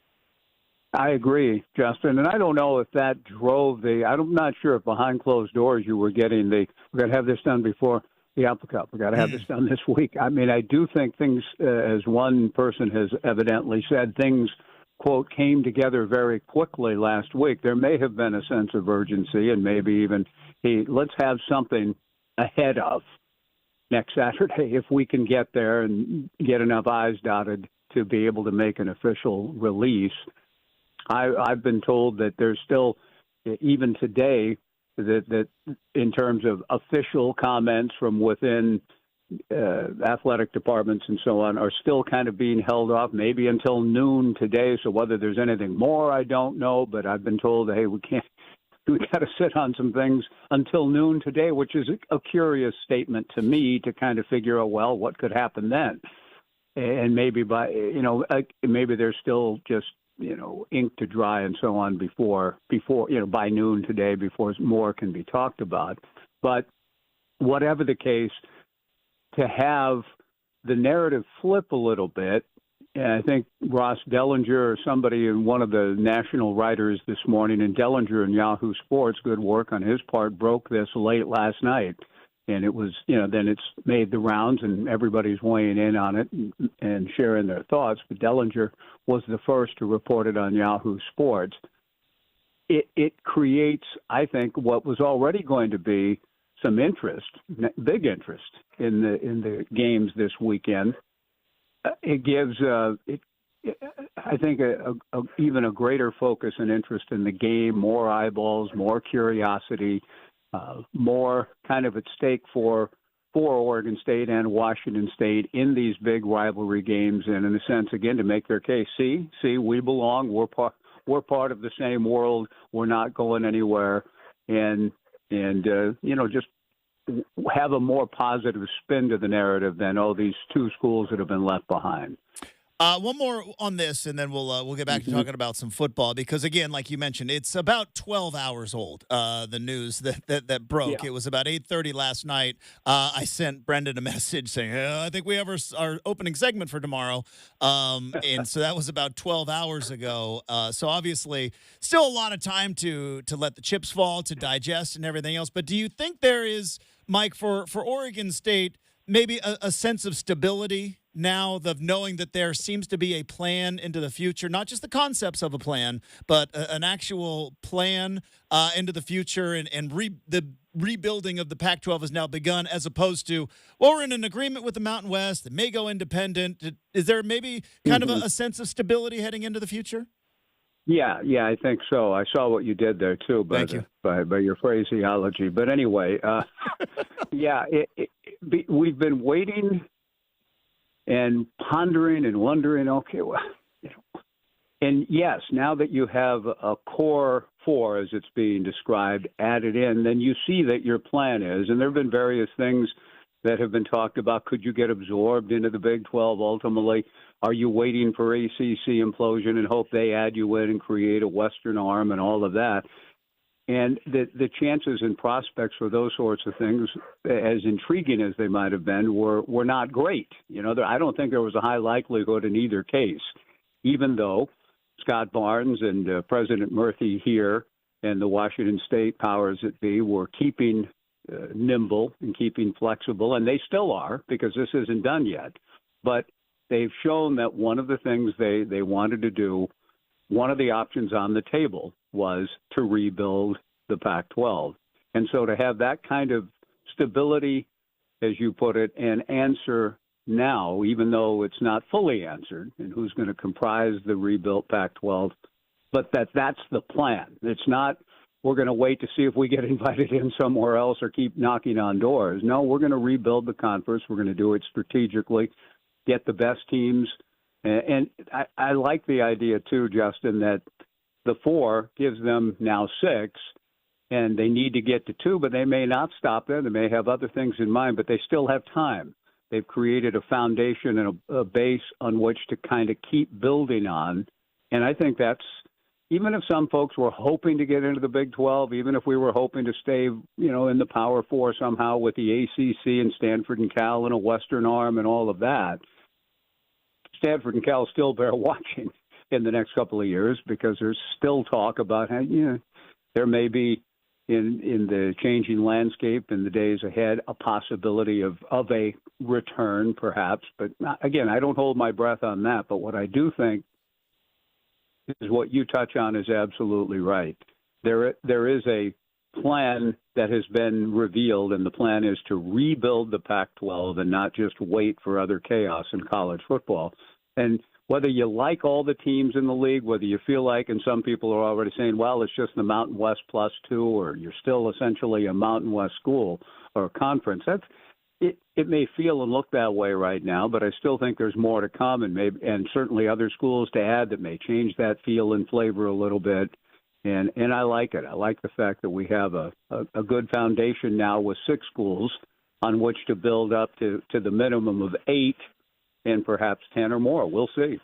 I agree, Justin. And I don't know if that drove I'm not sure if behind closed doors you were getting we're going to have this done before the Apple Cup. We got to have this done this week. I mean, I do think things, as one person has evidently said, things, quote, came together very quickly last week. There may have been a sense of urgency and maybe even, hey, let's have something ahead of next Saturday if we can get there and get enough I's dotted to be able to make an official release. I've been told that there's still, even today, that in terms of official comments from within athletic departments and so on are still kind of being held off, maybe until noon today. So whether there's anything more, I don't know. But I've been told, hey, we got to sit on some things until noon today, which is a curious statement to me to kind of figure out, well, what could happen then? and maybe maybe there's still just ink to dry and so on before by noon today before more can be talked about. But whatever the case, to have the narrative flip a little bit, and I think Ross Dellinger or somebody in one of the national writers this morning, and Dellinger in Yahoo Sports, good work on his part, broke this late last night. And it was, then it's made the rounds and everybody's weighing in on it and sharing their thoughts. But Dellinger was the first to report it on Yahoo Sports. It creates, I think, what was already going to be some interest, big interest in the games this weekend. It gives, I think, even a greater focus and interest in the game, more eyeballs, more curiosity. More kind of at stake for Oregon State and Washington State in these big rivalry games, and in a sense, again, to make their case. See, we belong. We're part of the same world. We're not going anywhere, and just have a more positive spin to the narrative than these two schools that have been left behind. One more on this, and then we'll get back to talking about some football because, again, like you mentioned, it's about 12 hours old. The news that broke. Yeah. It was about 8:30 last night. I sent Brendan a message saying, "I think we have our opening segment for tomorrow," and so that was about 12 hours ago. So obviously, still a lot of time to let the chips fall, to digest, and everything else. But do you think there is, Mike, for Oregon State, maybe a sense of stability now of knowing that there seems to be a plan into the future, not just the concepts of a plan, but an actual plan into the future, and the rebuilding of the Pac-12 has now begun, as opposed to, well, we're in an agreement with the Mountain West that may go independent. Is there maybe kind of a sense of stability heading into the future? Yeah, I think so. I saw what you did there too, by your phraseology. But anyway, we've been waiting and pondering and wondering, okay, well, and yes, now that you have a core four, as it's being described, added in, then you see that your plan is, and there have been various things that have been talked about. Could you get absorbed into the Big 12 ultimately? Are you waiting for ACC implosion and hope they add you in and create a Western arm and all of that? And the chances and prospects for those sorts of things, as intriguing as they might have been, were not great. I don't think there was a high likelihood in either case, even though Scott Barnes and President Murphy here and the Washington State powers that be were keeping nimble and keeping flexible, and they still are because this isn't done yet. But they've shown that one of the things they wanted to do, one of the options on the table was to rebuild the Pac-12. And so to have that kind of stability, as you put it, and answer now, even though it's not fully answered, and who's going to comprise the rebuilt Pac-12, but that's the plan. It's not we're going to wait to see if we get invited in somewhere else or keep knocking on doors. No, we're going to rebuild the conference. We're going to do it strategically, get the best teams. And I like the idea, too, Justin, that the four gives them now 6, and they need to get to 2, but they may not stop there. They may have other things in mind, but they still have time. They've created a foundation and a base on which to kind of keep building on. And I think that's, even if some folks were hoping to get into the Big 12, even if we were hoping to stay, in the Power 4 somehow with the ACC and Stanford and Cal and a Western arm and all of that, Stanford and Cal still bear watching in the next couple of years because there's still talk about how, there may be in the changing landscape in the days ahead a possibility of a return perhaps. But again, I don't hold my breath on that. But what I do think is what you touch on is absolutely right. There is a plan that has been revealed, and the plan is to rebuild the Pac-12 and not just wait for other chaos in college football. And whether you like all the teams in the league, whether you feel like, and some people are already saying, well, it's just the Mountain West plus 2, or you're still essentially a Mountain West school or a conference, it may feel and look that way right now, but I still think there's more to come, and certainly other schools to add that may change that feel and flavor a little bit. And I like it. I like the fact that we have a good foundation now with 6 schools on which to build up to the minimum of 8. and perhaps 10 or more. We'll see.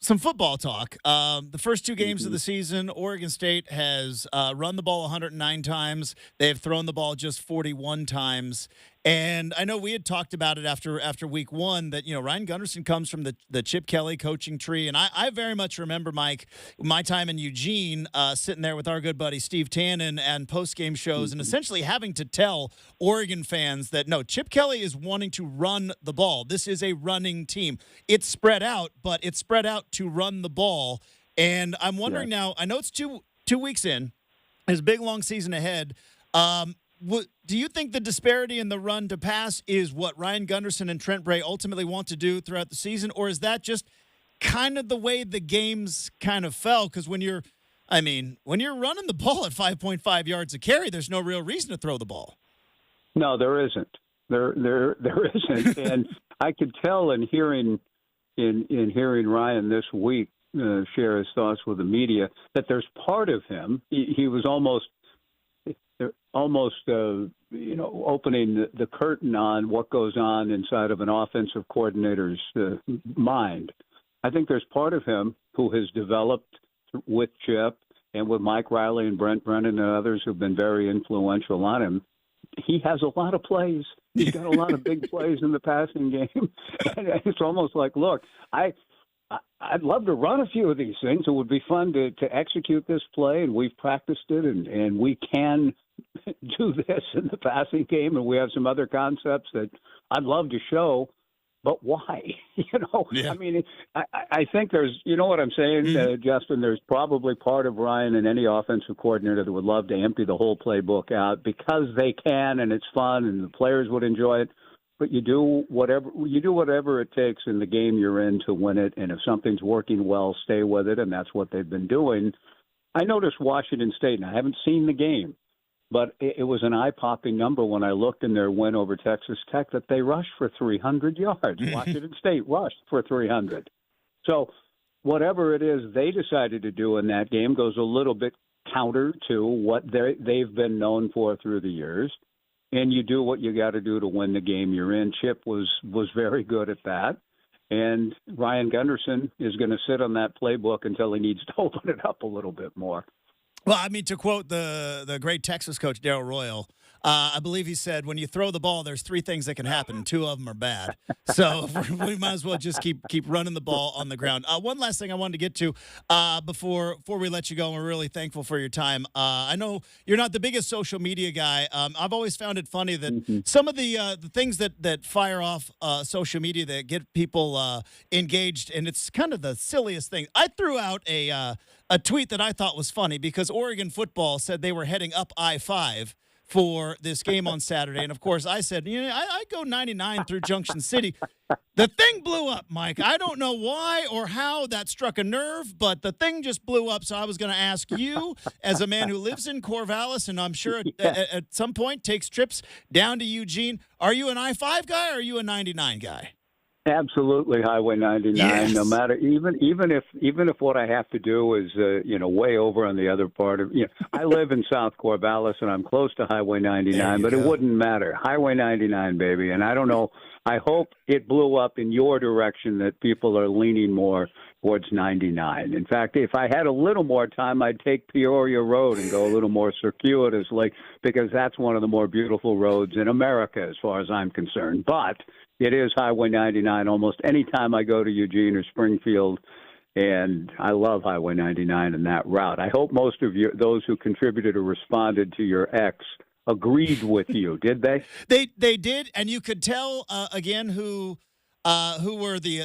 Some football talk. The first two games of the season, Oregon State has run the ball 109 times. They have thrown the ball just 41 times. And I know we had talked about it after week one that, Ryan Gunderson comes from the Chip Kelly coaching tree. And I very much remember, Mike, my time in Eugene, sitting there with our good buddy Steve Tannen and post-game shows and essentially having to tell Oregon fans that, no, Chip Kelly is wanting to run the ball. This is a running team. It's spread out, but it's spread out to run the ball. And I'm wondering now, I know it's two weeks in, there's a big, long season ahead. Do you think the disparity in the run to pass is what Ryan Gunderson and Trent Bray ultimately want to do throughout the season, or is that just kind of the way the games kind of fell? Because when you're running the ball at 5.5 yards a carry, there's no real reason to throw the ball. No, there isn't. There isn't. And I could tell in hearing Ryan this week share his thoughts with the media that there's part of him. He was almost opening the curtain on what goes on inside of an offensive coordinator's mind. I think there's part of him who has developed with Chip and with Mike Riley and Brent Brennan and others who've been very influential on him. He has a lot of plays. He's got a lot of big plays in the passing game. And it's almost like, look, I'd love to run a few of these things. It would be fun to execute this play, and we've practiced it, and we can do this in the passing game, and we have some other concepts that I'd love to show, but why? Yeah. I mean, I think there's, what I'm saying, Justin, there's probably part of Ryan and any offensive coordinator that would love to empty the whole playbook out because they can, and it's fun, and the players would enjoy it. But you do whatever it takes in the game you're in to win it, and if something's working well, stay with it, and that's what they've been doing. I noticed Washington State, and I haven't seen the game, but it was an eye-popping number when I looked in their win over Texas Tech that they rushed for 300 yards. Washington State rushed for 300. So whatever it is they decided to do in that game goes a little bit counter to what they've been known for through the years. And you do what you got to do to win the game you're in. Chip was very good at that. And Ryan Gunderson is going to sit on that playbook until he needs to open it up a little bit more. Well, I mean, to quote the great Texas coach, Darryl Royal, I believe he said, when you throw the ball, there's three things that can happen, and two of them are bad. So we might as well just keep running the ball on the ground. One last thing I wanted to get to before we let you go, and we're really thankful for your time. I know you're not the biggest social media guy. I've always found it funny that some of the things that fire off social media that get people engaged, and it's kind of the silliest thing. I threw out a tweet that I thought was funny because Oregon football said they were heading up I-5 for this game on Saturday. And, of course, I said, I go 99 through Junction City. The thing blew up, Mike. I don't know why or how that struck a nerve, but the thing just blew up. So I was going to ask you, as a man who lives in Corvallis and I'm sure at some point takes trips down to Eugene, are you an I-5 guy or are you a 99 guy? Absolutely, Highway 99. Yes. No matter even if what I have to do is way over on the other part of I live in South Corvallis and I'm close to Highway 99, but it wouldn't matter. Highway 99, baby. And I don't know. I hope it blew up in your direction that people are leaning more towards 99. In fact, if I had a little more time, I'd take Peoria Road and go a little more circuitously because that's one of the more beautiful roads in America as far as I'm concerned. But it is Highway 99 almost any time I go to Eugene or Springfield, and I love Highway 99 and that route. I hope most of those who contributed or responded to your ex agreed with you. Did they? They did, and you could tell again who were the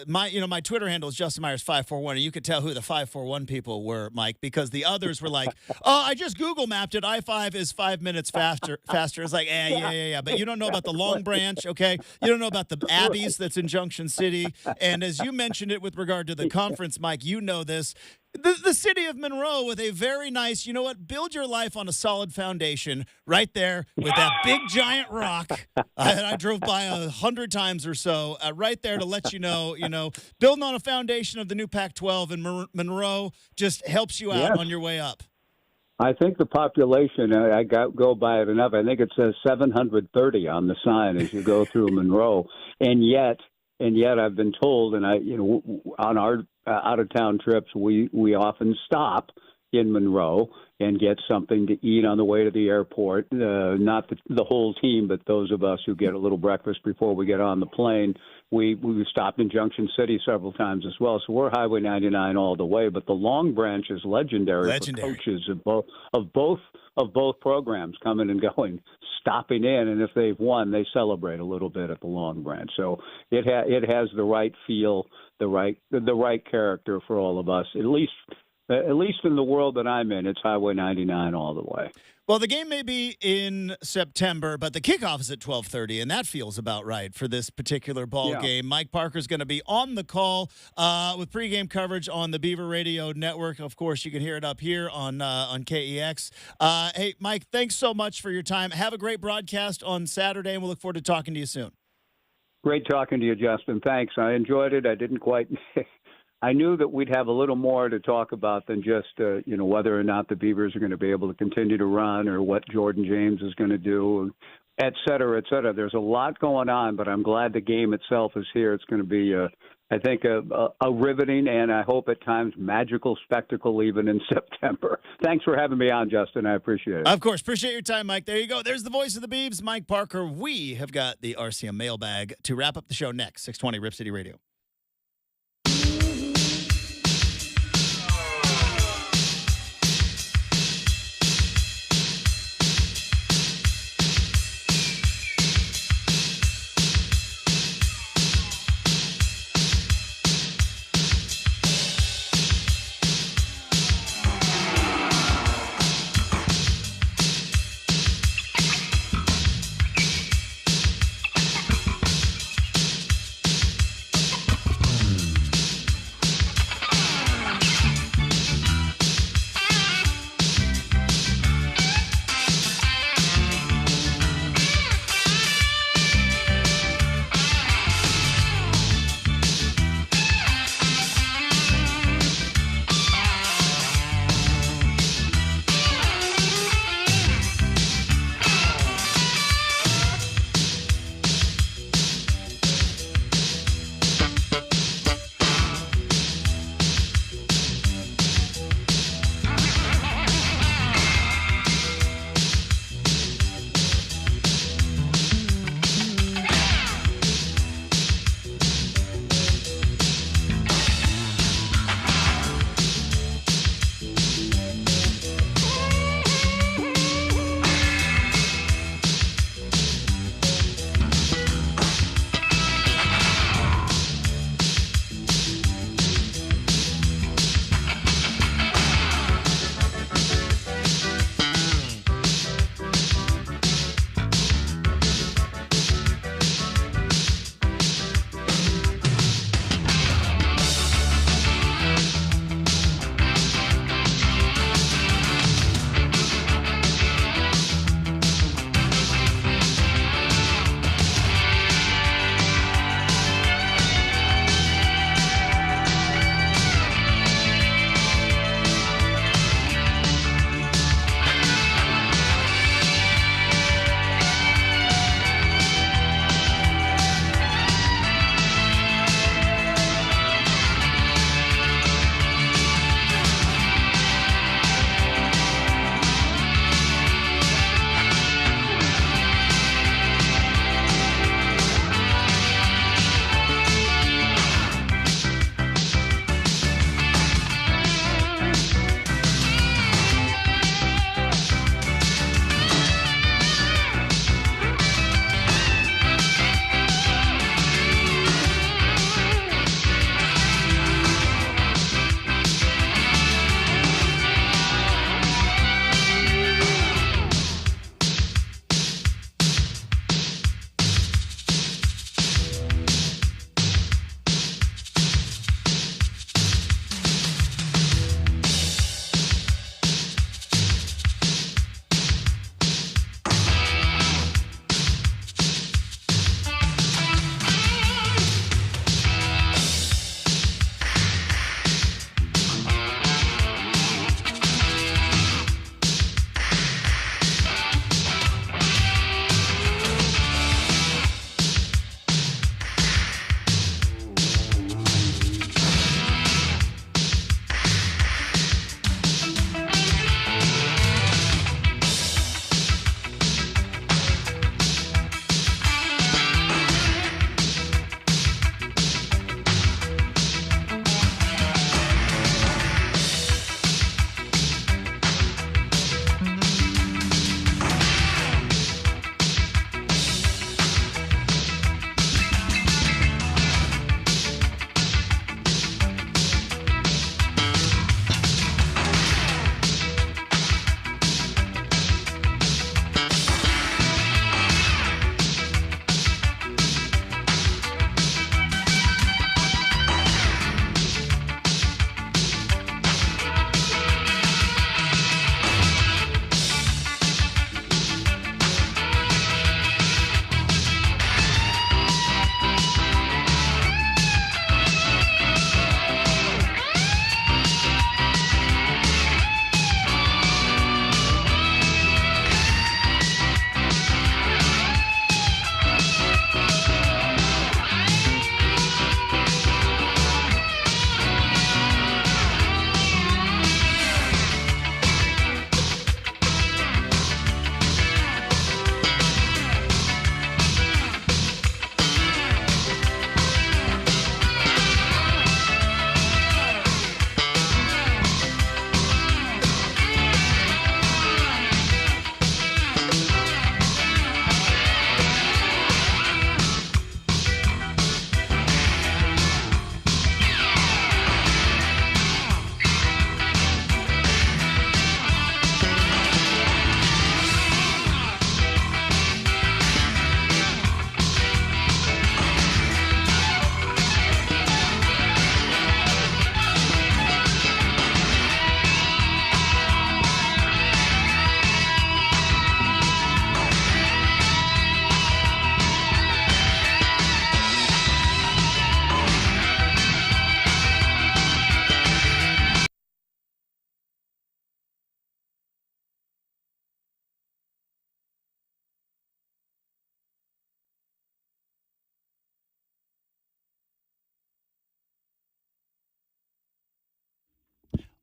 my Twitter handle is Justin Myers 541, and you could tell who the 541 people were, Mike, because the others were like, oh, I just Google mapped it. I-5 is 5 minutes faster. It's like, yeah, but you don't know about the Long Branch, okay? You don't know about the Abbeys that's in Junction City, and as you mentioned it with regard to the conference, Mike, you know this. The city of Monroe with a very nice, build your life on a solid foundation right there with that big giant rock that I drove by 100 times or so right there to let you know, building on a foundation of the new Pac-12 in Monroe just helps you out on your way up. I think the population, go by it enough. I think it says 730 on the sign as you go through Monroe, and yet I've been told, and on our out of town trips, we often stop in Monroe and get something to eat on the way to the airport. Not the whole team, but those of us who get a little breakfast before we get on the plane. We stopped in Junction City several times as well. So we're Highway 99 all the way. But the Long Branch is legendary. For coaches of both programs coming and going, stopping in, and if they've won, they celebrate a little bit at the Long Branch. So it has the right feel, the right character for all of us. At least in the world that I'm in, it's Highway 99 all the way. Well, the game may be in September, but the kickoff is at 12:30, and that feels about right for this particular ball game. Mike Parker's going to be on the call with pregame coverage on the Beaver Radio Network. Of course, you can hear it up here on KEX. Hey, Mike, thanks so much for your time. Have a great broadcast on Saturday, and we'll look forward to talking to you soon. Great talking to you, Justin. Thanks. I enjoyed it. I didn't quite I knew that we'd have a little more to talk about than just, whether or not the Beavers are going to be able to continue to run or what Jordan James is going to do, et cetera, et cetera. There's a lot going on, but I'm glad the game itself is here. It's going to be, I think, a riveting and I hope at times magical spectacle even in September. Thanks for having me on, Justin. I appreciate it. Of course. Appreciate your time, Mike. There you go. There's the voice of the Beavs, Mike Parker. We have got the RCM mailbag to wrap up the show next, 620 Rip City Radio.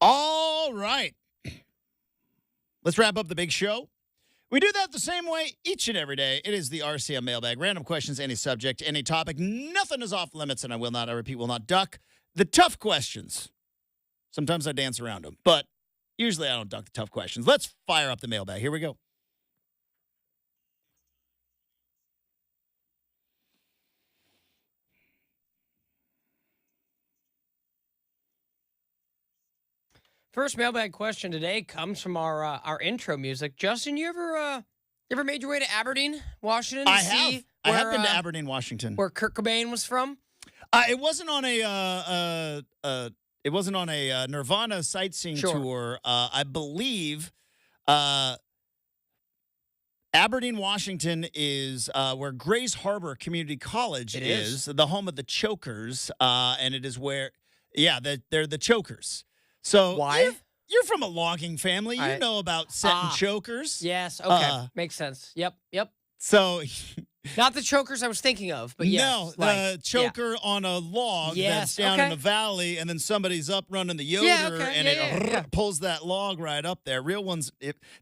All right. Let's wrap up the big show. We do that the same way each and every day. It is the RCM mailbag. Random questions, any subject, any topic. Nothing is off limits, and I repeat, will not duck the tough questions. Sometimes I dance around them, but usually I don't duck the tough questions. Let's fire up the mailbag. Here we go. First mailbag question today comes from our intro music. Justin, you ever made your way to Aberdeen, Washington? I have been to Aberdeen, Washington, where Kurt Cobain was from. It wasn't on a Nirvana sightseeing tour. I believe Aberdeen, Washington is where Grays Harbor Community College is, the home of the Chokers, and it is where, they're the Chokers. So why? You're from a logging family. You know about setting chokers. Yes. Okay. Makes sense. Yep. So not the chokers I was thinking of, but yes. No, the choker on a log that's down in the valley, and then somebody's up running the yoder, and it pulls that log right up there. Real ones,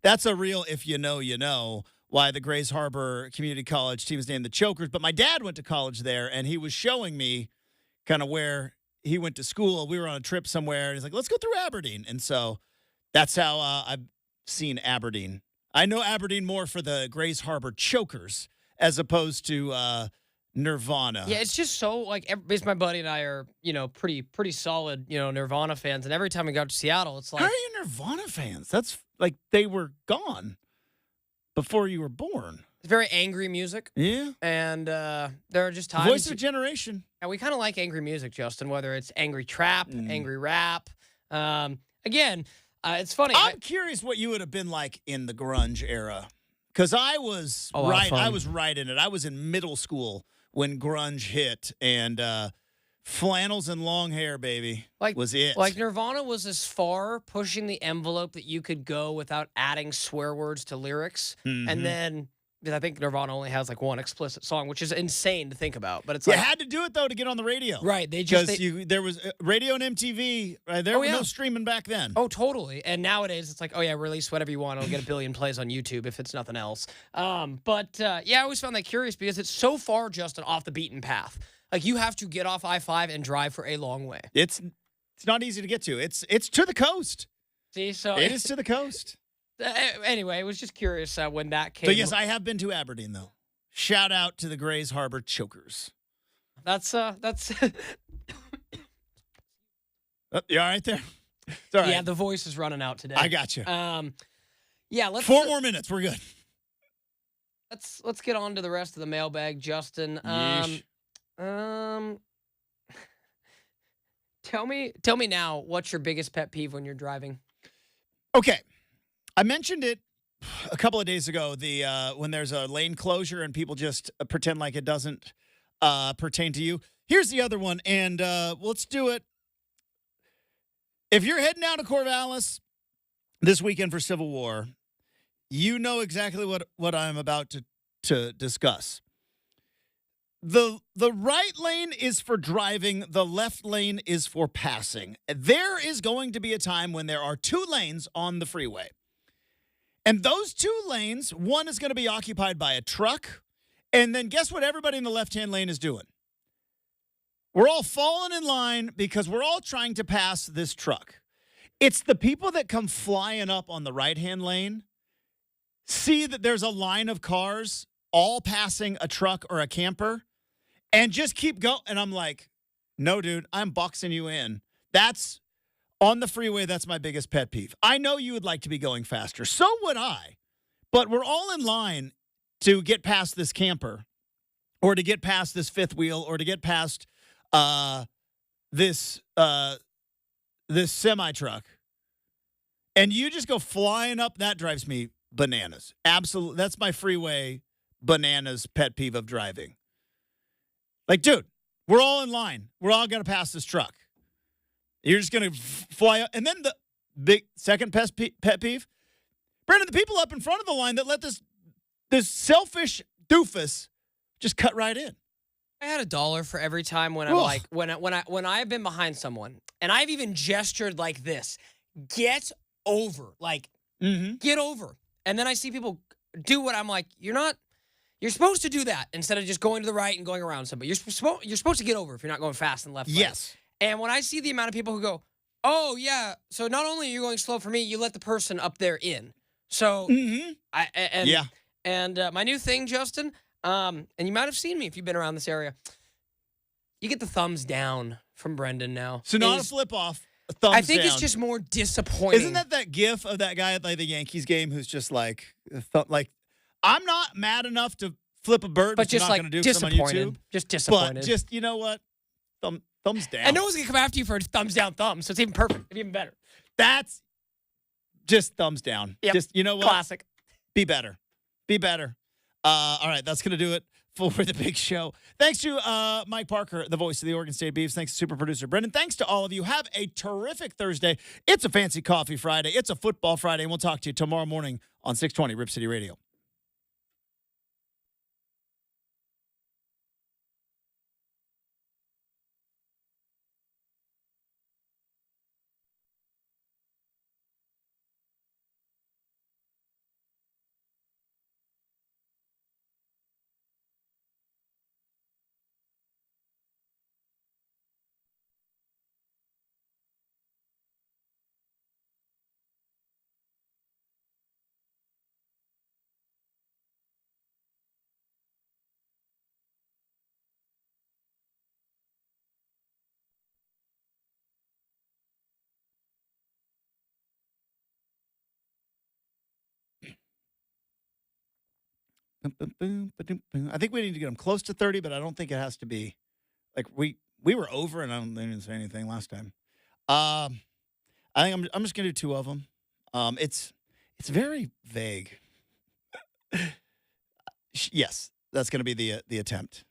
that's a real if you know, you know. Why the Grays Harbor Community College team is named the Chokers. But my dad went to college there, and he was showing me kind of where he went to school. We were on a trip somewhere, and he's like, let's go through Aberdeen. And so that's how I've seen Aberdeen. I know Aberdeen more for the Grays Harbor Chokers as opposed to Nirvana. Yeah, it's just so, because my buddy and I are, pretty solid, Nirvana fans. And every time we go to Seattle, it's like... How are you Nirvana fans? That's like they were gone before you were born. It's very angry music. Yeah. And there are just times... Voice of a generation. And we kind of like angry music, Justin, whether it's angry trap, angry rap. Again, it's funny. I'm curious what you would have been like in the grunge era. Because I was I was right in it. I was in middle school when grunge hit, and flannels and long hair, baby, was it. Like Nirvana was as far pushing the envelope that you could go without adding swear words to lyrics. Mm-hmm. And then... I think Nirvana only has one explicit song, which is insane to think about. But it's you had to do it though to get on the radio, right? There was radio and MTV. Right? There was no streaming back then. Oh, totally. And nowadays it's like, release whatever you want. It'll get 1 billion plays on YouTube if it's nothing else. I always found that curious because it's so far, Justin, off the beaten path. Like you have to get off I-5 and drive for a long way. It's not easy to get to. It's to the coast. See, so it is to the coast. Anyway, I was just curious when that came. So, yes, I have been to Aberdeen, though. Shout out to the Grays Harbor Chokers. That's Oh, you all right there? It's all right. Yeah, the voice is running out today. I got you. Let's 4 more minutes. We're good. Let's get on to the rest of the mailbag, Justin. Tell me now, what's your biggest pet peeve when you're driving? Okay. I mentioned it a couple of days ago, when there's a lane closure and people just pretend like it doesn't pertain to you. Here's the other one, and let's do it. If you're heading down to Corvallis this weekend for Civil War, you know exactly what I'm about to discuss. The right lane is for driving. The left lane is for passing. There is going to be a time when there are 2 lanes on the freeway. And those 2 lanes, one is going to be occupied by a truck. And then guess what everybody in the left-hand lane is doing? We're all falling in line because we're all trying to pass this truck. It's the people that come flying up on the right-hand lane, see that there's a line of cars all passing a truck or a camper, and just keep going. And I'm like, no, dude, I'm boxing you in. That's on the freeway. That's my biggest pet peeve. I know you would like to be going faster. So would I. But we're all in line to get past this camper or to get past this fifth wheel or to get past this semi-truck. And you just go flying up. That drives me bananas. Absolutely. That's my freeway bananas pet peeve of driving. Like, dude, we're all in line. We're all going to pass this truck. You're just going to fly up. And then the big second pet peeve, Brandon, the people up in front of the line that let this selfish doofus just cut right in. I had $1 for every time when I'm like, when I have been behind someone and I've even gestured like this, get over. Like, Mm-hmm. get over. And then I see people do what I'm like, you're supposed to do that instead of just going to the right and going around somebody. You're supposed to get over if you're not going fast and left. Yes. Right. And when I see the amount of people who go, oh, yeah, so not only are you going slow for me, you let the person up there in. So, And my new thing, Justin, and you might have seen me if you've been around this area, you get the thumbs down from Brendan now. So not a flip off, a thumbs down. I think it's just more disappointing. Isn't that gif of that guy at like the Yankees game who's just like, I'm not mad enough to flip a bird, but just not like going to do disappointed. On YouTube. Just disappointed. But just, you know what? Thumbs down. And no one's going to come after you for a thumbs down thumb, so it's even perfect. It's even better. That's just thumbs down. Yep. Just, you know what? Classic. Be better. Be better. All right, that's going to do it for the big show. Thanks to Mike Parker, the voice of the Oregon State Beavs. Thanks to super producer Brendan. Thanks to all of you. Have a terrific Thursday. It's a Fancy Coffee Friday. It's a Football Friday, and we'll talk to you tomorrow morning on 620 Rip City Radio. I think we need to get them close to 30, but I don't think it has to be like we were over, and they didn't say anything last time. I think I'm just gonna do two of them. It's very vague. Yes, that's gonna be the attempt.